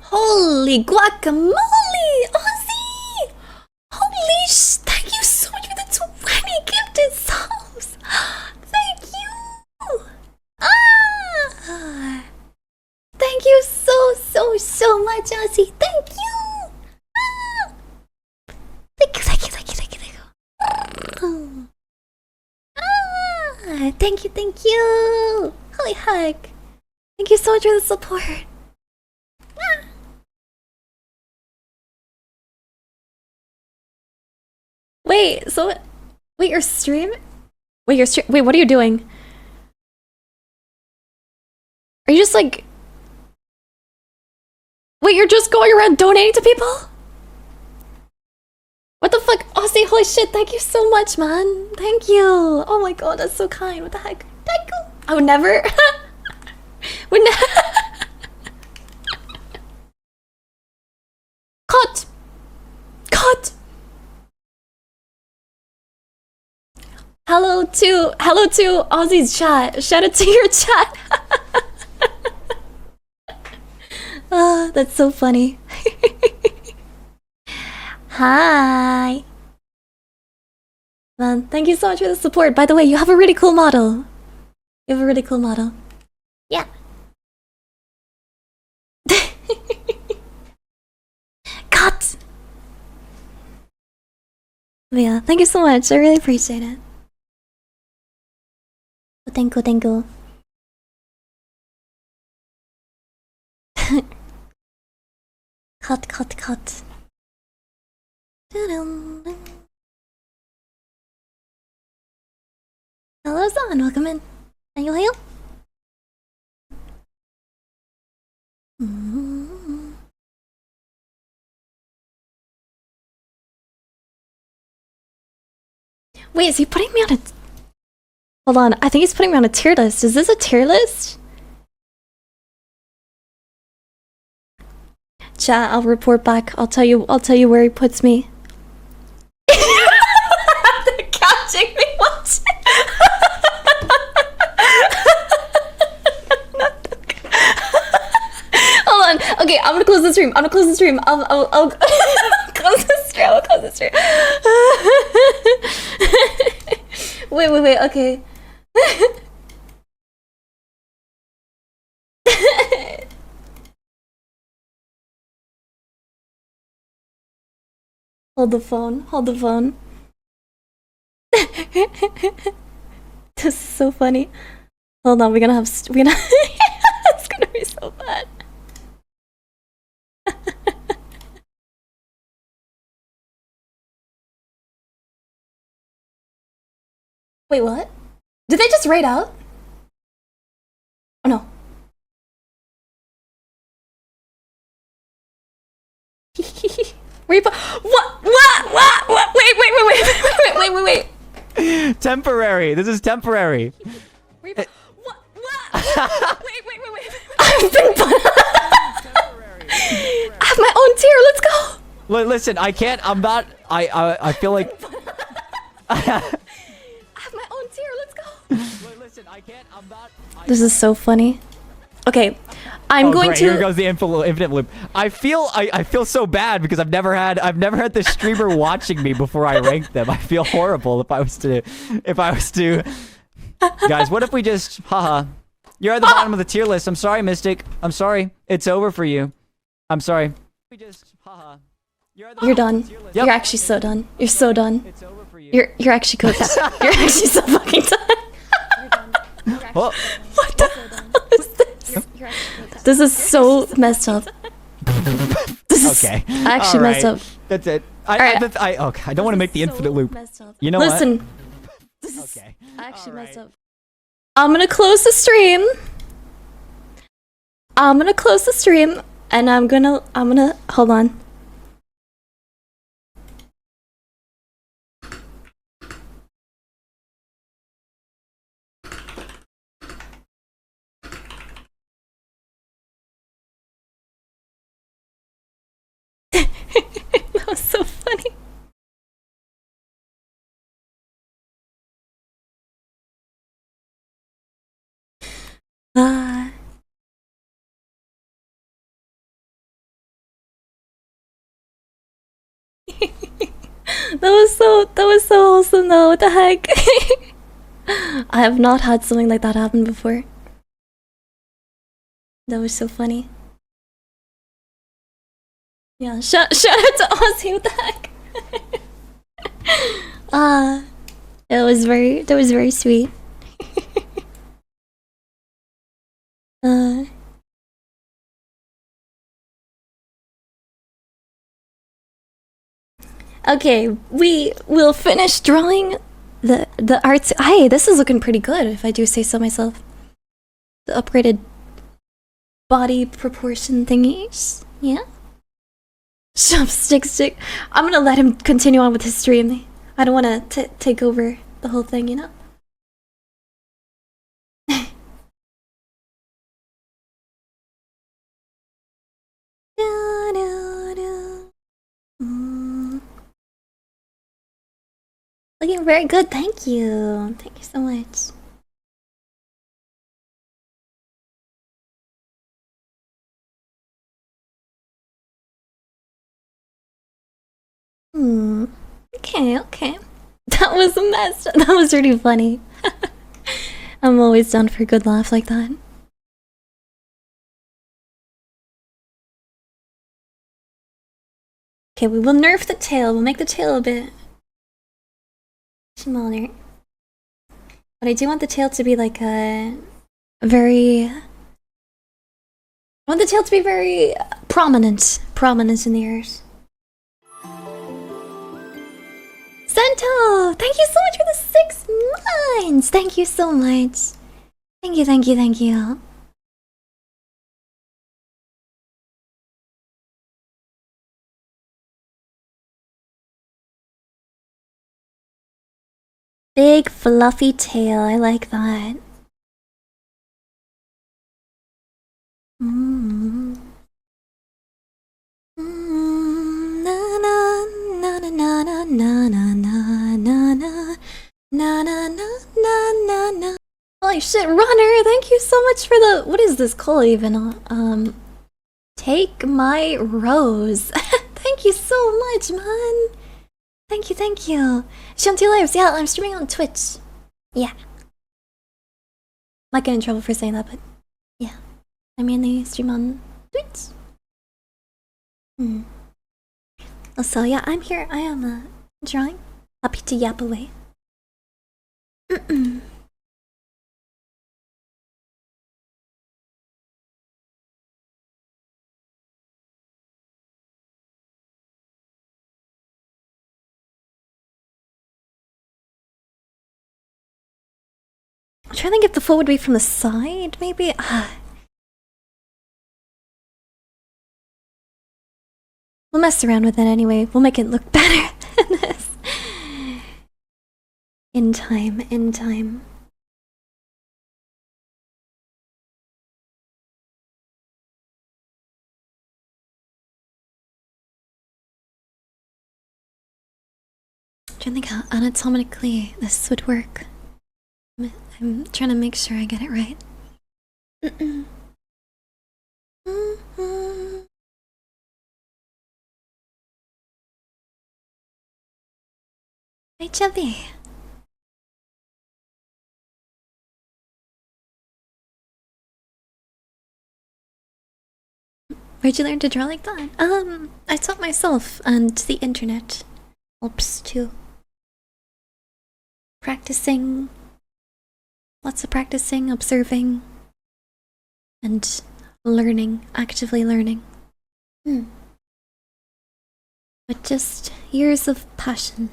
Holy guacamole, Ozzy! Holy thank you so much for the 20 gifted subs! Thank you! Ah! Thank you so much, Ozzy! Thank you! Ah! Thank you. Ah! Thank you! Holy heck! Thank you so much for the support! Ah! Wait, you're streaming? Wait, what are you doing? Are you just like... Wait, you're just going around donating to people? What the fuck? Aussie, holy shit, thank you so much, man. Thank you. Oh my god, that's so kind. What the heck? Thank you. I would never... would Cut! Hello to Aussie's chat. Shout out to your chat. Oh, that's so funny. Hi. Man, thank you so much for the support. By the way, you have a really cool model. Yeah. Cut. But yeah, thank you so much. I really appreciate it. Thank you. Cut. Hello, Zan. Welcome in. Hail. Wait, is he putting me on a... Hold on, I think he's putting me on a tier list. Is this a tier list? Chat, I'll report back. I'll tell you where he puts me. They're catching me watching. Hold on. Okay, I'm gonna close the stream. I'll close the stream. I'll close the stream. Wait, okay. Hold the phone. This is so funny. Hold on, we're gonna it's gonna be so bad. Wait, what? Did they just raid out? Oh no. Where you put? What? Wait. Temporary. This is temporary. Where you put? What? Wait. I've been I have my own tier. Let's go. Listen, I can't. I'm not. I feel like. I have my own tier. Let's go. Listen, I can't. I'm not. This is so funny. Okay, I'm going great. to. Here goes the infinite loop. I feel so bad because I've never had this streamer watching me before I ranked them. I feel horrible if I was to. Guys, what if we just haha? You're at the bottom of the tier list. I'm sorry, Mystic. I'm sorry. It's over for you. I'm sorry. We just haha. You're done. Yep. You're actually so done. You're so done. It's over for you. You're actually cooked. You're actually so fucking done. Oh. What the hell is this? This is so messed up. This is Okay. actually messed up. That's it. Alright. I don't want to make the infinite loop. You know Listen, what? this is Okay. actually messed Alright. up. I'm gonna close the stream. I'm gonna close the stream and I'm gonna hold on. That was so funny. That was so wholesome though, what the heck? I have not had something like that happen before. That was so funny. Yeah, shout out to Ozzy, what the heck? That was very sweet. Okay, we will finish drawing the arts. Hey, this is looking pretty good if I do say so myself. The upgraded body proportion thingies. Yeah. Stick. I'm gonna let him continue on with his stream. I don't want to take over the whole thing, you know? Looking very good, thank you. Thank you so much. Okay. That was a mess. That was really funny. I'm always down for a good laugh like that. Okay, we will nerf the tail. We'll make the tail a bit smaller. But I do want the tail to be like I want the tail to be very prominent in the ears. Sento! Thank you so much for the 6 months! Thank you so much. Thank you. Big fluffy tail, I like that. Holy shit, Runner! Thank you so much for the. What is this call even? Take my rose. Thank you so much, man. Thank you. Shanty Lives, yeah, I'm streaming on Twitch. Yeah. Might get in trouble for saying that, but yeah. I mainly stream on Twitch. Also, yeah, I'm here. I am drawing. Happy to yap away. I'm trying to get the forward way from the side, maybe? We'll mess around with it anyway. We'll make it look better than this. In time. I'm trying to think how anatomically this would work. I'm trying to make sure I get it right. Hey, Chubby. Where'd you learn to draw like that? I taught myself, and the internet helps too. Practicing. Lots of practicing, observing, and learning, actively learning. But just years of passion.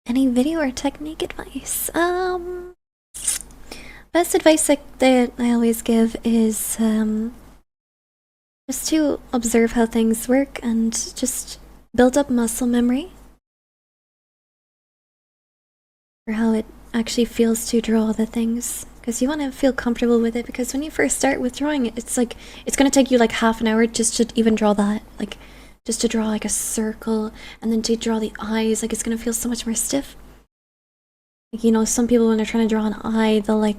Any video or technique advice? Best advice that I always give is just to observe how things work and just build up muscle memory for how it actually feels to draw the things, because you want to feel comfortable with it, because when you first start with drawing it's like it's gonna take you like half an hour just to even draw that, like just to draw like a circle, and then to draw the eyes, like it's gonna feel so much more stiff. Like, you know, some people when they're trying to draw an eye, they'll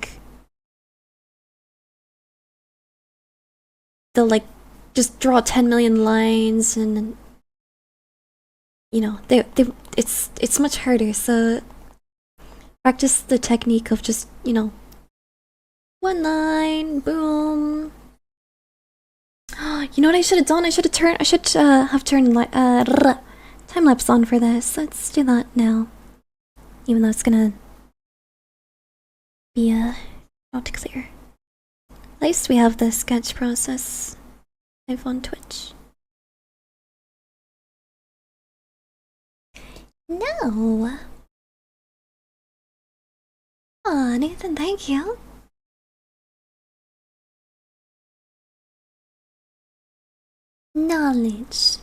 just draw 10 million lines, and you know, it's much harder. So practice the technique of just, you know, one line, boom. You know what I should have done? I should have turned time lapse on for this. Let's do that now. Even though it's gonna be not clear. At least we have the sketch process live on Twitch. No. Aw, Nathan, thank you. Knowledge.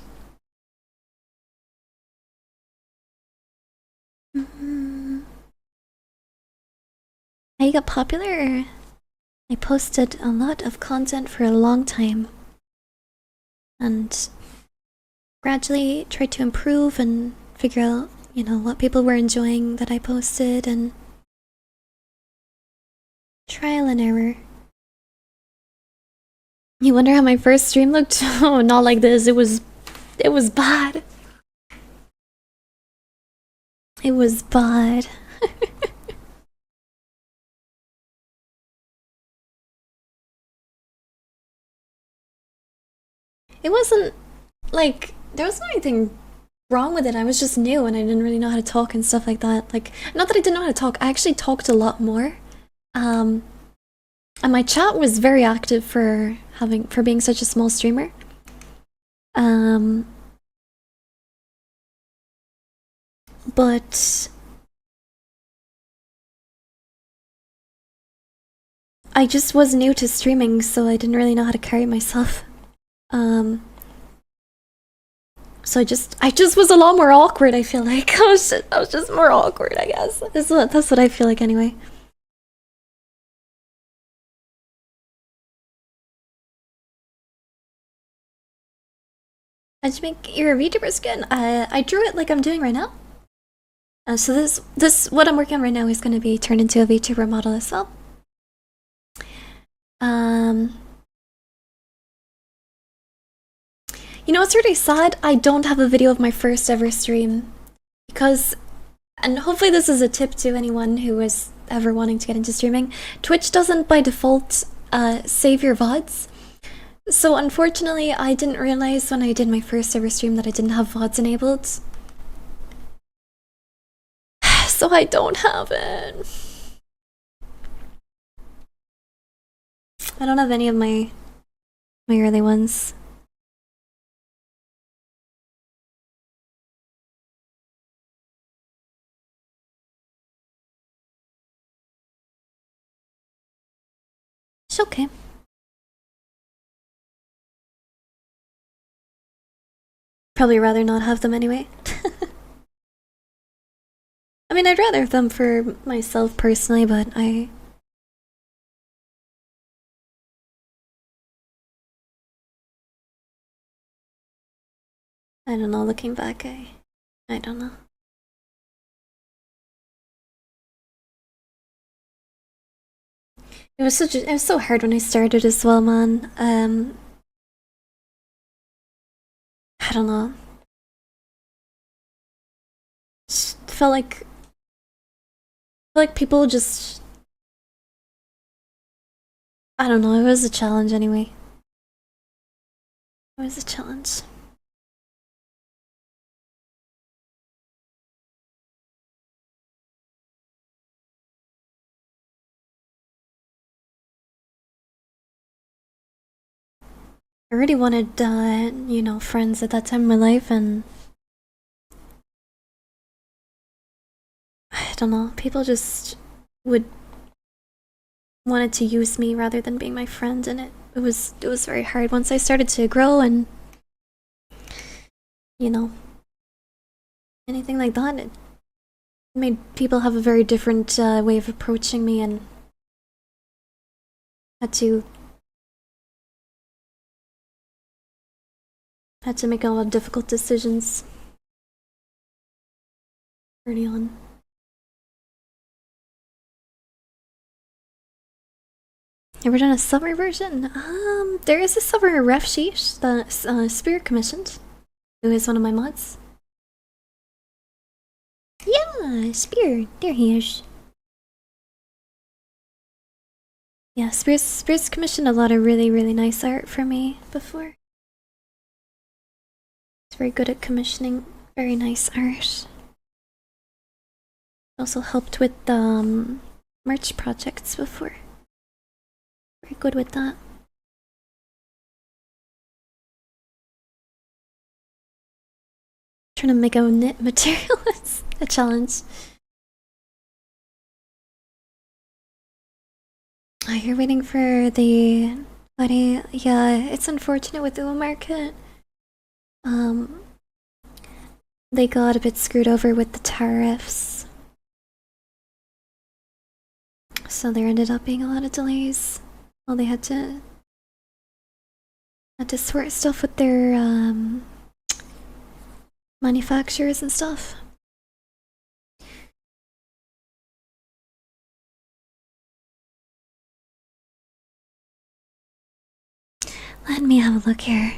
I got popular. I posted a lot of content for a long time and gradually tried to improve and figure out, you know, what people were enjoying that I posted, and trial and error. You wonder how my first stream looked? Oh, not like this. It was bad. It was bad. It wasn't like there wasn't anything wrong with it. I was just new and I didn't really know how to talk and stuff like that. Like, not that I didn't know how to talk, I actually talked a lot more. And my chat was very active for being such a small streamer. But I just was new to streaming, so I didn't really know how to carry myself. So I just was a lot more awkward, I feel like. I was just more awkward, I guess. That's what I feel like anyway. How'd you make your VTuber skin? I drew it like I'm doing right now. So this what I'm working on right now is gonna be turned into a VTuber model as well. You know, it's really sad I don't have a video of my first ever stream, because, and hopefully this is a tip to anyone who is ever wanting to get into streaming, Twitch doesn't by default save your VODs. So unfortunately I didn't realize when I did my first ever stream that I didn't have VODs enabled. So I don't have it. I don't have any of my early ones. It's okay. Probably rather not have them anyway. I mean, I'd rather have them for myself personally, but I don't know, looking back, I don't know. It was so hard when I started as well, man. I don't know. Just felt like people just, I don't know, it was a challenge anyway. It was a challenge. I really wanted, you know, friends at that time in my life, and don't know, people just would wanted to use me rather than being my friend, and it was very hard once I started to grow and, you know, anything like that. It made people have a very different way of approaching me, and had to make a lot of difficult decisions early on. Ever done a summer version? There is a summer ref sheet that Spirit commissioned, who is one of my mods. Yeah, Spirit, there he is. Yeah, Spirit's commissioned a lot of really, really nice art for me before. He's very good at commissioning very nice art. Also helped with merch projects before. Very good with that. Trying to make a knit material is a challenge. You're waiting for the buddy. Yeah, it's unfortunate with the market. They got a bit screwed over with the tariffs, so there ended up being a lot of delays. Well, they had to sort stuff with their manufacturers and stuff. Let me have a look here.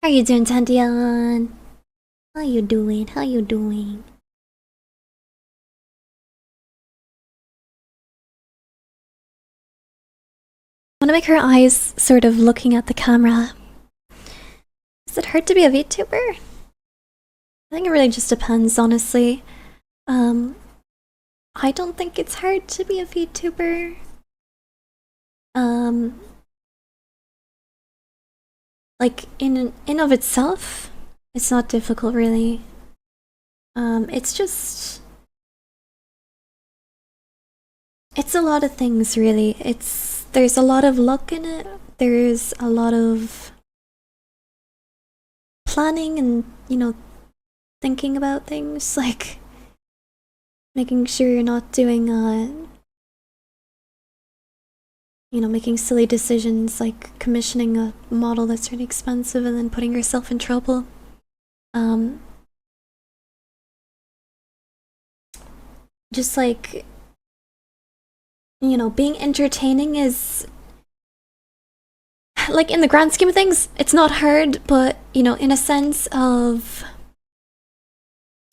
How you doing, Tandian? How you doing? How you doing? I want to make her eyes sort of looking at the camera. Is it hard to be a VTuber? I think it really just depends, honestly. I don't think it's hard to be a VTuber. Like in of itself, it's not difficult really. It's just, it's a lot of things really. There's a lot of luck in it. There's a lot of planning and, you know, thinking about things, like making sure you're not doing you know, making silly decisions like commissioning a model that's really expensive and then putting yourself in trouble. Just like, you know, being entertaining is, like, in the grand scheme of things, it's not hard, but, you know, in a sense of,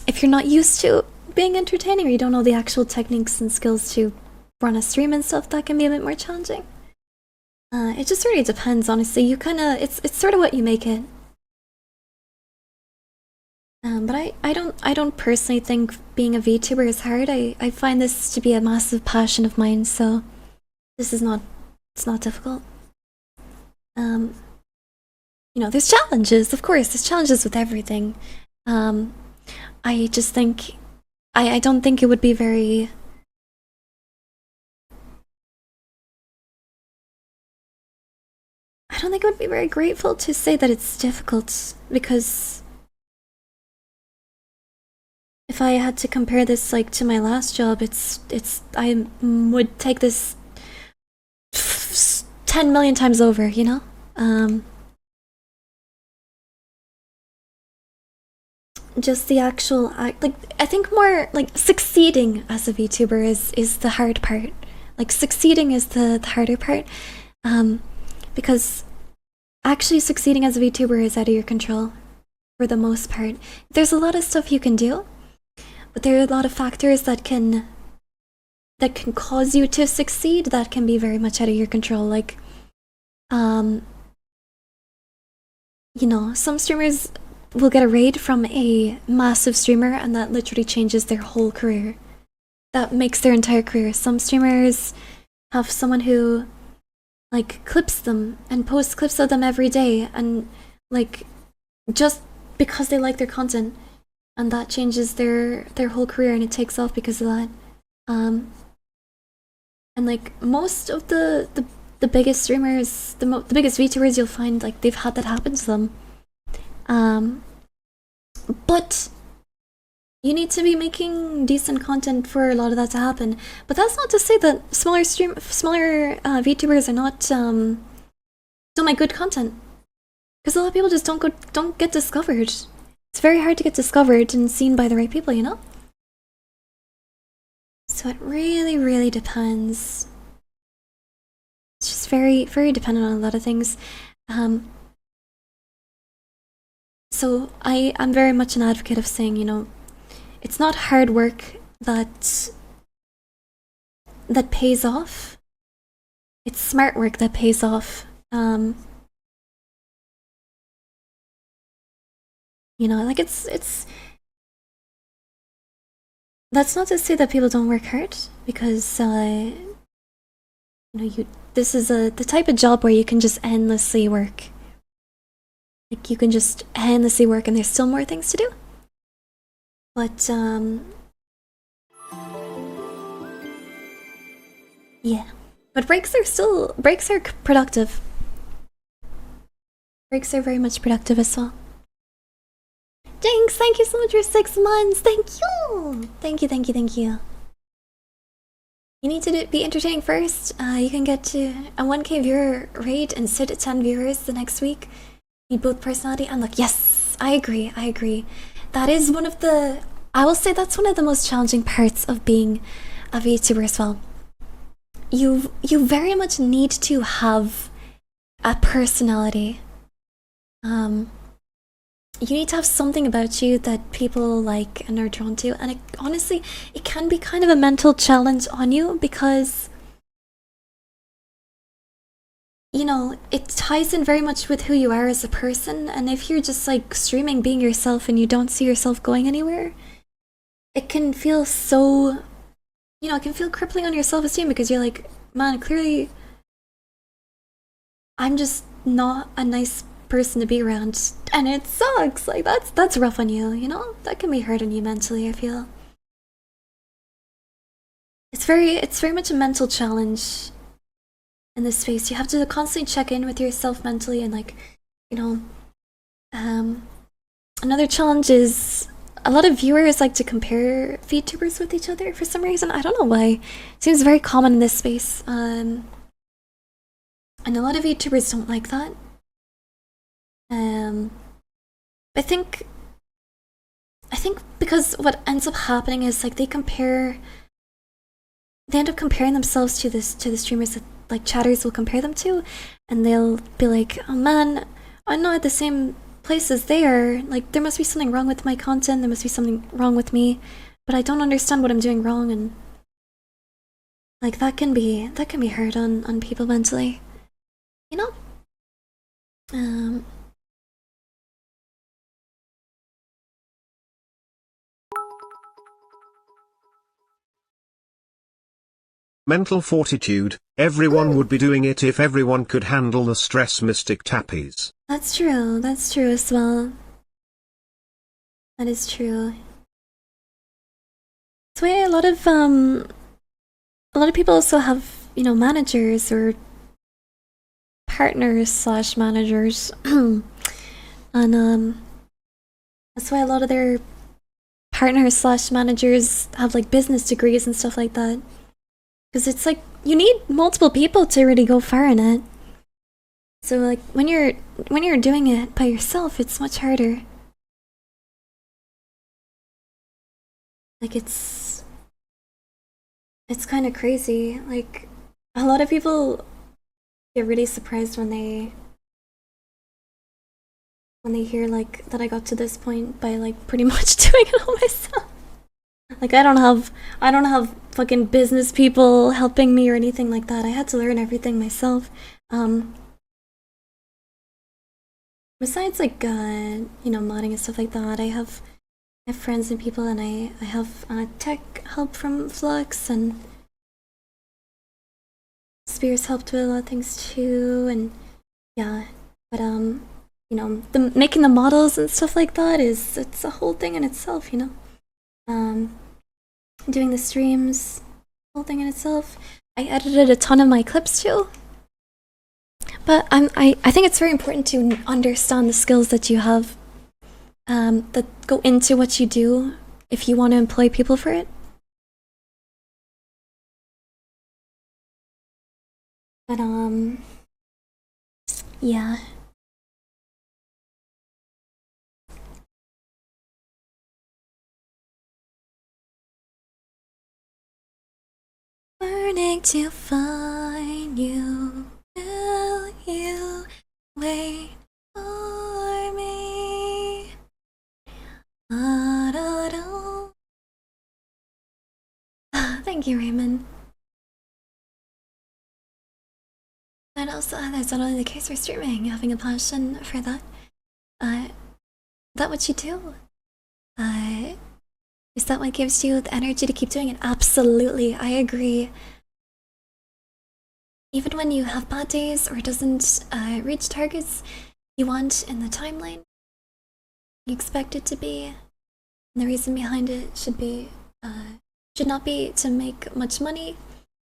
if you're not used to being entertaining or you don't know the actual techniques and skills to run a stream and stuff, that can be a bit more challenging. It just really depends, honestly. You kind of, it's sort of what you make it. But I don't personally think being a VTuber is hard. I find this to be a massive passion of mine, so this is not, it's not difficult. You know, there's challenges, of course, there's challenges with everything. I just think, I don't think it would be very, I don't think it would be very grateful to say that it's difficult, because if I had to compare this like to my last job, I would take this 10 million times over, you know? Just the actual act, like, I think more like succeeding as a VTuber is the hard part. Like, succeeding is the harder part, because actually succeeding as a VTuber is out of your control for the most part. There's a lot of stuff you can do, but there are a lot of factors that can cause you to succeed that can be very much out of your control. Like, you know, some streamers will get a raid from a massive streamer and that literally changes their whole career. That makes their entire career. Some streamers have someone who, like, clips them and posts clips of them every day, and, like, just because they like their content, and that changes their whole career, and it takes off because of that. And like most of the biggest streamers, the biggest VTubers, you'll find like they've had that happen to them. But you need to be making decent content for a lot of that to happen. But that's not to say that smaller VTubers are not don't make good content. Because a lot of people just don't get discovered. It's very hard to get discovered and seen by the right people, you know? So it really, really depends. It's just very, very dependent on a lot of things. So I'm very much an advocate of saying, you know, it's not hard work that pays off. It's smart work that pays off. You know, like it's that's not to say that people don't work hard, because you know, this is the type of job where you can just endlessly work. Like you can just endlessly work and there's still more things to do. But yeah. But breaks are productive. Breaks are very much productive as well. Jinx, thank you so much for 6 months. Thank you. Thank you, thank you, thank you. You need to be entertaining first. You can get to a 1K viewer rate and sit at 10 viewers the next week. Need both personality and luck. Yes, I agree, I agree. That is one of the... I will say that's one of the most challenging parts of being a VTuber as well. You very much need to have a personality. You need to have something about you that people like and are drawn to, and honestly, it can be kind of a mental challenge on you, because you know, it ties in very much with who you are as a person, and if you're just like streaming being yourself and you don't see yourself going anywhere, it can feel so, you know, it can feel crippling on your self-esteem, because you're like, man, clearly I'm just not a nice person to be around, and it sucks. Like that's rough on you, you know? That can be hard on you mentally, I feel. It's very much a mental challenge in this space. You have to constantly check in with yourself mentally, and like, you know, another challenge is a lot of viewers like to compare VTubers with each other for some reason. I don't know why. It seems very common in this space. And a lot of VTubers don't like that. I think because what ends up happening is like they end up comparing themselves to the streamers that like chatters will compare them to, and they'll be like, oh man, I'm not at the same place as they are, like there must be something wrong with my content, there must be something wrong with me, but I don't understand what I'm doing wrong, and like that can be hard on people mentally, you know? Mental fortitude, everyone would be doing it if everyone could handle the stress. Mystic Tappies. That's true as well. That is true. That's why a lot of people also have, you know, managers or partners / managers. And that's why a lot of their partners / managers have like business degrees and stuff like that. Because it's like, you need multiple people to really go far in it. So like, when you're doing it by yourself, it's much harder. Like it's kind of crazy. Like, a lot of people get really surprised when they hear like that I got to this point by like pretty much doing it all myself. Like I don't have fucking business people helping me or anything like that. I had to learn everything myself. Besides like you know, modding and stuff like that, I have friends and people, and I have tech help from Flux, and Spears helped with a lot of things too, and yeah. But the making the models and stuff like that it's a whole thing in itself, doing the streams, whole thing in itself. I edited a ton of my clips too. But I think it's very important to understand the skills that you have that go into what you do if you want to employ people for it. But yeah. Burning to find you. Will you wait for me? Thank you, Raymond. And also, that's not only the case for streaming, having a passion for that. That what you do? Is that what gives you the energy to keep doing it? Absolutely, I agree. Even when you have bad days or doesn't reach targets you want in the timeline you expect it to be, and the reason behind it should not be to make much money.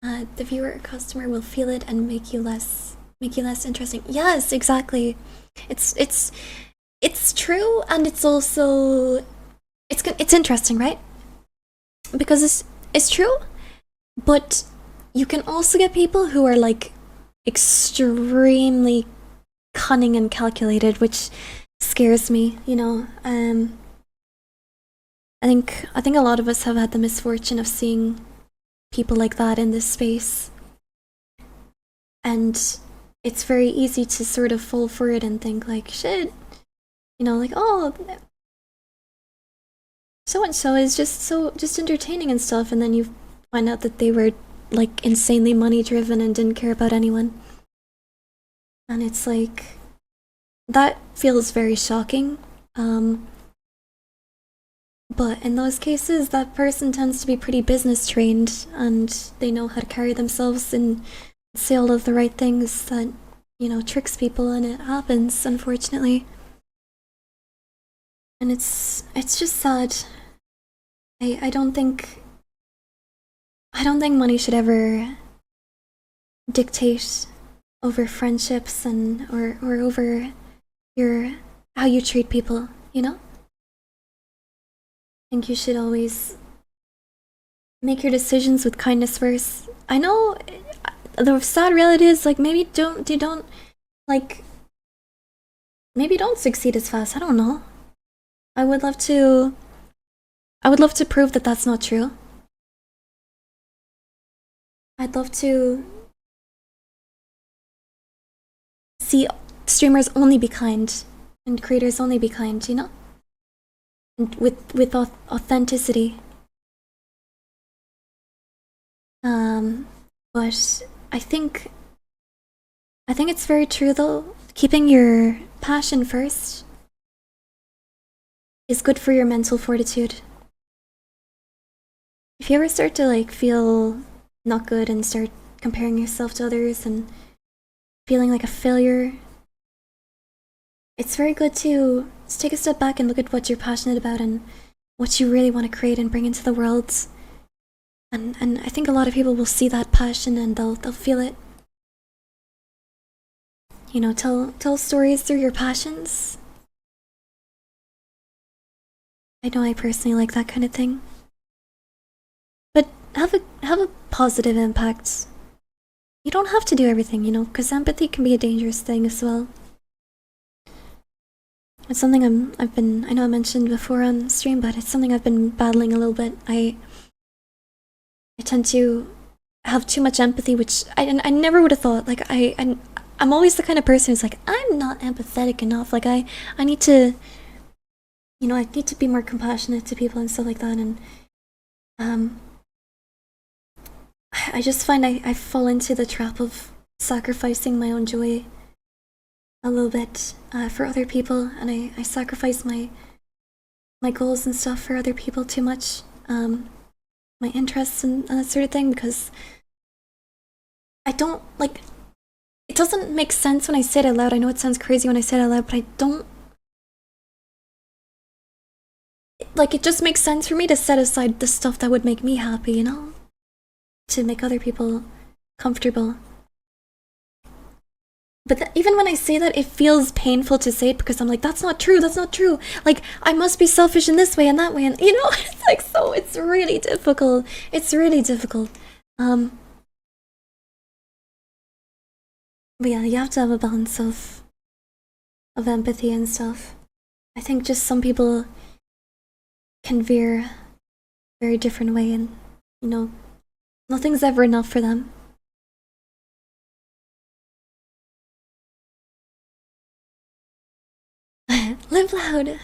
The viewer or customer will feel it and make you less interesting. Yes, exactly. It's true, and it's also it's interesting, right? Because it's true, but you can also get people who are like extremely cunning and calculated, which scares me, I think a lot of us have had the misfortune of seeing people like that in this space, and it's very easy to sort of fall for it and think like, shit, like, oh, so and so is just entertaining and stuff, and then you find out that they were like insanely money driven and didn't care about anyone. And it's like, that feels very shocking. But in those cases, that person tends to be pretty business trained, and they know how to carry themselves and say all of the right things that, tricks people, and it happens, unfortunately. And it's just sad. I don't think money should ever dictate over friendships and or over how you treat people, I think you should always make your decisions with kindness first. I know the sad reality is like maybe don't succeed as fast. I don't know. I would love to prove that that's not true. I'd love to see streamers only be kind and creators only be kind, and with authenticity. But I think it's very true though. Keeping your passion first is good for your mental fortitude. If you ever start to like feel not good and start comparing yourself to others and feeling like a failure, it's very good to just take a step back and look at what you're passionate about and what you really want to create and bring into the world. And I think a lot of people will see that passion and they'll feel it. Tell stories through your passions. I know I personally like that kind of thing. But have a positive impact. You don't have to do everything, because empathy can be a dangerous thing as well. It's something I know I mentioned before on stream, but it's something I've been battling a little bit. I tend to have too much empathy, which I never would have thought. Like I'm always the kind of person who's like, I'm not empathetic enough. Like I need to, I need to be more compassionate to people and stuff like that. And I just find I fall into the trap of sacrificing my own joy a little bit for other people, and I sacrifice my goals and stuff for other people too much, my interests and that sort of thing, because I don't like. doesn't make sense when I say it out loud. I know it sounds crazy when I say it out loud, but I don't... Like, it just makes sense for me to set aside the stuff that would make me happy, you know? To make other people comfortable. But even when I say that, it feels painful to say it because I'm like, that's not true, that's not true. Like, I must be selfish in this way and that way, and you know, it's like, so it's really difficult. It's really difficult. But yeah, you have to have a balance of empathy and stuff. I think just some people can veer a very different way, and you know, nothing's ever enough for them. Live loud.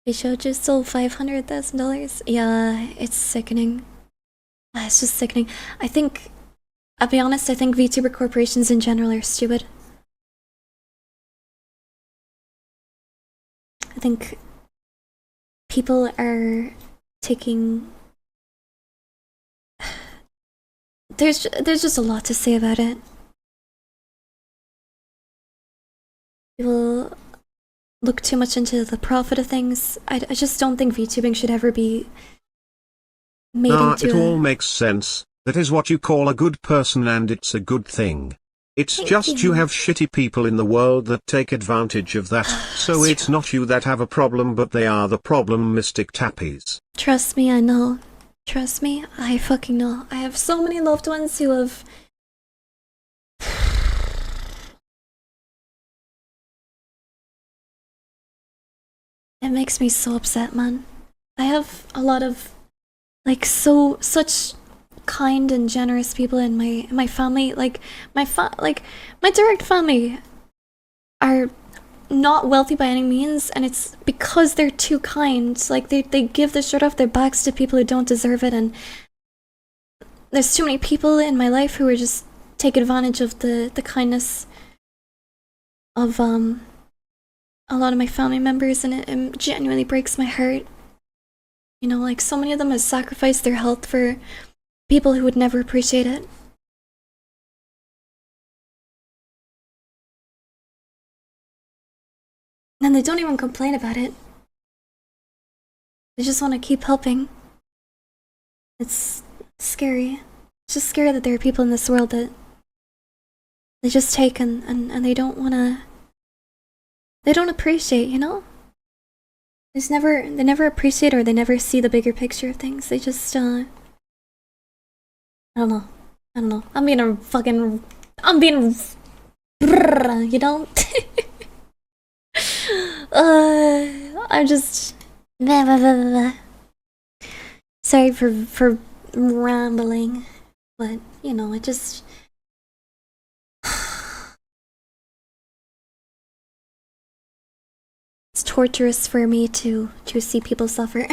We showed you sold $500,000. Yeah, it's sickening. It's just sickening. I think, I'll be honest, I think VTuber corporations in general are stupid. I think people are taking... There's just a lot to say about it. People look too much into the profit of things. I just don't think VTubing should ever be made into it all makes sense. That is what you call a good person, and it's a good thing. It's Thank just you. you have shitty people in the world that take advantage of that, so it's not you that have a problem, but they are the problem, Mystic Tappies. Trust me, I know. Trust me, I fucking know. I have so many loved ones who have... It makes me so upset, man. I have a lot of, like, such kind and generous people in my family. Like, my direct family are not wealthy by any means, and it's because they're too kind. Like, they give the shirt off their backs to people who don't deserve it, and there's too many people in my life who are just take advantage of the kindness of a lot of my family members, and it genuinely breaks my heart. You know, like, so many of them have sacrificed their health for people who would never appreciate it. And they don't even complain about it. They just want to keep helping. It's scary. It's just scary that there are people in this world that they just take and they don't want to... They don't appreciate, you know? They never appreciate, or they never see the bigger picture of things. They just, I don't know. I'm being, you know? I'm just... Sorry for rambling, but, you know, it just... It's torturous for me to see people suffer.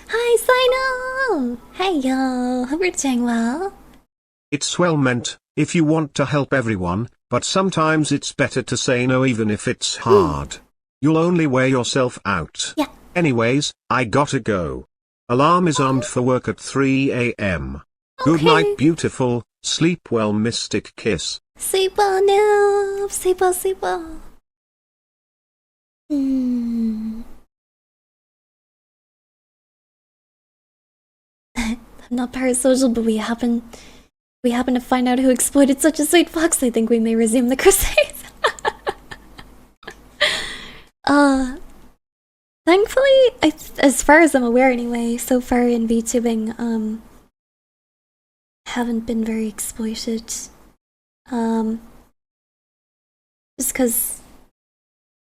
Hi, Sino! Hey, yo! Hope you're doing well. It's well meant, if you want to help everyone, but sometimes it's better to say no even if it's hard. You'll only wear yourself out. Yeah. Anyways, I gotta go. Alarm is armed for work at 3 a.m. Good Okay. night, beautiful. Sleep well, Mystic Kiss. Sleep well, noob! Sleep well, sleep well. I'm not parasocial, but we happen to find out who exploited such a sweet fox. I think we may resume the crusades. Thankfully, as far as I'm aware anyway, so far in VTubing, haven't been very exploited. Just because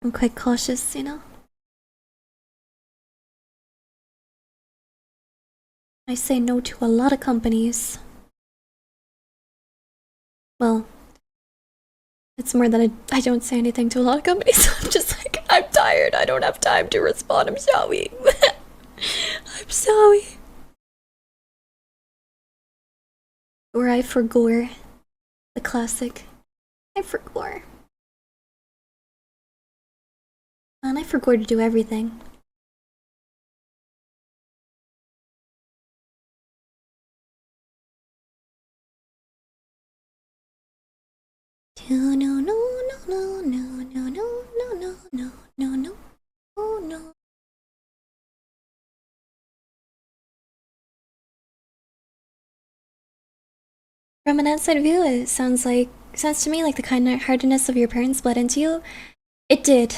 I'm quite cautious, you know? I say no to a lot of companies. Well, it's more that I don't say anything to a lot of companies. I'm just like, I'm tired. I don't have time to respond. I'm sorry. I'm sorry. Or I forgo The classic. I forgot. And I forgot to do everything. No, no, no, no, no, no, no, no, no, no, no, no, oh no. From an outside view, it sounds to me like the kind of hardness of your parents bled into you. It did.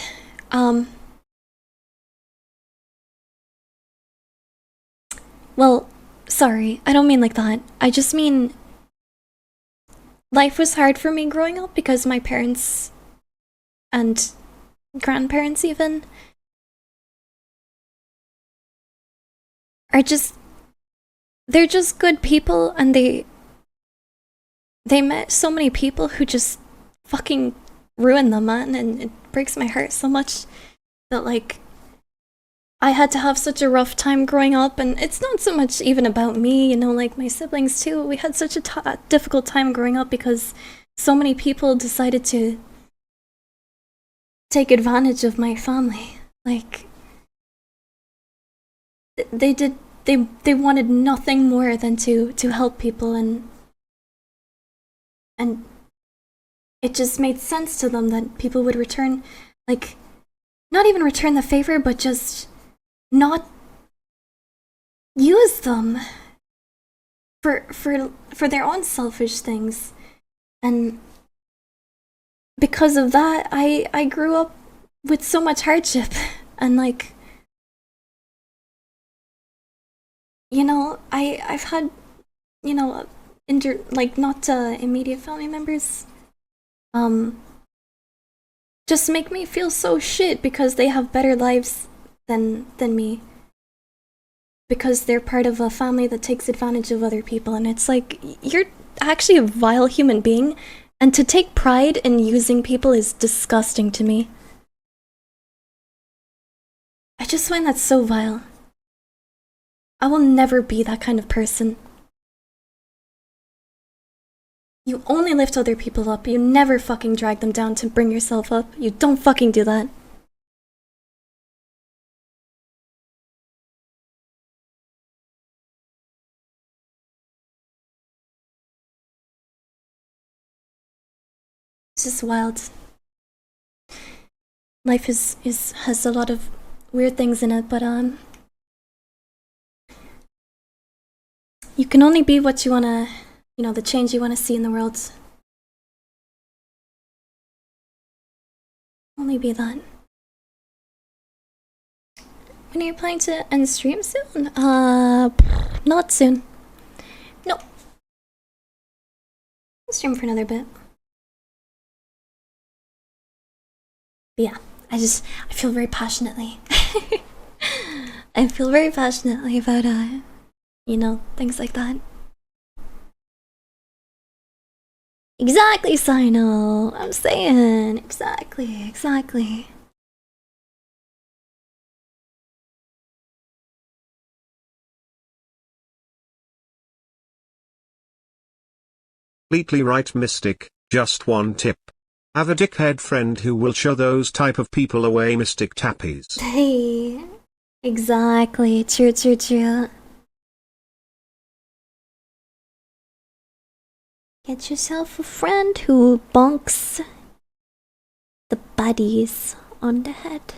Well, sorry, I don't mean like that. I just mean life was hard for me growing up because my parents and grandparents even are they're just good people, and they met so many people who just fucking ruined them, man, and it breaks my heart so much that like I had to have such a rough time growing up. And it's not so much even about me, you know, like my siblings too. We had such a difficult time growing up because so many people decided to take advantage of my family. Like they wanted nothing more than to help people, and it just made sense to them that people would return, like, not even return the favor, but just not use them for their own selfish things. And because of that, I grew up with so much hardship. And like, you know, I've had, you know, not immediate family members just make me feel so shit because they have better lives than me, because they're part of a family that takes advantage of other people. And it's like, you're actually a vile human being, and to take pride in using people is disgusting to me. I just find that so vile. I will never be that kind of person. You only lift other people up. You never fucking drag them down to bring yourself up. You don't fucking do that. It's just wild. Life has a lot of weird things in it, but you can only be what you wanna, you know, the change you wanna see in the world. Only be that. When are you planning to end stream soon? Not soon. No. I'll stream for another bit. But yeah, I feel very passionately. I feel very passionately about, you know, things like that. Exactly, Sino. I'm saying, exactly. Completely right, Mystic. Just one tip. Have a dickhead friend who will show those type of people away, Mystic Tappies. Hey, exactly. True. Get yourself a friend who bonks the buddies on the head.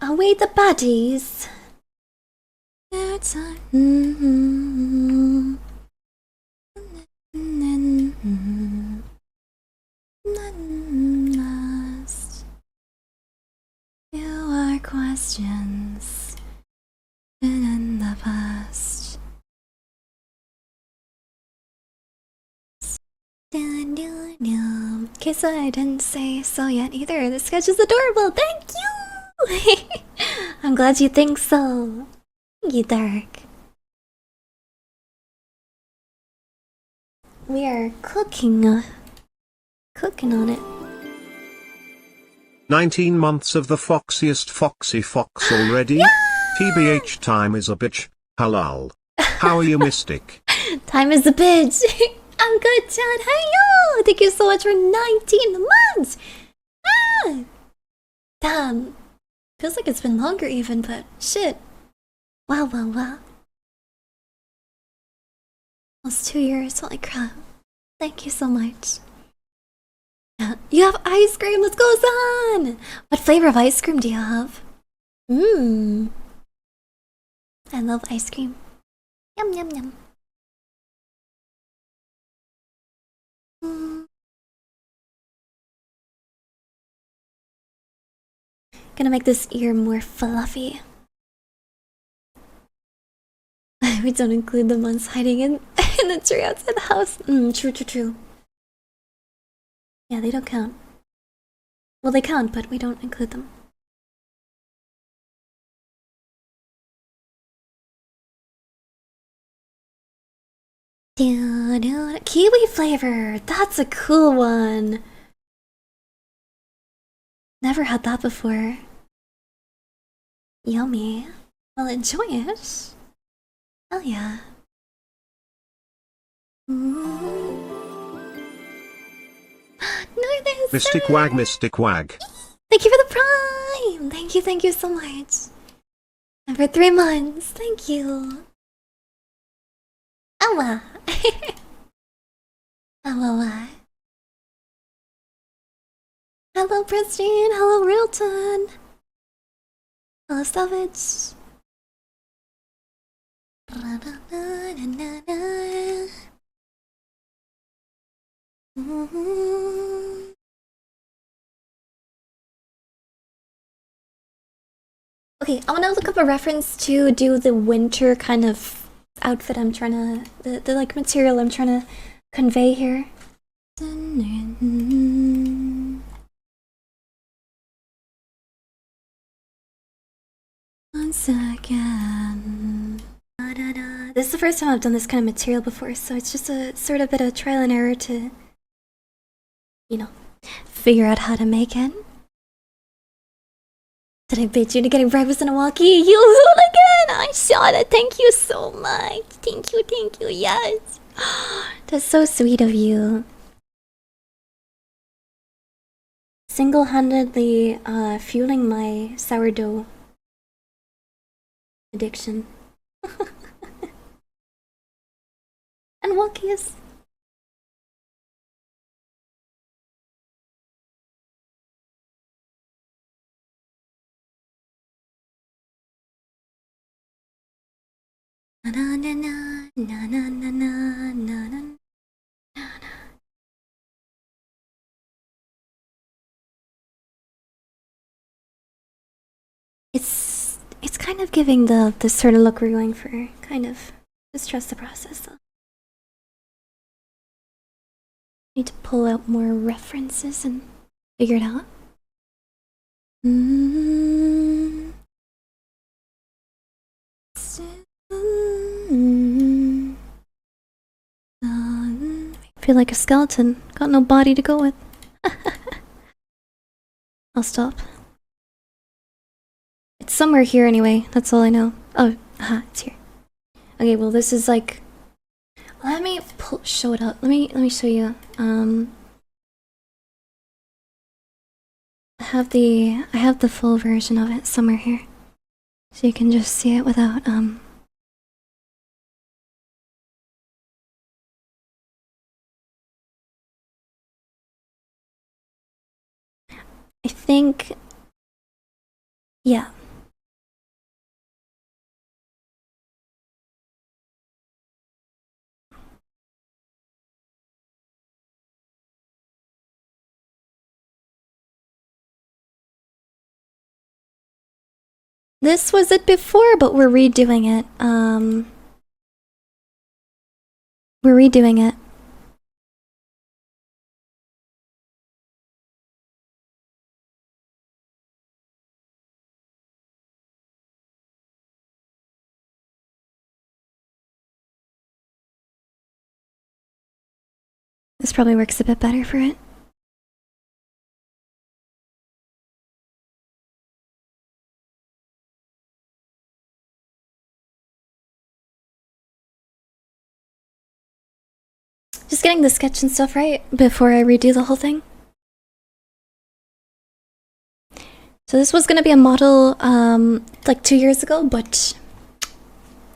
Away the buddies. It's lost. You are questions in the past. Okay, so I didn't say so yet either. This sketch is adorable. Thank you. I'm glad you think so. Thank you, Dark. We are cooking on it. 19 months of the foxiest foxy fox already? TBH time is a bitch. Halal. How are you, Mystic? Time is a bitch. I'm good, Chad. Hey, yo! Thank you so much for 19 months! Ah! Damn. Feels like it's been longer even, but shit. Wow, wow, wow. Almost 2 years. Holy crap. Thank you so much. Yeah. You have ice cream! Let's go, son! What flavor of ice cream do you have? Mmm. I love ice cream. Yum, yum, yum. Gonna make this ear more fluffy. We don't include the ones hiding in, in the tree outside the house. True, true, true. Yeah, they don't count. Well, they count, but we don't include them. Kiwi flavor! That's a cool one! Never had that before. Yummy. Well, enjoy it. Hell yeah. Northern Mystic Wag, Mystic Wag. Thank you for the prime! Thank you so much. And for 3 months, thank you. Awa! Awa. Hello, Pristine. Hello, Realton. Hello, Savage. Okay, I want to look up a reference to do the winter kind of outfit I'm trying to, the like material I'm trying to convey here. 1 second. This is the first time I've done this kind of material before, so it's just a sort of bit of trial and error to, you know, figure out how to make it. Did I bait you into getting breakfast in a walkie? You hooligan! I saw that. Thank you so much. Thank you, yes. That's so sweet of you. Single-handedly fueling my sourdough addiction. And walkies. It's kind of giving the sort of look we're going for, kind of. Just trust the process though. Need to pull out more references and figure it out. I feel like a skeleton. Got no body to go with. I'll stop. It's somewhere here anyway, that's all I know. Oh, aha, it's here. Okay, well this is like... Let me show it up. Let me show you. I have the full version of it somewhere here. So you can just see it without I think, yeah. This was it before, but we're redoing it. We're redoing it. This probably works a bit better for it. Just getting the sketch and stuff right before I redo the whole thing. So this was gonna be a model like 2 years ago, but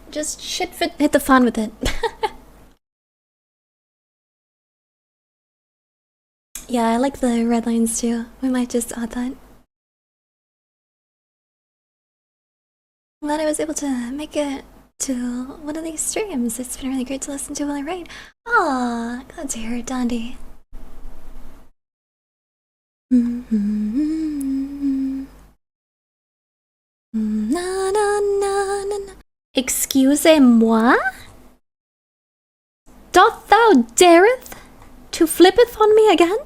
just hit the fan with it. Yeah, I like the red lines too. We might just add that. I'm glad I was able to make it to one of these streams. It's been really great to listen to while I write. Ah, glad to hear it, Dandy. Na, na, na, na, na. Excusez-moi? Doth thou dareth to flippeth on me again?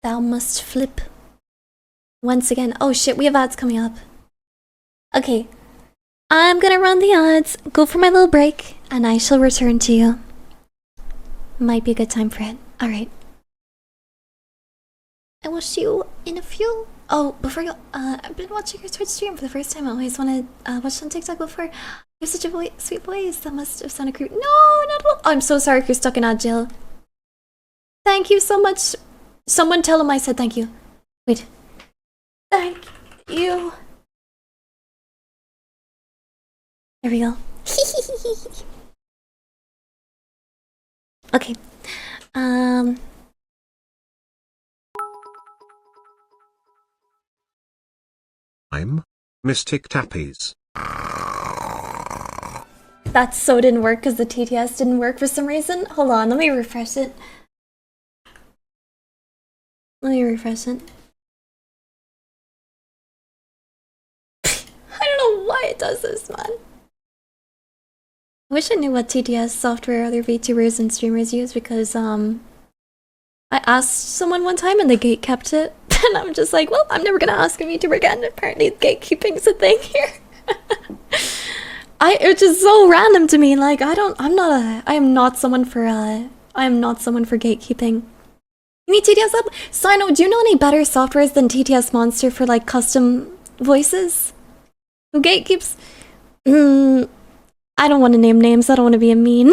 Thou must flip. Once again. Oh shit, we have ads coming up. Okay. I'm gonna run the ads, go for my little break, and I shall return to you. Might be a good time for it. Alright. I will see you in a few. Oh, before you I've been watching your Twitch stream for the first time. I always wanted watched on TikTok before. You have such a sweet voice. That must have sounded creepy. No, not at all. Oh, I'm so sorry if you're stuck in ad jail. Thank you so much. Someone tell him I said thank you. Wait. Thank you. There we go. Okay. I'm Mystic Tappies. That so didn't work because the TTS didn't work for some reason. Hold on, let me refresh it. Let me refresh it. I don't know why it does this, man. I wish I knew what TTS software other VTubers and streamers use because, I asked someone one time and the gate kept it. And I'm just like, well, I'm never gonna ask a VTuber again. Apparently gatekeeping's a thing here. It's just so random to me. Like, I am not someone for gatekeeping. You need TTS up? Sino, do you know any better softwares than TTS Monster for like custom voices? Who gatekeeps? I don't want to name names. I don't want to be a mean.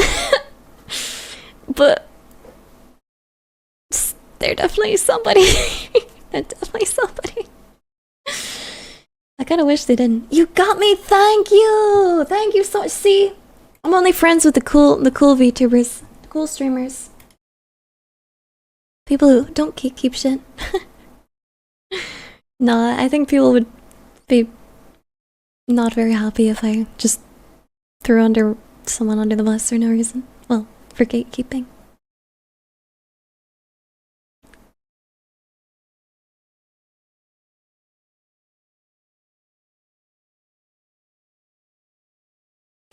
But they're definitely somebody. They're definitely somebody. I kind of wish they didn't. You got me. Thank you. Thank you so much. See, I'm only friends with the cool VTubers, the cool streamers. People who don't keep shit. Nah, I think people would be not very happy if I just threw someone under the bus for no reason. Well, for gatekeeping.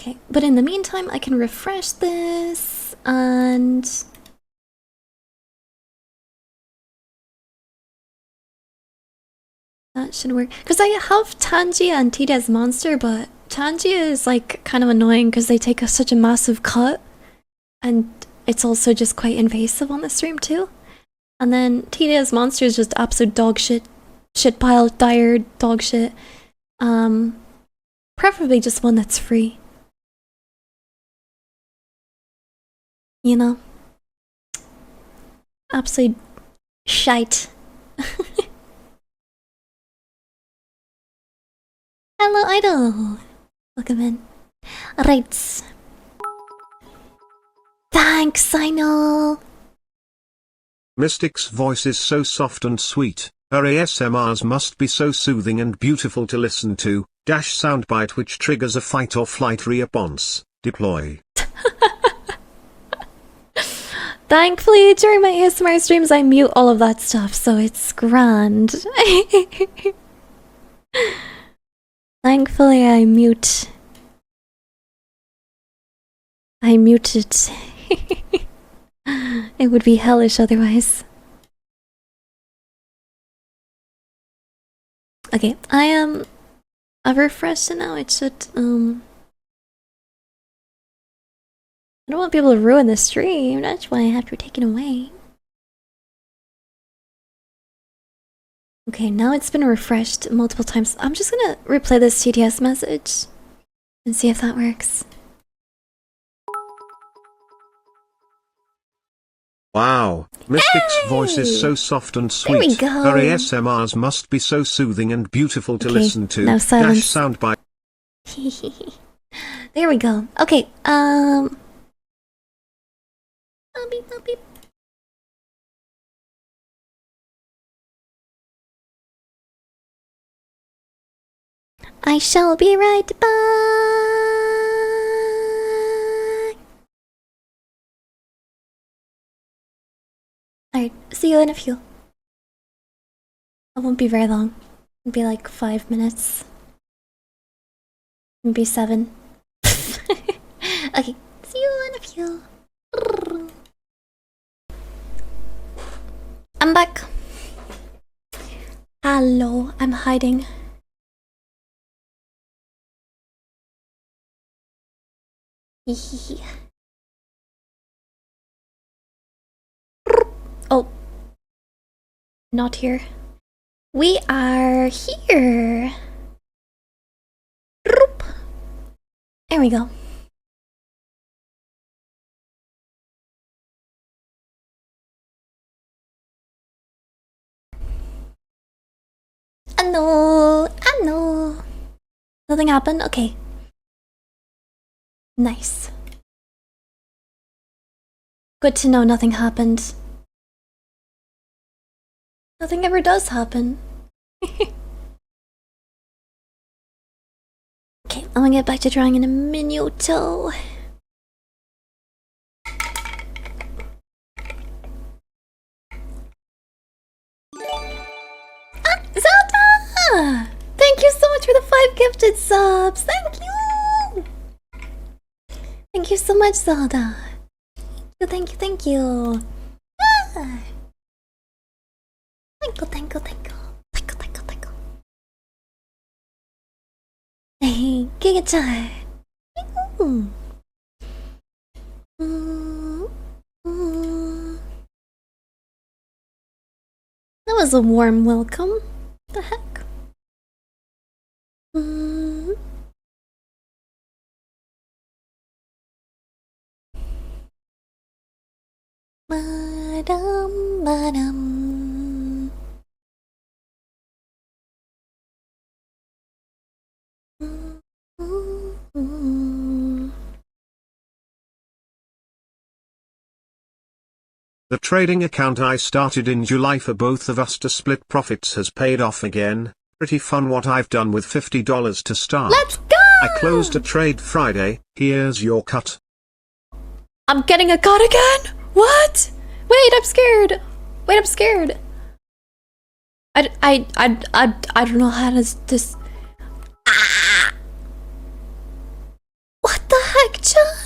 Okay, but in the meantime, I can refresh this and that should work. Because I have Tangia and TTS Monster, but Tangia is like kind of annoying because they take such a massive cut and it's also just quite invasive on the stream too. And then TTS Monster is just absolute dog shit pile, dire dog shit. Preferably just one that's free. You know? Absolute shite. Hello, Idol! Welcome in. Right. Thanks, I know! Mystic's voice is so soft and sweet. Her ASMRs must be so soothing and beautiful to listen to. Dash soundbite which triggers a fight or flight response. Deploy. Thankfully, during my ASMR streams, I mute all of that stuff, so it's grand. Thankfully, I mute it. It would be hellish otherwise. Okay, I've refreshed it now. It should, I don't want people to ruin the stream. That's why I have to take it away. Okay, now it's been refreshed multiple times. I'm just gonna replay this TTS message and see if that works. Wow, Mystic's voice is so soft and There we sweet. go. Her ASMRs must be so soothing and beautiful to listen to. now silence. Soundbite. There we go. Okay, beep, beep, beep. I shall be right back. Alright, see you in a few. I won't be very long. It'll be like 5 minutes. Maybe 7. Okay, see you in a few. I'm back. Hello, I'm hiding. Oh, not here. We are here. There we go. I know. Nothing happened? Okay. Nice. Good to know nothing happened. Nothing ever does happen. Okay, I'm gonna get back to drawing in a minuto. Zelda! Thank you so much for the 5 gifted subs! Thank you! Thank you so much, Zelda. Thank you, thank you. Ah. Thank you, thank you, thank you. Thank you, thank you, thank you. Hey, Giga-chan. That was a warm welcome. The heck? Ba-dum, ba-dum. The trading account I started in July for both of us to split profits has paid off again. Pretty fun what I've done with $50 to start. Let's go! I closed a trade Friday. Here's your cut. I'm getting a cut again? What? Wait, I'm scared. Wait, I'm scared. I don't know how to this. Ah! What the heck, John?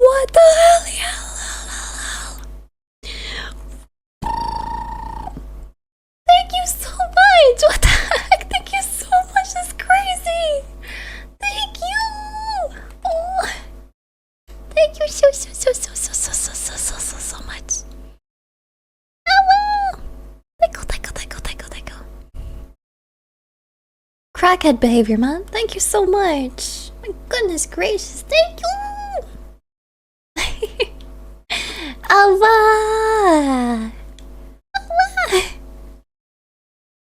What the hell? Thank you so much. What the heck? Thank you so much. That's crazy. Thank you. Oh. Thank you so much. Oh, thank you. Crackhead behavior, man. Thank you so much. My goodness gracious. Thank you. Awa.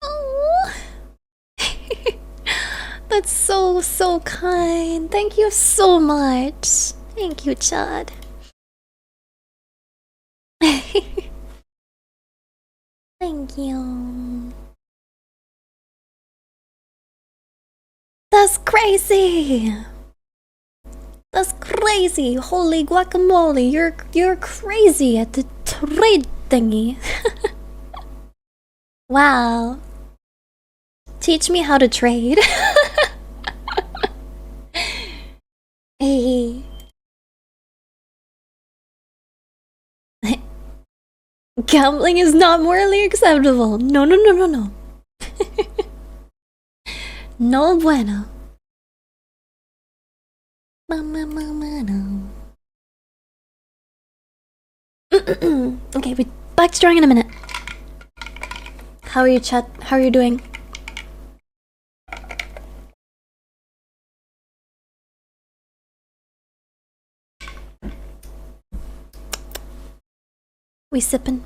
Oh. That's so kind. Thank you so much. Thank you, Chad. Thank you. That's crazy. That's crazy. Holy guacamole. You're crazy at the trade thingy. Wow. Teach me how to trade. Hey. Gambling is not morally acceptable. No. No bueno. No. Okay, we back to drawing in a minute. How are you, chat? How are you doing? We sippin'.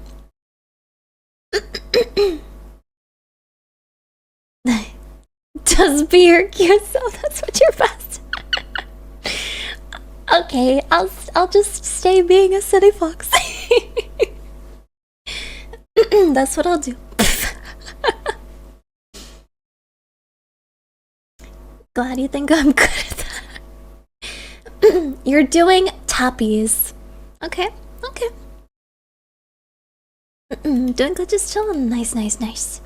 Just be your cute self. That's what you're best. Okay, I'll just stay being a city fox. That's what I'll do. Glad you think I'm good at that. You're doing tappies. Okay, okay. Doing good, just chilling. Nice, nice, nice.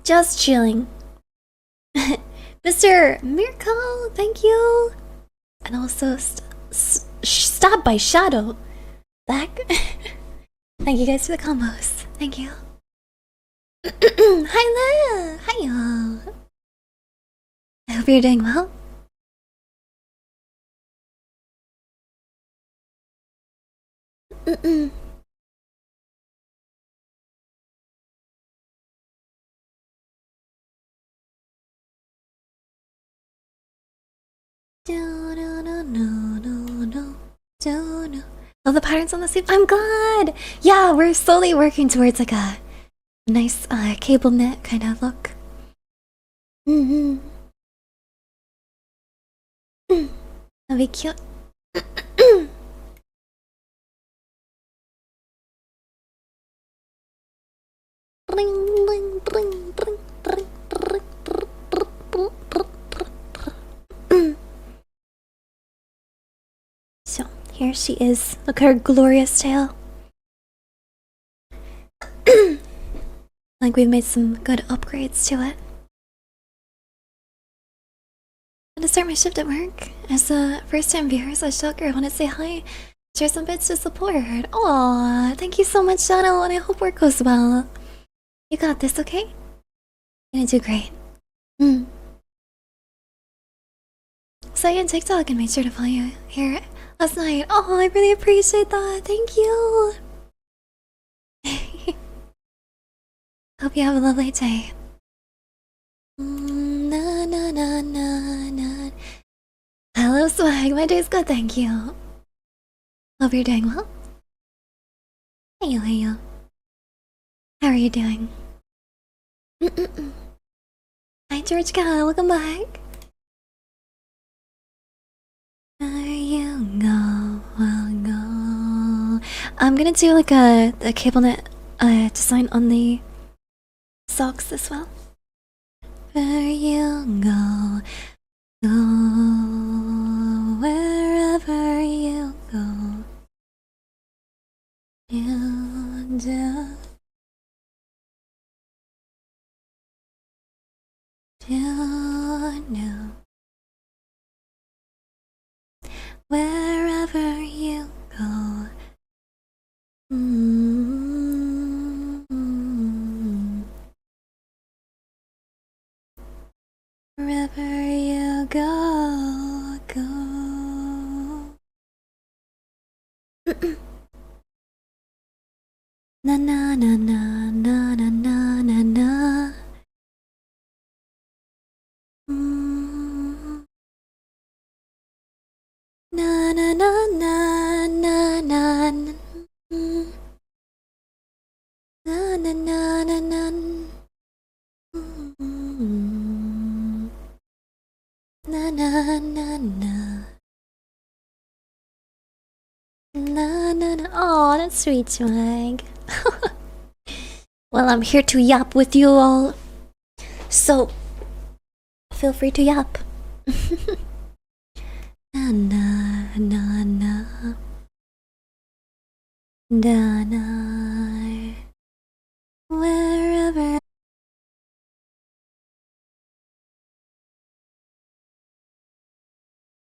Just chilling. Mr. Miracle, thank you. And also, stop by Shadow. Back. Thank you guys for the combos. Thank you. Hi there. Hi y'all. I hope you're doing well. Oh, the patterns on the sleeve. I'm glad. Yeah, we're slowly working towards like a nice cable knit kind of look. That'd be cute. So here she is. Look at her glorious tail. Like we've made some good upgrades to it. I'm gonna start my shift at work. As a first-time viewer, so Shocker, I want to say hi. Share some bits to support. Aww, thank you so much, Shadow, and I hope work goes well. You got this, okay? You're gonna do great. Saw you on TikTok and made sure to follow you here last night. Oh, I really appreciate that. Thank you. Hope you have a lovely day. Na na na na na. Hello, Swag. My day's good, thank you. Hope you're doing well. Hey, hey, how are you doing? Hi, George Gal. Welcome back. There you go. I'm gonna do like a cable knit design on the socks as well. There you go. Go wherever you go. You do. No. Wherever you go. Wherever you go, go. Na na na na na na na na na. Na na na na na na. Na na na na na. Na na na na. Na na na. Oh, that's sweet, Swag. Well, I'm here to yap with you all, so feel free to yap. Na na na na. Na na.